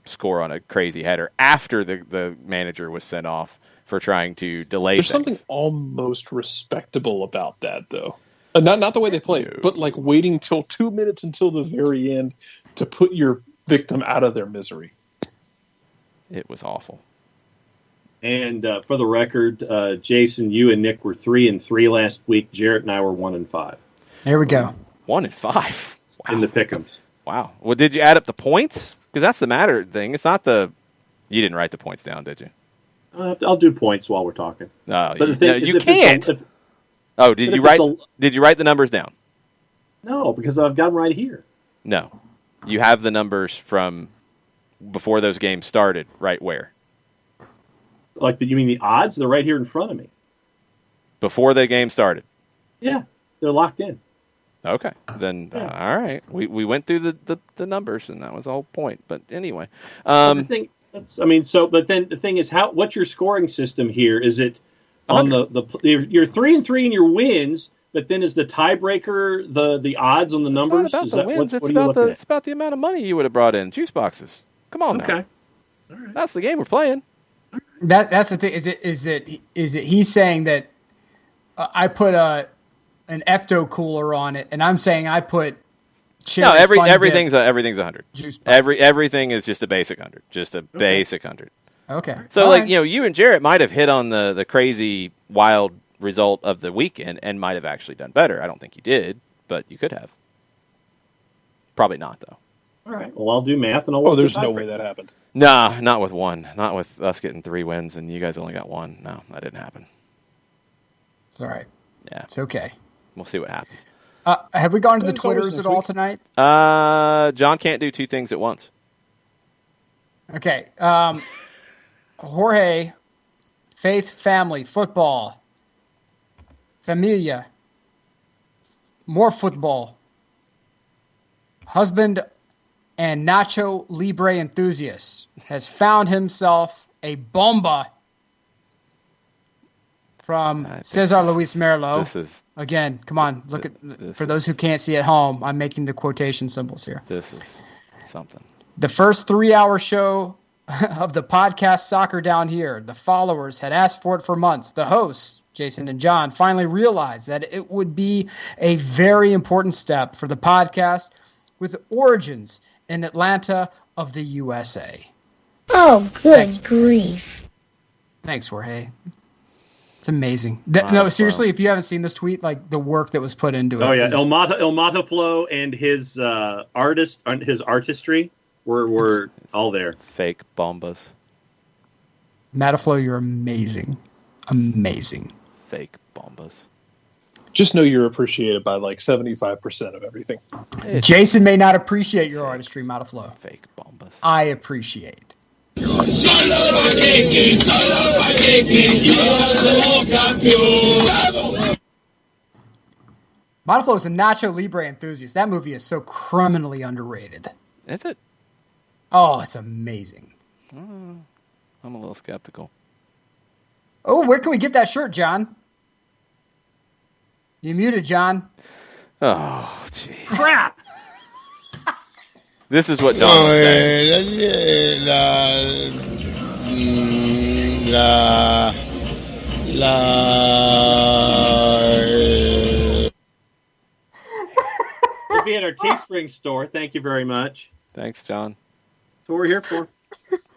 S2: score on a crazy header after the manager was sent off for trying to delay
S7: There's
S2: things.
S7: something almost respectable about that, though. Not the way they played, but waiting till 2 minutes until the very end to put your victim out of their misery.
S2: It was awful.
S3: And for the record, Jason, you and Nick were 3-3 last week. Jarrett and I were 1-5.
S1: There we go.
S2: 1-5. Wow.
S3: In the pick'ems.
S2: Wow. Well, did you add up the points? Because that's the matter thing. It's not you didn't write the points down, did you?
S3: I'll do points while we're talking.
S2: No,
S3: but the thing is,
S2: you can't. Did you write the numbers down?
S3: No, because I've got them right here.
S2: No. You have the numbers from before those games started, right where?
S3: You mean the odds? They're right here in front of me.
S2: Before the game started?
S3: Yeah, they're locked in.
S2: Okay. Then, all right. We went through the numbers, and that was the whole point. But anyway.
S3: But then the thing is, what's your scoring system here? Is it on you're 3-3 in your wins, but then is the tiebreaker the odds on the numbers?
S2: It's not about the wins. It's about the amount of money you would have brought in. Juice boxes. Come on now.
S3: Okay. All right.
S2: That's the game we're playing.
S1: That's the thing. Is it he's saying that I put an ecto cooler on it, and I'm saying I put
S2: everything's 100.
S1: Juice
S2: everything is just a basic 100. Just a basic 100.
S1: Okay.
S2: So you and Jarrett might have hit on the crazy wild result of the weekend and might have actually done better. I don't think you did, but you could have. Probably not, though.
S3: All right. Well, I'll do math, and I'll.
S7: There's no way that happened.
S2: Nah, not with one. Not with us getting 3 wins and you guys only got 1. No, that didn't happen.
S1: It's all right.
S2: Yeah.
S1: It's okay.
S2: We'll see what happens.
S1: Have we gone to the Twitters at all tonight?
S2: John can't do 2 things at once.
S1: Okay. Jorge, faith, family, football, familia, more football, husband and Nacho Libre enthusiast has found himself a bomba from Cesar Luis Merlo. Again, come on, look for those who can't see at home, I'm making the quotation symbols here.
S2: This is something.
S1: The first 3-hour show of the podcast Soccer Down Here. The followers had asked for it for months. The hosts, Jason and John, finally realized that it would be a very important step for the podcast with origins in Atlanta of the USA.
S6: Oh, good grief.
S1: Thanks, Jorge. It's amazing. No, seriously, if you haven't seen this tweet, like the work that was put into it.
S3: Oh yeah, El Mata Flow and his artistry were all there.
S2: Fake bombas.
S1: Mataflow, you're amazing. Amazing.
S2: Fake bombas.
S7: Just know you're appreciated by like 75% of everything.
S1: Jason may not appreciate your artistry, Mataflow.
S2: Fake bombas.
S1: I appreciate. Mataflow is a Nacho Libre enthusiast. That movie is so criminally underrated.
S2: Is it?
S1: Oh, it's amazing.
S2: I'm a little skeptical.
S1: Oh, where can we get that shirt, John? You muted, John.
S2: Oh, jeez.
S3: Crap!
S2: This is what John was saying.
S3: We'll be at our Teespring store. Thank you very much.
S2: Thanks, John.
S3: That's what we're here for.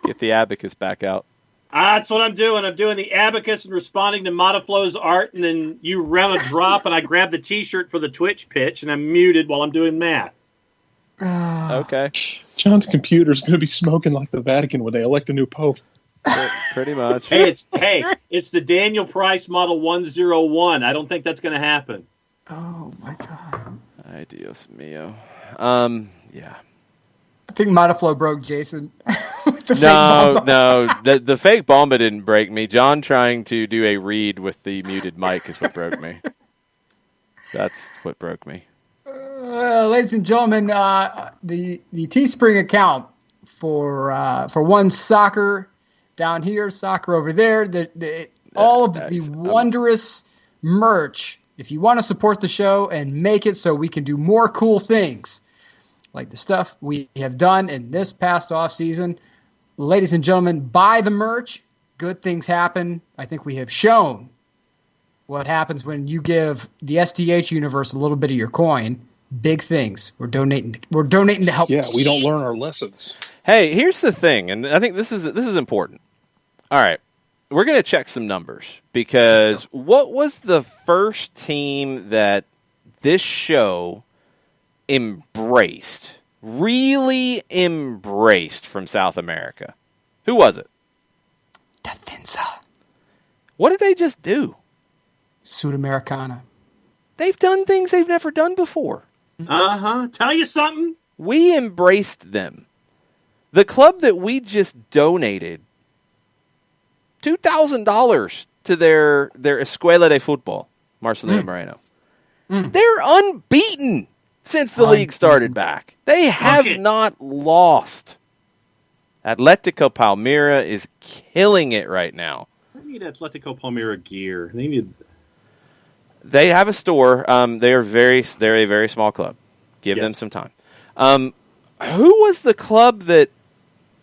S2: Get the abacus back out.
S3: That's what I'm doing. I'm doing the abacus and responding to Mataflow's art, and then you run a drop, and I grab the T-shirt for the Twitch pitch, and I'm muted while I'm doing math.
S2: Okay.
S7: John's computer's going to be smoking like the Vatican when they elect a new pope.
S2: Pretty much.
S3: Hey, it's the Daniel Price Model 101. I don't think that's going to happen.
S1: Oh, my God.
S2: Ay, Dios mío. Yeah.
S1: I think Mataflow broke Jason.
S2: No. The fake bomba didn't break me. John trying to do a read with the muted mic is what broke me. That's what broke me.
S1: Ladies and gentlemen, the Teespring account for one soccer down here, soccer over there, all of the wondrous merch. If you want to support the show and make it so we can do more cool things, like the stuff we have done in this past off season, ladies and gentlemen, buy the merch. Good things happen. I think we have shown what happens when you give the SDH universe a little bit of your coin. Big things. We're donating to help.
S7: Yeah, we don't learn our lessons.
S2: Hey, here's the thing, and I think this is important. All right, we're going to check some numbers because what was the first team that this show really embraced from South America? Who was it?
S1: Defensa.
S2: What did they just do?
S1: Sudamericana.
S2: They've done things they've never done before.
S3: Tell you something?
S2: We embraced them. The club that we just donated $2,000 to their Escuela de Fútbol, Marcelino Moreno. They're unbeaten since the league started back. They have not lost. Atletico Palmira is killing it right now.
S3: I need Atletico Palmira gear.
S2: They have a store. They're a very small club. Give them some time. Who was the club that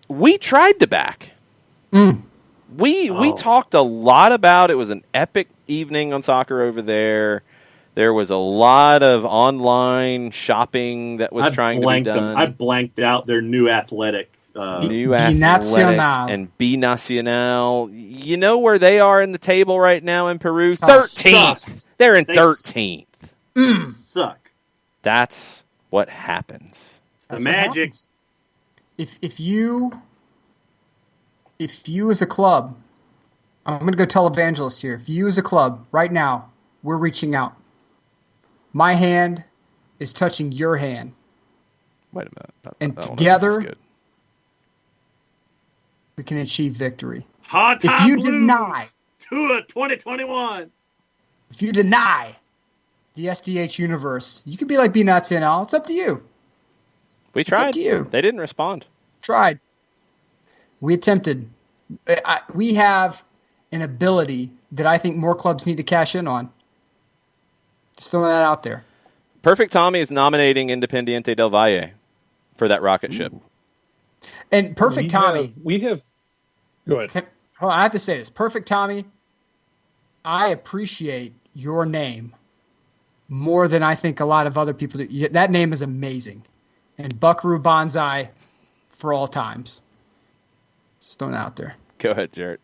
S2: we tried to back? We talked a lot about. It was an epic evening on soccer over there. There was a lot of online shopping that was trying to be done.
S3: I blanked out their new athletic.
S1: Binacional.
S2: And Binacional. You know where they are in the table right now in Peru? 13th. They're in 13th.
S3: Suck.
S2: That's what happens.
S3: The magic.
S1: If you as a club, I'm going to go televangelist here. If you as a club right now, we're reaching out. My hand is touching your hand.
S2: Wait a minute.
S1: And together, we can achieve victory.
S3: If you deny to 2021,
S1: if you deny the SDH universe, you can be like Binacional. It's up to you.
S2: We tried.
S1: It's up to you.
S2: They didn't respond.
S1: Tried. We attempted. We have an ability that I think more clubs need to cash in on. Just throwing that out there.
S2: Perfect Tommy is nominating Independiente del Valle for that rocket ship.
S1: And Perfect Tommy.
S7: We have. Go ahead.
S1: Hold on, I have to say this. Perfect Tommy, I appreciate your name more than I think a lot of other people do. That name is amazing. and Buckaroo Banzai for all times. Just throwing it out there.
S2: Go ahead, Jared.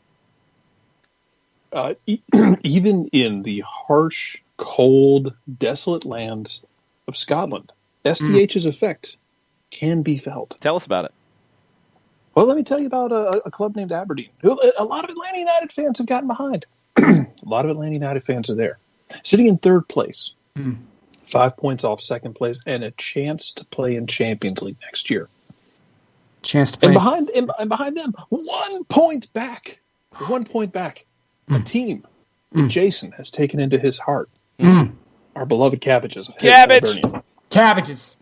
S7: Even in the harsh, cold, desolate lands of Scotland, SDH's effect can be felt.
S2: Tell us about it.
S7: Well, let me tell you about a club named Aberdeen, who a lot of Atlanta United fans have gotten behind. A lot of Atlanta United fans are there. Sitting in third place, 5 points off second place, and a chance to play in Champions League next year.
S1: Chance to play.
S7: And behind them, 1 point back. 1 point back. A team that Jason has taken into his heart. Our beloved Cabbages.
S2: Cabbage!
S1: Cabbages.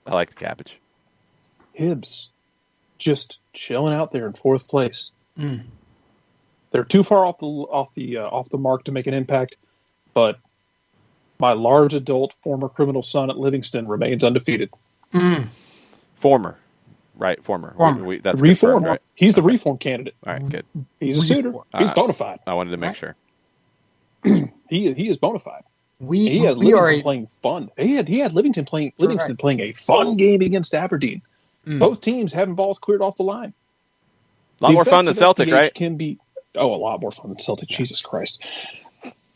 S2: I like the Cabbage.
S7: Hibs. Just chilling out there in fourth place. They're too far off the mark to make an impact, but my large adult former criminal son at Livingston remains undefeated.
S2: Former. Right, former. That's
S7: reform.
S2: Confirmed, right?
S7: He's the reform candidate.
S2: All right, good.
S7: He's a suitor. He's bona fide.
S2: I wanted to make sure.
S7: He is bona fide.
S1: We
S7: had Livingston playing fun. He had Livingston playing a fun game against Aberdeen. Both teams having balls cleared off the line.
S2: A lot more fun than Celtic, right?
S7: Can be a lot more fun than Celtic. Jesus Christ.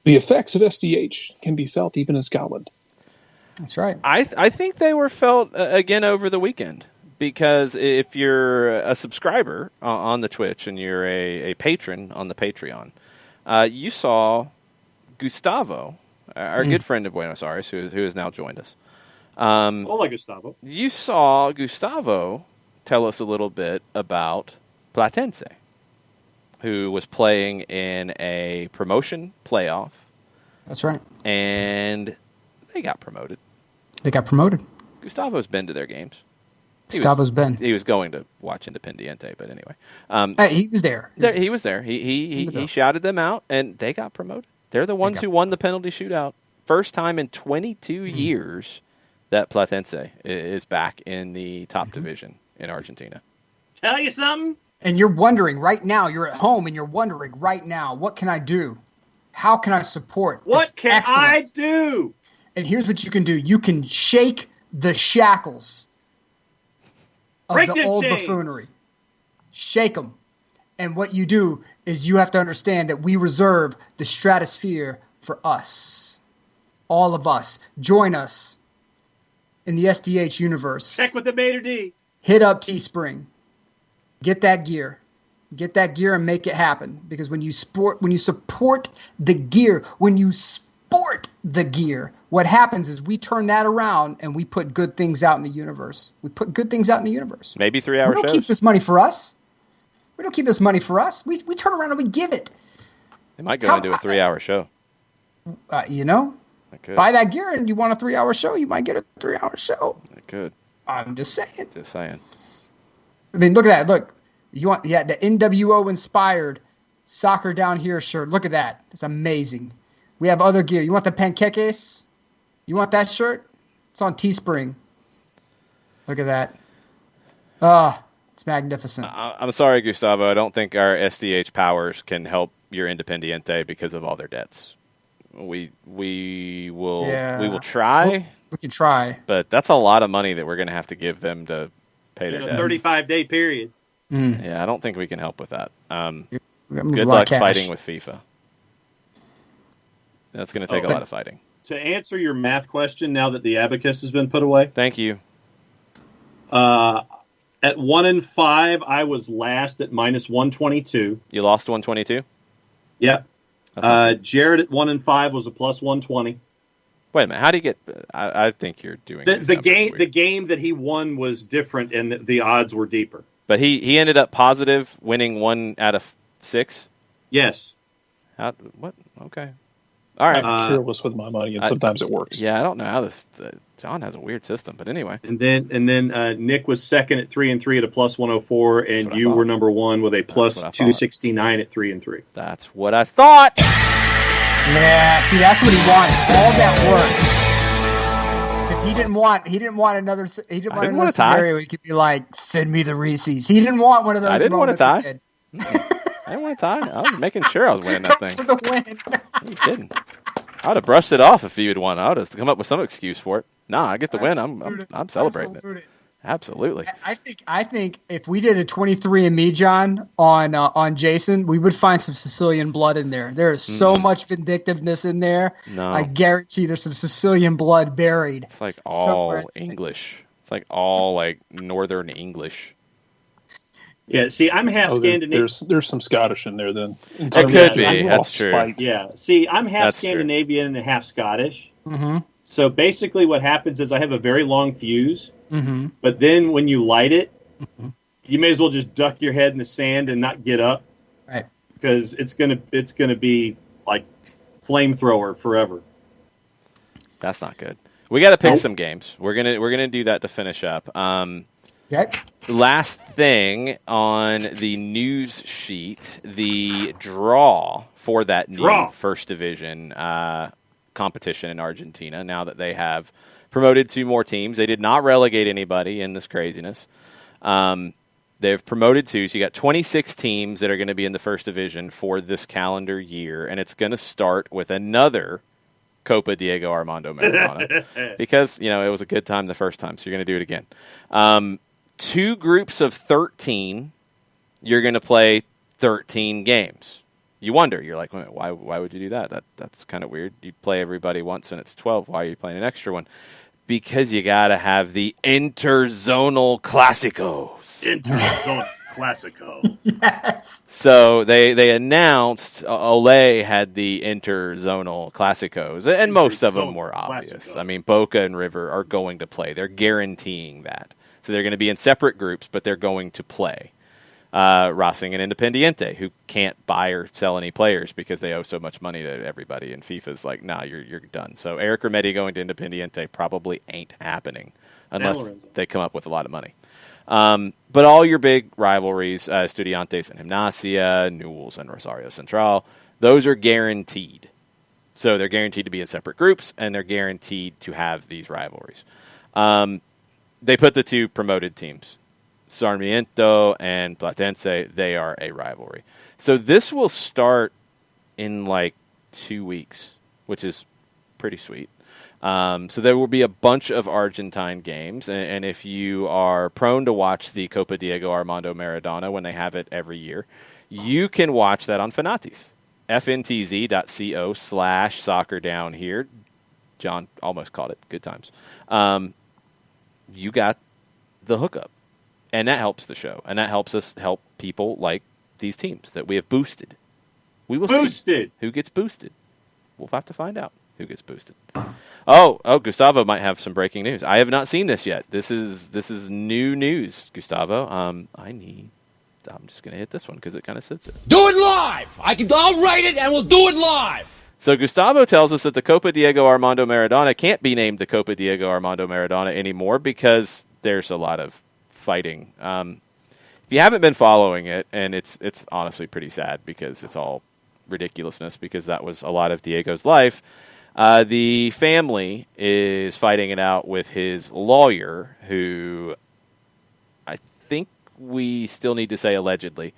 S7: The effects of SDH can be felt even in Scotland.
S1: That's right.
S2: I think they were felt again over the weekend, because if you're a subscriber on the Twitch and you're a patron on the Patreon, you saw Gustavo, our good friend of Buenos Aires, who has now joined us.
S3: Hola, Gustavo.
S2: You saw Gustavo tell us a little bit about Platense, who was playing in a promotion playoff.
S1: That's right.
S2: And they got promoted. Gustavo's been to their games. He was going to watch Independiente, but anyway.
S1: He was there.
S2: He was there. He shouted them out, and they got promoted. They're the ones who won the penalty shootout. First time in 22 years that Platense is back in the top division in Argentina.
S3: Tell you something?
S1: And you're wondering right now, you're at home and you're wondering right now, what can I do? How can I support?
S3: What can I do?
S1: And here's what you can do. You can shake the shackles of the old buffoonery. Shake them. And what you do is you have to understand that we reserve the stratosphere for us. All of us. Join us in the SDH universe.
S3: Check with the Mater D.
S1: Hit up Teespring. Get that gear. Get that gear and make it happen. Because when you support the gear, what happens is we turn that around and we put good things out in the universe.
S2: Maybe 3 hour shows.
S1: We don't keep this money for us. We turn around and we give it.
S2: They might go into a 3 hour show.
S1: Buy that gear and you want a 3 hour show, you might get a 3 hour show.
S2: They could.
S1: I'm just saying.
S2: I
S1: mean, look at that. Look, you want the NWO inspired Soccer Down Here shirt. Look at that. It's amazing. We have other gear. You want the panqueques? You want that shirt? It's on Teespring. Look at that. It's magnificent.
S2: I'm sorry, Gustavo. I don't think our SDH powers can help your Independiente because of all their debts. We will try.
S1: We can try,
S2: but that's a lot of money that we're going to have to give them to pay their debts.
S3: 35-day period.
S2: Yeah, I don't think we can help with that.
S1: Good
S2: luck fighting with FIFA. That's going to take a lot of fighting.
S3: To answer your math question, now that the abacus has been put away.
S2: Thank you.
S3: At 1-5, I was last at -122.
S2: You lost 122?
S3: Yep. Jared at 1-5 was a +120.
S2: Wait a minute. How do you get? I think you're doing
S3: the game. Weird. The game that he won was different, and the odds were deeper.
S2: But he ended up positive, winning 1 out of 6.
S3: Yes.
S2: What? Okay. All right.
S7: I'm careless with my money, and sometimes it works.
S2: Yeah, I don't know how this. John has a weird system, but anyway.
S3: And then Nick was second at 3-3 at a +104, and you were number 1 with a +269 at 3-3.
S2: That's what I thought.
S1: Yeah, see, that's what he wanted. All that work. Because he didn't want another. He didn't want another scenario where he could be like, "Send me the Reese's." He didn't want one of those.
S2: I didn't want to tie. I didn't want to tie. I was making sure I was winning that thing.
S1: For the win.
S2: Are you kidding? I would have brushed it off if you had won. I would have come up with some excuse for it. No, I get the win. I'm celebrating it. Absolutely.
S1: I think if we did a 23andMe, John, on Jason, we would find some Sicilian blood in there. There is so much vindictiveness in there.
S2: No.
S1: I guarantee there's some Sicilian blood buried.
S2: It's like all English. It's like all like Northern English.
S3: Yeah, see, I'm half Scandinavian.
S7: There's some Scottish in there then.
S2: It could be. That's true.
S7: Spite.
S3: Yeah, see, I'm half Scandinavian and half Scottish.
S1: Mm-hmm.
S3: So basically what happens is I have a very long fuse,
S1: Mm-hmm.
S3: but then when you light it, you may as well just duck your head in the sand and not get up.
S1: Right.
S3: Because it's gonna be like flamethrower forever.
S2: That's not good. We got to pick some games. We're gonna do that to finish up.
S1: Okay.
S2: Last thing on the news sheet, the draw for that new First Division competition in Argentina. Now that they have promoted 2 more teams, they did not relegate anybody in this craziness. They've promoted 2, so you got 26 teams that are going to be in the First Division for this calendar year, and it's going to start with another Copa Diego Armando Maradona because it was a good time the first time, so you're going to do it again. 2 groups of 13, you're going to play 13 games. You wonder, you're like, why would you do that? That's kind of weird. You play everybody once and it's 12. Why are you playing an extra one? Because you got to have the interzonal clásicos.
S3: Interzonal Clásico.
S1: Yes.
S2: So they announced Ole had the interzonal clásicos, and most of them were obvious.
S3: Clásico.
S2: I mean, Boca and River are going to play. They're guaranteeing that. So they're going to be in separate groups, but they're going to play. Racing and Independiente, who can't buy or sell any players because they owe so much money to everybody, and FIFA's like, nah, you're done. So Eric Remedi going to Independiente probably ain't happening unless they come up with a lot of money. But all your big rivalries, Estudiantes and Gimnasia, Newell's and Rosario Central, those are guaranteed. So they're guaranteed to be in separate groups, and they're guaranteed to have these rivalries. They put the 2 promoted teams, Sarmiento and Platense, they are a rivalry. So this will start in like 2 weeks, which is pretty sweet. So there will be a bunch of Argentine games, and if you are prone to watch the Copa Diego Armando Maradona when they have it every year, you can watch that on Fanatis. fntz.co/soccer down here. John almost caught it. Good times. You got the hookup. And that helps the show. And that helps us help people like these teams that we have boosted. We will see who gets boosted. We'll have to find out who gets boosted. Oh, Gustavo might have some breaking news. I have not seen this yet. This is new news, Gustavo. I'm just going to hit this one because it kind of sits it.
S4: Do it live! I'll write it and we'll do it live!
S2: So Gustavo tells us that the Copa Diego Armando Maradona can't be named the Copa Diego Armando Maradona anymore because there's a lot of fighting. If you haven't been following it, and it's honestly pretty sad because it's all ridiculousness because that was a lot of Diego's life. The family is fighting it out with his lawyer, who I think we still need to say allegedly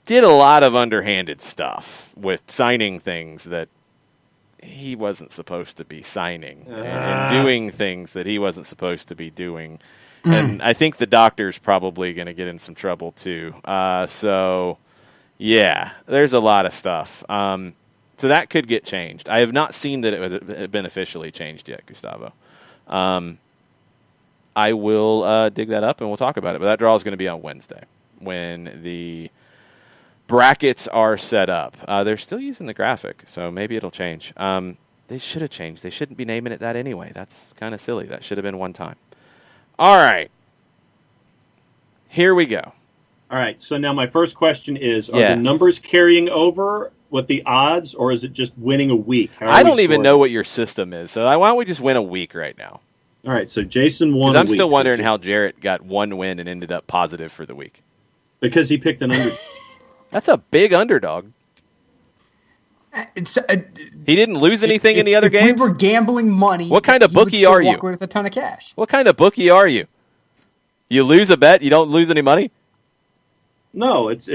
S2: did a lot of underhanded stuff with signing things that he wasn't supposed to be signing and doing things that he wasn't supposed to be doing. And I think the doctor's probably going to get in some trouble too. So, yeah, there's a lot of stuff. So that could get changed. I have not seen that it had been officially changed yet, Gustavo. I will dig that up and we'll talk about it. But that draw is going to be on Wednesday when the brackets are set up. They're still using the graphic, so maybe it'll change. They should have changed. They shouldn't be naming it that anyway. That's kind of silly. That should have been one time. All right. Here we go.
S3: All right. So now my first question is, are the numbers carrying over with the odds, or is it just winning a week?
S2: I don't even know what your system is, so why don't we just win a week right now?
S3: All right. So Jason won a week.
S2: I'm still wondering how Jarrett got one win and ended up positive for the week.
S3: Because he picked an underdog.
S2: That's a big underdog. He didn't lose anything in the other games?
S1: We were gambling money.
S2: What kind of bookie are you?
S1: Walk away with a ton of cash.
S2: What kind of bookie are you? You lose a bet, you don't lose any money?
S3: No, it's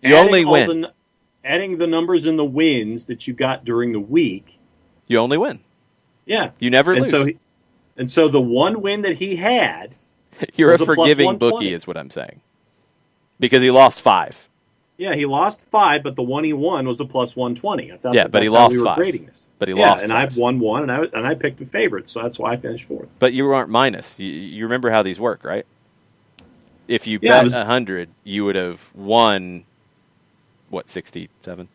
S2: you only win.
S3: Adding the numbers and the wins that you got during the week.
S2: You only win.
S3: Yeah.
S2: You never
S3: and
S2: lose.
S3: So the one win that he had,
S2: You're a
S3: was a plus
S2: forgiving
S3: 120.
S2: bookie, is what I'm saying. Because he lost 5.
S3: Yeah, he lost 5, but the one he won was a plus 120. I thought
S2: Yeah,
S3: that
S2: but he
S3: that's how
S2: lost
S3: we were
S2: 5.
S3: grading this.
S2: But he
S3: Yeah,
S2: lost
S3: and
S2: 5.
S3: I won 1, and I picked the favorite, so that's why I finished 4th.
S2: But you aren't minus. You remember how these work, right? If you
S3: Yeah,
S2: bet 100, you would have won, 67?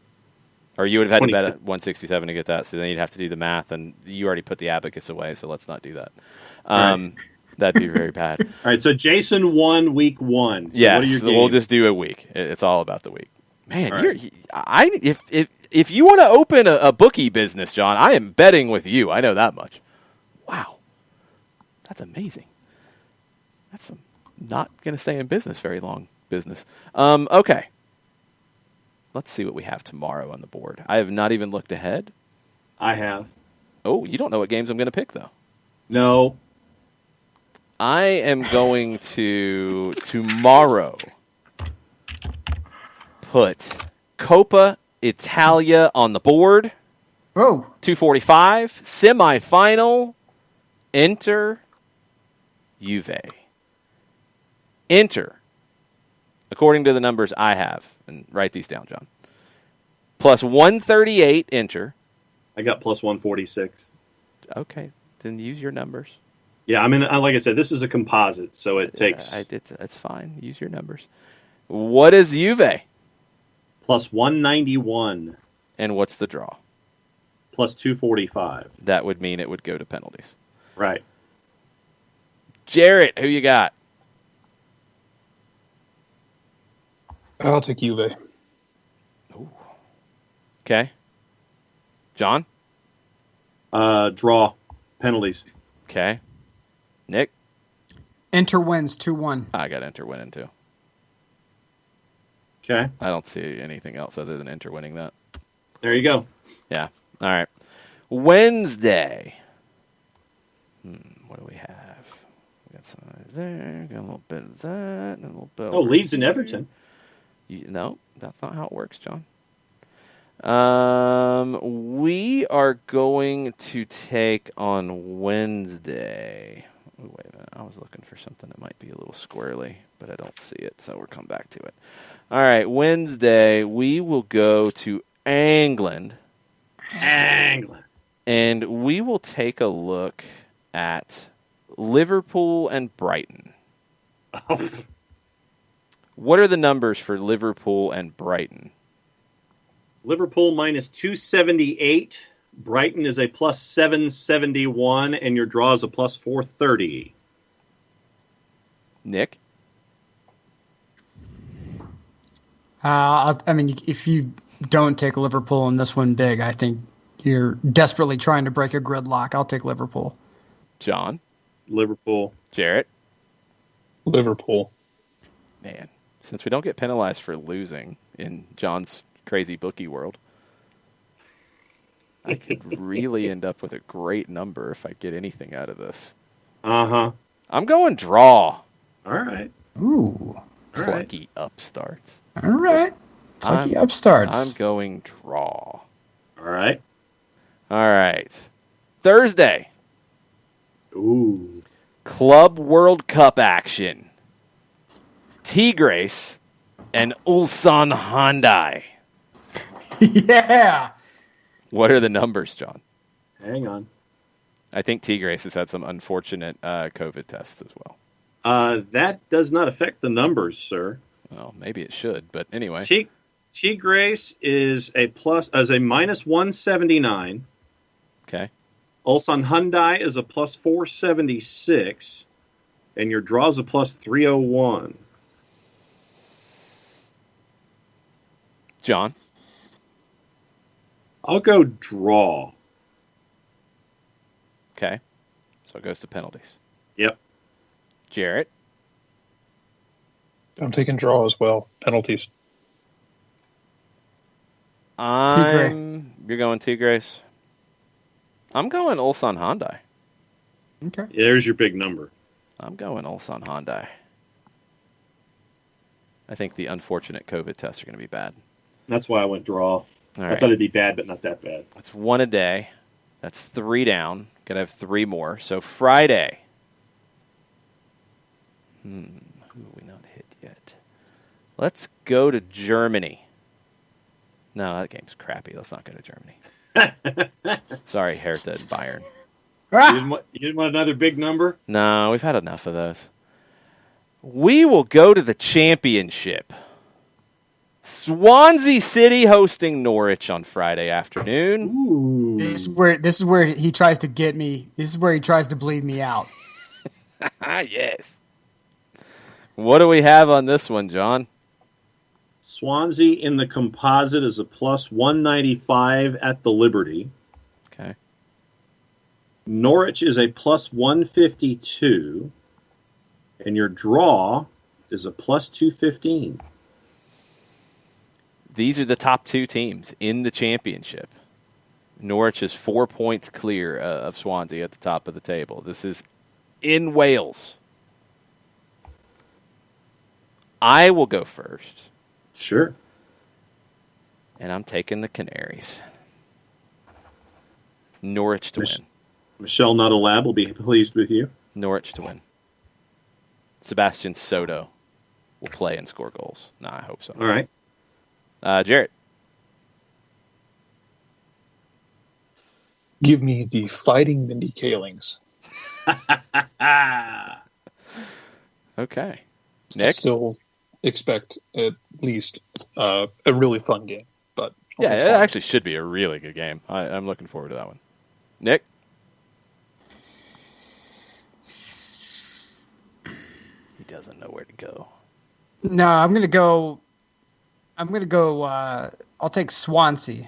S2: Or you would have had to bet 167 to get that, so then you'd have to do the math, and you already put the abacus away, so let's not do that.
S3: Right.
S2: That'd be very bad.
S3: All right, so Jason won week 1. So
S2: Yes,
S3: what are your
S2: so we'll
S3: games?
S2: just do a week. It's all about the week. Man,
S3: All
S2: you're,
S3: right.
S2: if you want to open a bookie business, John, I am betting with you. I know that much. Wow. That's amazing. That's not going to stay in business very long business. Okay. Let's see what we have tomorrow on the board. I have not even looked ahead.
S3: I have.
S2: Oh, you don't know what games I'm going to pick, though.
S3: No.
S2: I am going to, tomorrow, put Coppa Italia on the board.
S1: Oh.
S2: 245. Semifinal. Inter Juve. Inter, according to the numbers I have, and write these down, John, plus 138 Inter.
S3: I got plus 146.
S2: Okay, then use your numbers.
S3: Yeah, I mean, like I said, this is a composite, so it takes...
S2: That's fine. Use your numbers. What is Juve?
S3: Plus 191.
S2: And what's the draw?
S3: Plus 245.
S2: That would mean it would go to penalties.
S3: Right.
S2: Jarrett, who you got?
S7: I'll take Juve.
S2: Ooh. Okay. John?
S3: Draw. Penalties.
S2: Okay. Nick?
S1: Inter wins 2-1.
S2: I got Inter winning, too.
S3: Okay.
S2: I don't see anything else other than Inter winning that.
S3: There you go.
S2: Yeah. All right. Wednesday. What do we have? We got some there. Got a little bit of that. And a little bit.
S3: Oh, Leeds and Everton.
S2: No, that's not how it works, John. We are going to take on Wednesday. Oh, wait a minute. I was looking for something that might be a little squirrely, but I don't see it, so we'll come back to it. All right, Wednesday, we will go to England. And we will take a look at Liverpool and Brighton. What are the numbers for Liverpool and Brighton?
S3: Liverpool minus 278. Brighton is a plus 771, and your draw is a plus 430.
S2: Nick?
S1: I mean, if you don't take Liverpool in this one big, I think you're desperately trying to break a gridlock. I'll take Liverpool.
S2: John?
S3: Liverpool.
S2: Jarrett?
S7: Liverpool.
S2: Man, since we don't get penalized for losing in John's crazy bookie world, I could really end up with a great number if I get anything out of this.
S3: Uh-huh.
S2: I'm going draw.
S3: All right.
S1: Ooh.
S2: Plucky upstarts.
S1: All right. Plucky upstarts.
S2: I'm going draw.
S3: All right.
S2: All right. Thursday.
S3: Ooh.
S2: Club World Cup action. Tigres and Ulsan Hyundai.
S1: Yeah.
S2: What are the numbers, John?
S3: Hang on.
S2: I think Tigres has had some unfortunate COVID tests as well.
S3: That does not affect the numbers, sir.
S2: Well, maybe it should, but anyway.
S3: Tigres is a minus 179.
S2: Okay.
S3: Ulsan Hyundai is a plus 476, and your draw is a plus 301.
S2: John?
S3: I'll go draw.
S2: Okay. So it goes to penalties.
S3: Yep.
S2: Jarrett?
S7: I'm taking draw as well. Penalties.
S2: You're going Tigres? I'm going Ulsan Hyundai.
S1: Okay.
S3: Yeah, there's your big number.
S2: I'm going Ulsan Hyundai. I think the unfortunate COVID tests are going to be bad.
S3: That's why I went draw.
S2: All right.
S3: I thought it'd be bad, but not that bad.
S2: That's one a day. That's 3 down. Gonna have 3 more. So Friday. Who have we not hit yet? Let's go to Germany. No, that game's crappy. Let's not go to Germany. Sorry, Hertha and Bayern.
S3: You didn't want another big number?
S2: No, we've had enough of those. We will go to the championship. Swansea City hosting Norwich on Friday afternoon.
S3: Ooh.
S1: This is where he tries to get me. This is where he tries to bleed me out.
S2: Yes. What do we have on this one, John?
S3: Swansea in the composite is a plus 195 at the Liberty.
S2: Okay.
S3: Norwich is a plus 152. And your draw is a plus 215.
S2: These are the top 2 teams in the championship. Norwich is 4 points clear of Swansea at the top of the table. This is in Wales. I will go first.
S3: Sure.
S2: And I'm taking the Canaries. Norwich to win.
S3: Michelle Nuttallab will be pleased with you.
S2: Norwich to win. Sebastian Soto will play and score goals. No, I hope so.
S3: All right.
S2: Jarrett.
S7: Give me the Fighting Mindy Kalings.
S2: Okay.
S7: I
S2: Nick?
S7: still expect at least a really fun game. But I'll
S2: Yeah,
S7: take
S2: it
S7: Swansea.
S2: actually should be a really good game. I'm looking forward to that one. Nick? He doesn't know where to go.
S1: No, I'm gonna go. I'll take Swansea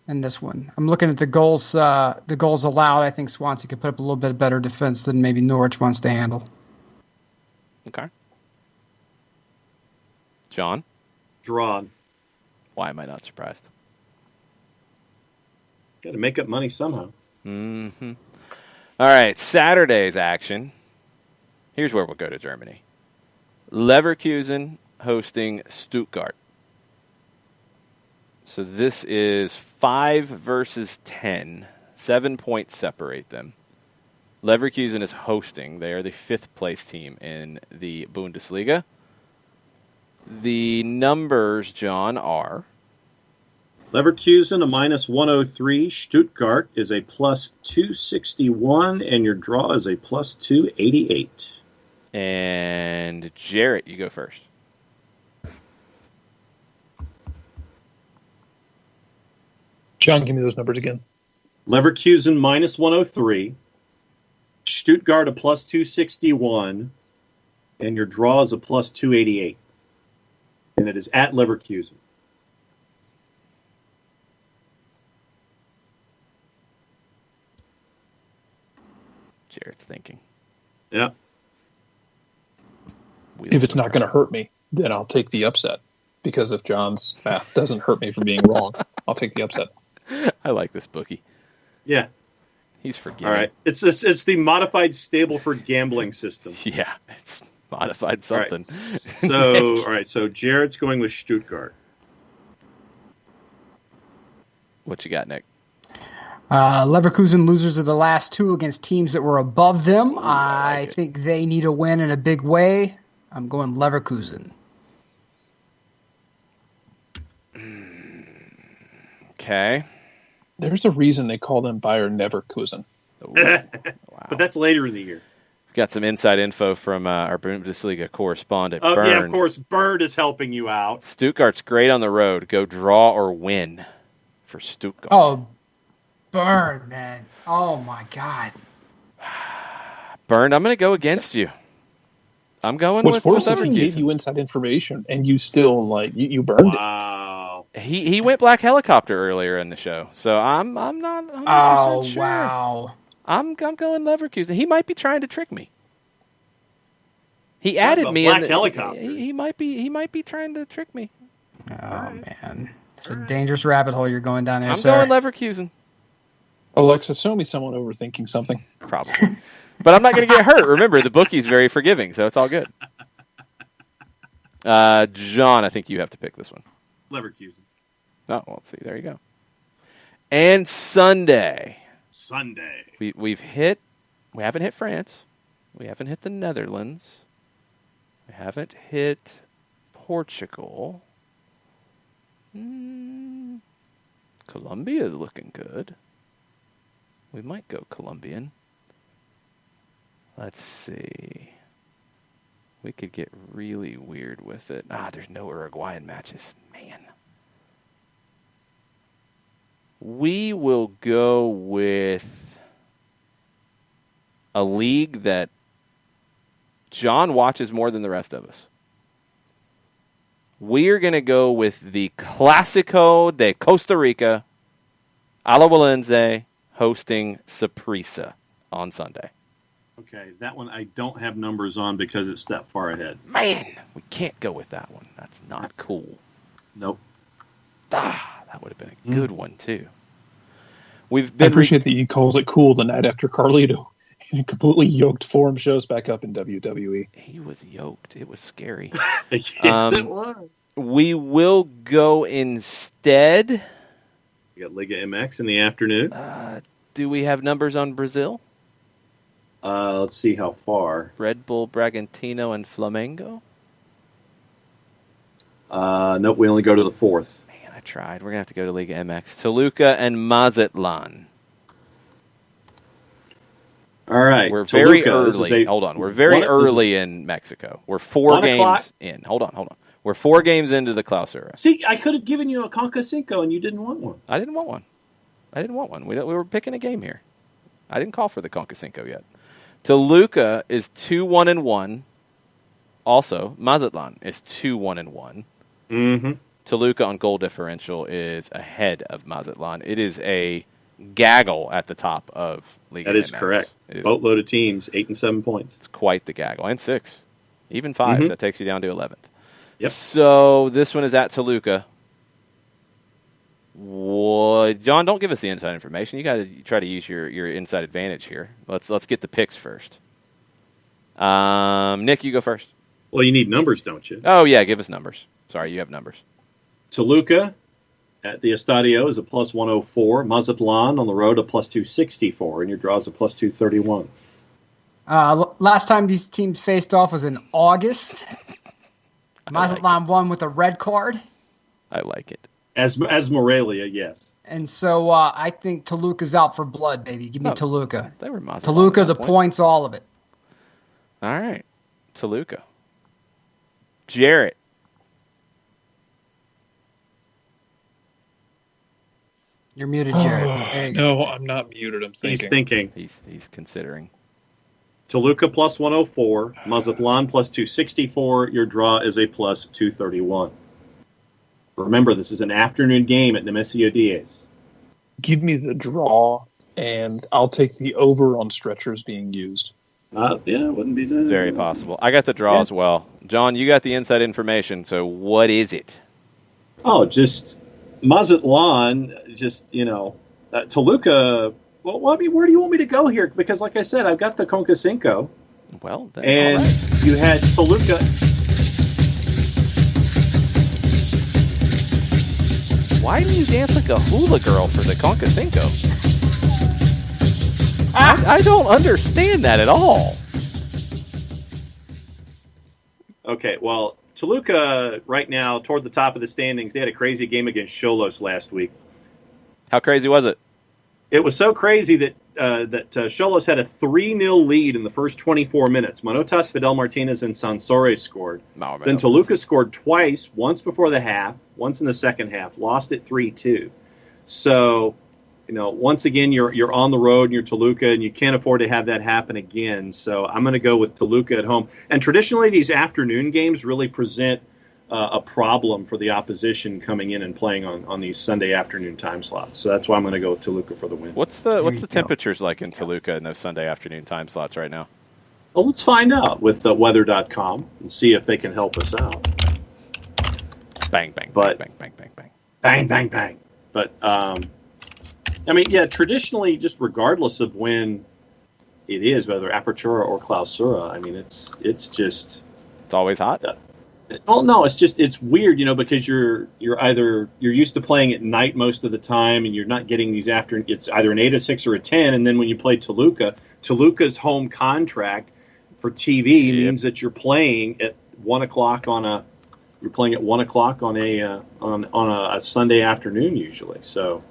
S1: in this one. I'm looking at the goals. The goals allowed. I think Swansea could put up a little bit better defense than maybe Norwich wants to handle.
S2: Okay. John?
S3: Drawn.
S2: Why am I not surprised?
S3: Got to make up money somehow.
S2: Mm-hmm. All right, Saturday's action. Here's where we'll go to Germany. Leverkusen hosting Stuttgart. So this is 5 versus 10. 7 points separate them. Leverkusen is hosting. They are the 5th place team in the Bundesliga. The numbers, John, are...
S3: Leverkusen, a minus 103. Stuttgart is a plus 261. And your draw is a plus 288.
S2: And Jarrett, you go first.
S7: John, give me those numbers again.
S3: Leverkusen, minus 103. Stuttgart, a plus 261. And your draw is a plus 288. And it is at Leverkusen.
S2: Jarrett's thinking.
S3: Yeah.
S7: If it's not going to hurt me, then I'll take the upset. Because if John's math doesn't hurt me for being wrong, I'll take the upset.
S2: I like this bookie.
S3: Yeah.
S2: He's forgiving.
S3: All right. It's the modified Stableford gambling system.
S2: Yeah, it's modified something.
S3: All right. So Jarrett's going with Stuttgart.
S2: What you got, Nick?
S1: Leverkusen losers of the last 2 against teams that were above them.
S2: I like
S1: I think they need a win in a big way. I'm going Leverkusen.
S2: Okay.
S7: There's a reason they call them Bayer Neverkusen.
S2: Wow.
S3: But that's later in the year.
S2: Got some inside info from our Bundesliga correspondent,
S3: Oh,
S2: Bern.
S3: yeah, of course. Bird is helping you out.
S2: Stuttgart's great on the road. Go draw or win for Stuttgart.
S1: Oh, burn, man. Oh, my God.
S2: Bern, I'm going to go against you. I'm going
S7: What's
S2: with
S7: worse is he gave
S2: Leverkusen.
S7: you inside information, and you still, you burned it.
S3: Wow.
S2: He went black helicopter earlier in the show, so I'm not 100% sure.
S1: Wow.
S2: I'm going Leverkusen. He might be trying to trick me. He added
S3: a
S2: me
S3: black
S2: in.
S3: helicopter.
S2: He might be trying to trick me.
S1: Oh, man. It's a dangerous rabbit hole you're going down there,
S2: I'm
S1: sir.
S2: going Leverkusen.
S7: Alexa, show me someone overthinking something.
S2: Probably. But I'm not going to get hurt. Remember, the bookie's very forgiving, so it's all good. John, I think you have to pick this one.
S3: Leverkusen.
S2: Oh, well, let's see. There you go. And Sunday,
S3: Sunday.
S2: We haven't hit France. We haven't hit the Netherlands. We haven't hit Portugal. Colombia is looking good. We might go Colombian. Let's see. We could get really weird with it. There's no Uruguayan matches. Man. We will go with a league that John watches more than the rest of us. We are going to go with the Clásico de Costa Rica, Alajuelense hosting Saprissa on Sunday.
S3: Okay, that one I don't have numbers on because it's that far ahead.
S2: Man, we can't go with that one. That's not cool.
S3: Nope.
S2: That would have been a good one, too.
S7: I appreciate that he calls it cool the night after Carlito completely yoked Forum shows back up in WWE.
S2: He was yoked. It was scary.
S3: It was.
S2: We will go instead.
S3: We got Liga MX in the afternoon.
S2: Do we have numbers on Brazil?
S3: Let's see how far.
S2: Red Bull, Bragantino, and Flamengo?
S3: Nope, we only go to the 4th.
S2: Man, I tried. We're going to have to go to Liga MX. Toluca and Mazatlan.
S3: All right.
S2: We're
S3: Toluca,
S2: very early. Hold on. We're very early in Mexico. We're 4 games in. Hold on. We're 4 games into the Clausura.
S3: See, I could have given you a Conca Cinco and you didn't want one.
S2: I didn't want one. We were picking a game here. I didn't call for the Conca Cinco yet. Toluca is 2-1-1. Also, Mazatlan is 2-1-1.
S3: Mm-hmm.
S2: Toluca on goal differential is ahead of Mazatlan. It is a gaggle at the top of Liga MX.
S3: That is correct. Boatload of teams, 8 and 7 points.
S2: It's quite the gaggle. And 6. Even 5.
S3: Mm-hmm.
S2: That takes you down to 11th.
S3: Yep.
S2: So this one is at Toluca. John, don't give us the inside information. You got to try to use your inside advantage here. Let's get the picks first. Nick, you go first.
S3: Well, you need numbers, don't you?
S2: Oh, yeah, give us numbers. Sorry, you have numbers.
S3: Toluca at the Estadio is a plus 104. Mazatlan on the road a plus 264. And your draw is a plus 231.
S1: Last time these teams faced off was in August. Mazatlan won with a red card.
S2: I like it.
S3: As Morelia, yes.
S1: And so I think Toluca's out for blood, baby. Give me Toluca.
S2: They were Mazatlan.
S1: Toluca, the points, all of it.
S2: All right. Toluca. Jarrett.
S1: You're muted, Jarrett.
S7: No, I'm not muted. I'm thinking.
S3: He's thinking.
S2: He's considering.
S3: Toluca plus 104. Mazatlan plus 264. Your draw is a plus 231. Remember, this is an afternoon game at Nemesio Diaz.
S7: Give me the draw, and I'll take the over on stretchers being used.
S3: Yeah, it wouldn't be that.
S2: Very possible. I got the draw as well. John, you got the inside information, so what is it?
S3: Oh, just Mazatlan, Toluca. Well, I mean, where do you want me to go here? Because, like I said, I've got the Conca Cinco.
S2: Well, then,
S3: and
S2: right.
S3: You had Toluca.
S2: Why do you dance like a hula girl for the Conca Cinco? I don't understand that at all.
S3: Okay, well, Toluca right now, toward the top of the standings, they had a crazy game against Xolos last week.
S2: How crazy was it?
S3: It was so crazy that Xolos had a 3-0 lead in the first 24 minutes. Manotas, Fidel Martinez, and Sansores scored. Then Toluca scored twice, once before the half, once in the second half, lost it 3-2. So, once again, you're on the road and you're Toluca, and you can't afford to have that happen again. So I'm going to go with Toluca at home. And traditionally, these afternoon games really present a problem for the opposition coming in and playing on these Sunday afternoon time slots. So that's why I'm going to go with Toluca for the win.
S2: What's the temperatures like in Toluca in those Sunday afternoon time slots right now?
S3: Well, let's find out with weather.com and see if they can help us out.
S2: Bang, bang, bang, bang, bang, bang, bang.
S3: Bang, bang, bang. But, traditionally, just regardless of when it is, whether Apertura or Clausura, it's
S2: always hot.
S3: Well, no, it's weird, because you're used to playing at night most of the time, and you're not getting these after. It's either an 8, a 6, or a 10, and then when you play Toluca's home contract for TV means that you're playing at 1:00 on a Sunday afternoon usually. So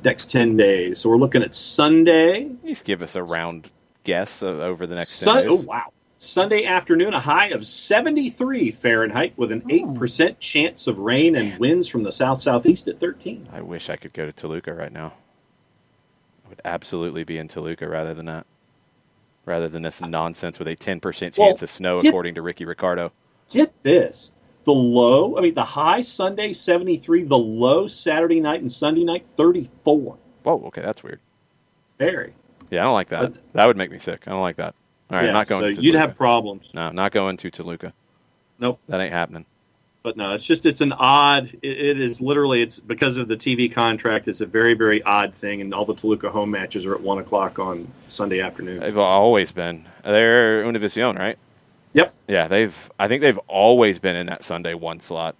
S3: next 10 days. So we're looking at Sunday.
S2: Just give us a round guess over the next 10 days.
S3: Oh wow. Sunday afternoon, a high of 73 Fahrenheit with an 8% chance of rain and winds from the south-southeast at 13.
S2: I wish I could go to Toluca right now. I would absolutely be in Toluca rather than this nonsense with a 10% chance of snow, according to Ricky Ricardo.
S3: Get this. The high Sunday, 73. The low Saturday night and Sunday night, 34.
S2: Whoa, okay, that's weird.
S3: Very.
S2: Yeah, I don't like that. That would make me sick. I don't like that. All right, not going to Toluca.
S3: You'd have problems.
S2: No, not going to Toluca.
S3: Nope.
S2: That ain't happening.
S3: But no, it's an odd, it is literally, it's because of the TV contract, it's a very, very odd thing, and all the Toluca home matches are at 1:00 on Sunday afternoon.
S2: They've always been. They're Univision, right?
S3: Yep.
S2: Yeah, I think they've always been in that Sunday 1 slot.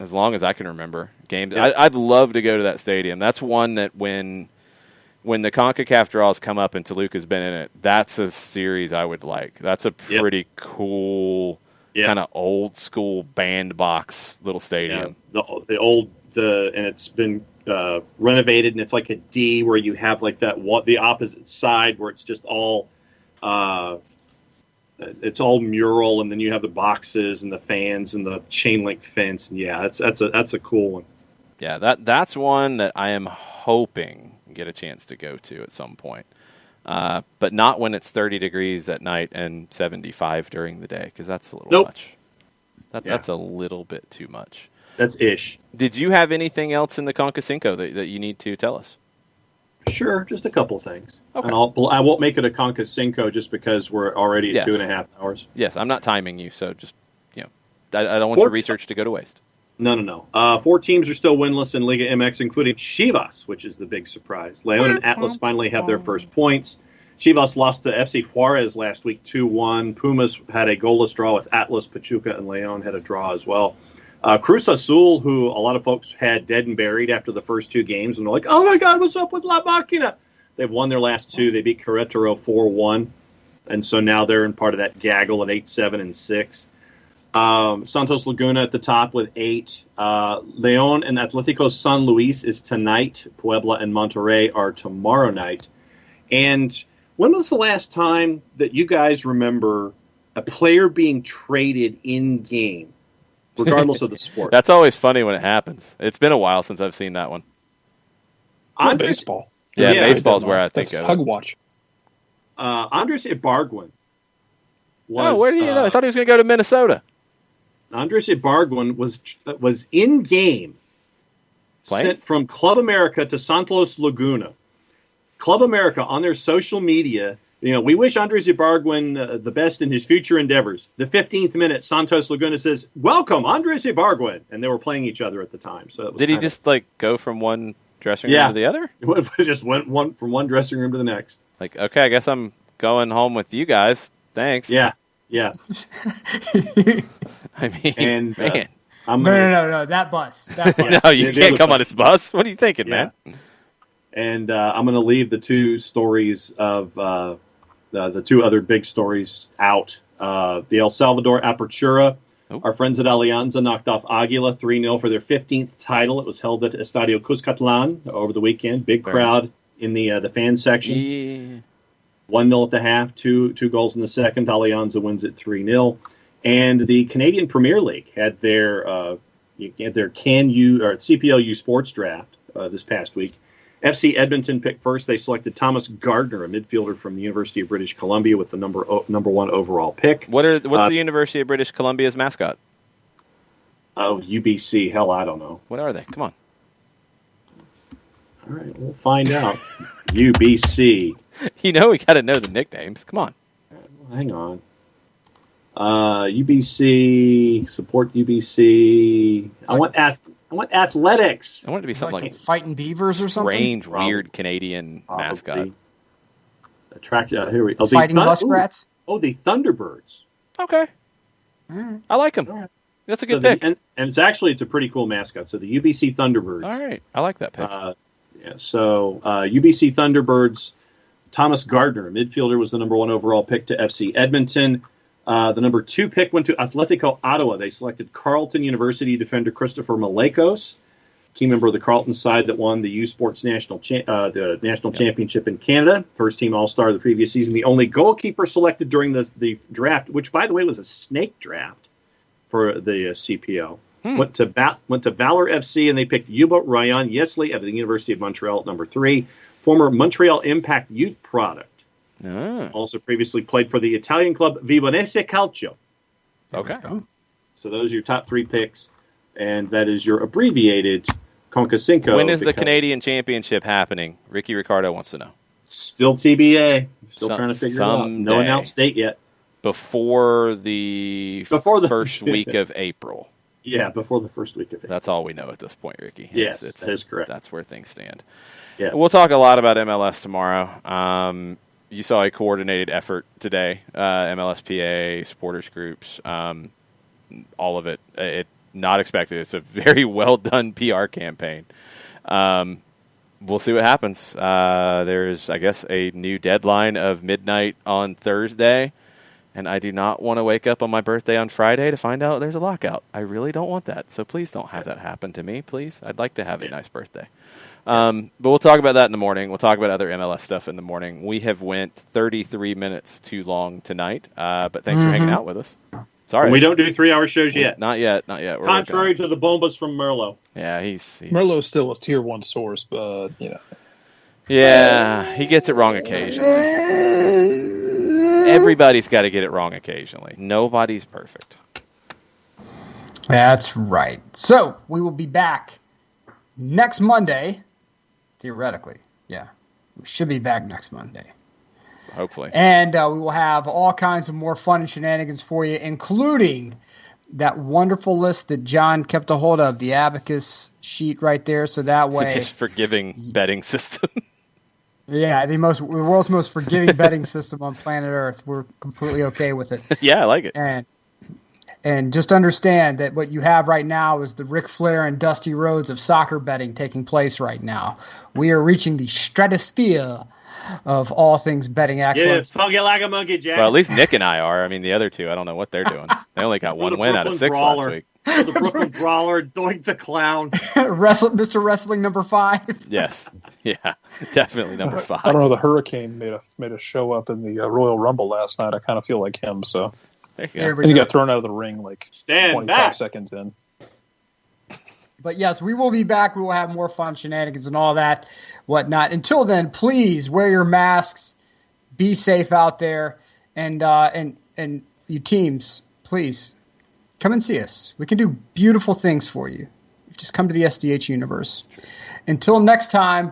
S2: As long as I can remember. Games. Yep. I'd love to go to that stadium. That's one that when the CONCACAF draws come up and Toluca's been in it, that's a series I would like. That's a pretty cool kind of old school bandbox little stadium.
S3: Yeah, and it's been renovated, and it's like a D where you have like the opposite side where it's just all it's all mural, and then you have the boxes and the fans and the chain link fence, and that's a cool one.
S2: Yeah, that's one that I am hoping get a chance to go to at some point, but not when it's 30 degrees at night and 75 during the day, because that's a little much. That's a little bit too much.
S3: That's ish.
S2: Did you have anything else in the Conca-Cinco that you need to tell us?
S3: Sure, just a couple things.
S2: Okay.
S3: And I won't make it a Conca-Cinco just because we're already at 2.5 hours.
S2: Yes, I'm not timing you, so just I don't want your research to go to waste.
S3: No. 4 teams are still winless in Liga MX, including Chivas, which is the big surprise. Leon and Atlas finally have their first points. Chivas lost to FC Juarez last week 2-1. Pumas had a goalless draw with Atlas. Pachuca and Leon had a draw as well. Cruz Azul, who a lot of folks had dead and buried after the first 2 games, and they're like, oh my God, what's up with La Máquina? They've won their last 2. They beat Querétaro 4-1, and so now they're in part of that gaggle at 8-7 and 6. Santos Laguna at the top with 8. Leon and Atlético San Luis is tonight. Puebla and Monterrey are tomorrow night. And when was the last time that you guys remember a player being traded in-game, regardless of the sport?
S2: That's always funny when it happens. It's been a while since I've seen that one.
S7: On baseball.
S2: Yeah, baseball's where I think of
S7: Hug watch.
S3: Andres Ibargüen.
S2: Where do you know? I thought he was going to go to Minnesota.
S3: Andres Ibargüen was in game, sent from Club America to Santos Laguna. Club America on their social media, we wish Andres Ibargüen the best in his future endeavors. The 15th minute, Santos Laguna says, "Welcome, Andres Ibargüen," and they were playing each other at the time. So did
S2: he just go from one dressing room to the other?
S3: It just went from one dressing room to the next.
S2: Like, okay, I guess I'm going home with you guys. Thanks.
S3: Yeah.
S2: I mean, man.
S1: No, that bus.
S2: No, you can't come on this bus. What are you thinking, man?
S3: And I'm going to leave the 2 stories of the 2 other big stories out. The El Salvador Apertura. Our friends at Alianza knocked off Águila 3-0 for their 15th title. It was held at Estadio Cuscatlán over the weekend. Big crowd in the fan section.
S2: Yeah.
S3: 1-0 at the half, 2 goals in the second. Alianza wins it 3-0. And the Canadian Premier League had their CPLU sports draft this past week. FC Edmonton picked first. They selected Thomas Gardner, a midfielder from the University of British Columbia, with the number 1 overall pick.
S2: What's the University of British Columbia's mascot?
S3: Oh, UBC. Hell, I don't know.
S2: What are they? Come on.
S3: All right, we'll find out. UBC.
S2: We got to know the nicknames. Come on.
S3: Hang on. UBC, support UBC. I want athletics.
S2: I want it to be something like
S1: Fighting Beavers or something.
S2: Strange, weird Canadian mascot.
S3: Here we go.
S1: Fighting Muskrats.
S3: The Thunderbirds.
S2: Okay. I like him. That's a good pick.
S3: And it's a pretty cool mascot. So the UBC Thunderbirds.
S2: All right. I like that pick.
S3: UBC Thunderbirds, Thomas Gardner, a midfielder, was the number 1 overall pick to FC Edmonton. The number 2 pick went to Atletico Ottawa. They selected Carleton University defender Christopher Malekos, key member of the Carleton side that won the U Sports National Championship in Canada. First team All-Star of the previous season. The only goalkeeper selected during the draft, which, by the way, was a snake draft for the CPO. Went to Valor FC, and they picked Yuba Ryan Yesley of the University of Montreal at number 3, former Montreal Impact youth product. Also previously played for the Italian club Vibonese Calcio.
S2: Okay.
S3: So those are your top 3 picks, and that is your abbreviated Conca Cinco.
S2: When is the Canadian Championship happening? Ricky Ricardo wants to know.
S3: Still TBA. Still trying to figure it out. No announced date yet.
S2: Before the first week of April.
S3: Yeah, before the first week of April.
S2: That's all we know at this point, Ricky.
S3: Yes, that is correct.
S2: That's where things stand.
S3: Yeah.
S2: We'll talk a lot about MLS tomorrow. You saw a coordinated effort today, MLSPA, supporters groups, all of it. Not expected. It's a very well-done PR campaign. We'll see what happens. There's, I guess, a new deadline of midnight on Thursday. And I do not want to wake up on my birthday on Friday to find out there's a lockout. I really don't want that. So please don't have that happen to me, please. I'd like to have a nice birthday. But we'll talk about that in the morning. We'll talk about other MLS stuff in the morning. We have went 33 minutes too long tonight, but thanks for hanging out with us. Sorry.
S3: We don't do 3-hour shows yet.
S2: Not yet. We're
S3: contrary to the bombas from Merlot.
S2: Yeah, he's
S7: Merlot's still a tier 1 source, but,
S2: Yeah, he gets it wrong occasionally. Everybody's got to get it wrong occasionally. Nobody's perfect.
S1: That's right. So we will be back next Monday, theoretically. Yeah, we should be back next Monday.
S2: Hopefully.
S1: And we will have all kinds of more fun and shenanigans for you, including that wonderful list that John kept a hold of, the Abacus sheet right there. So that way,
S2: his forgiving betting system.
S1: Yeah, the world's most forgiving betting system on planet Earth. We're completely okay with it.
S2: Yeah, I like it.
S1: And just understand that what you have right now is the Ric Flair and Dusty Rhodes of soccer betting taking place right now. We are reaching the stratosphere of all things betting excellence.
S3: Yeah, funky like a monkey, Jack.
S2: Well, at least Nick and I are. I mean, the other two, I don't know what they're doing. They only got one win out of 6 last week.
S3: The Brooklyn Brawler, Doink the Clown.
S1: Mr. Wrestling number 5.
S2: Yes. Yeah, definitely number 5.
S7: I don't know, the Hurricane made a show up in the Royal Rumble last night. I kind of feel like him, so.
S2: There you go.
S7: And he got thrown out of the ring like
S3: Stand
S7: 25
S3: back.
S7: seconds in.
S1: But yes, we will be back. We will have more fun shenanigans and all that, whatnot. Until then, please wear your masks, be safe out there, and you teams, please come and see us. We can do beautiful things for you. Just come to the SDH universe. Until next time,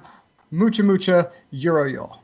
S1: mucha mucha, Euro y'all.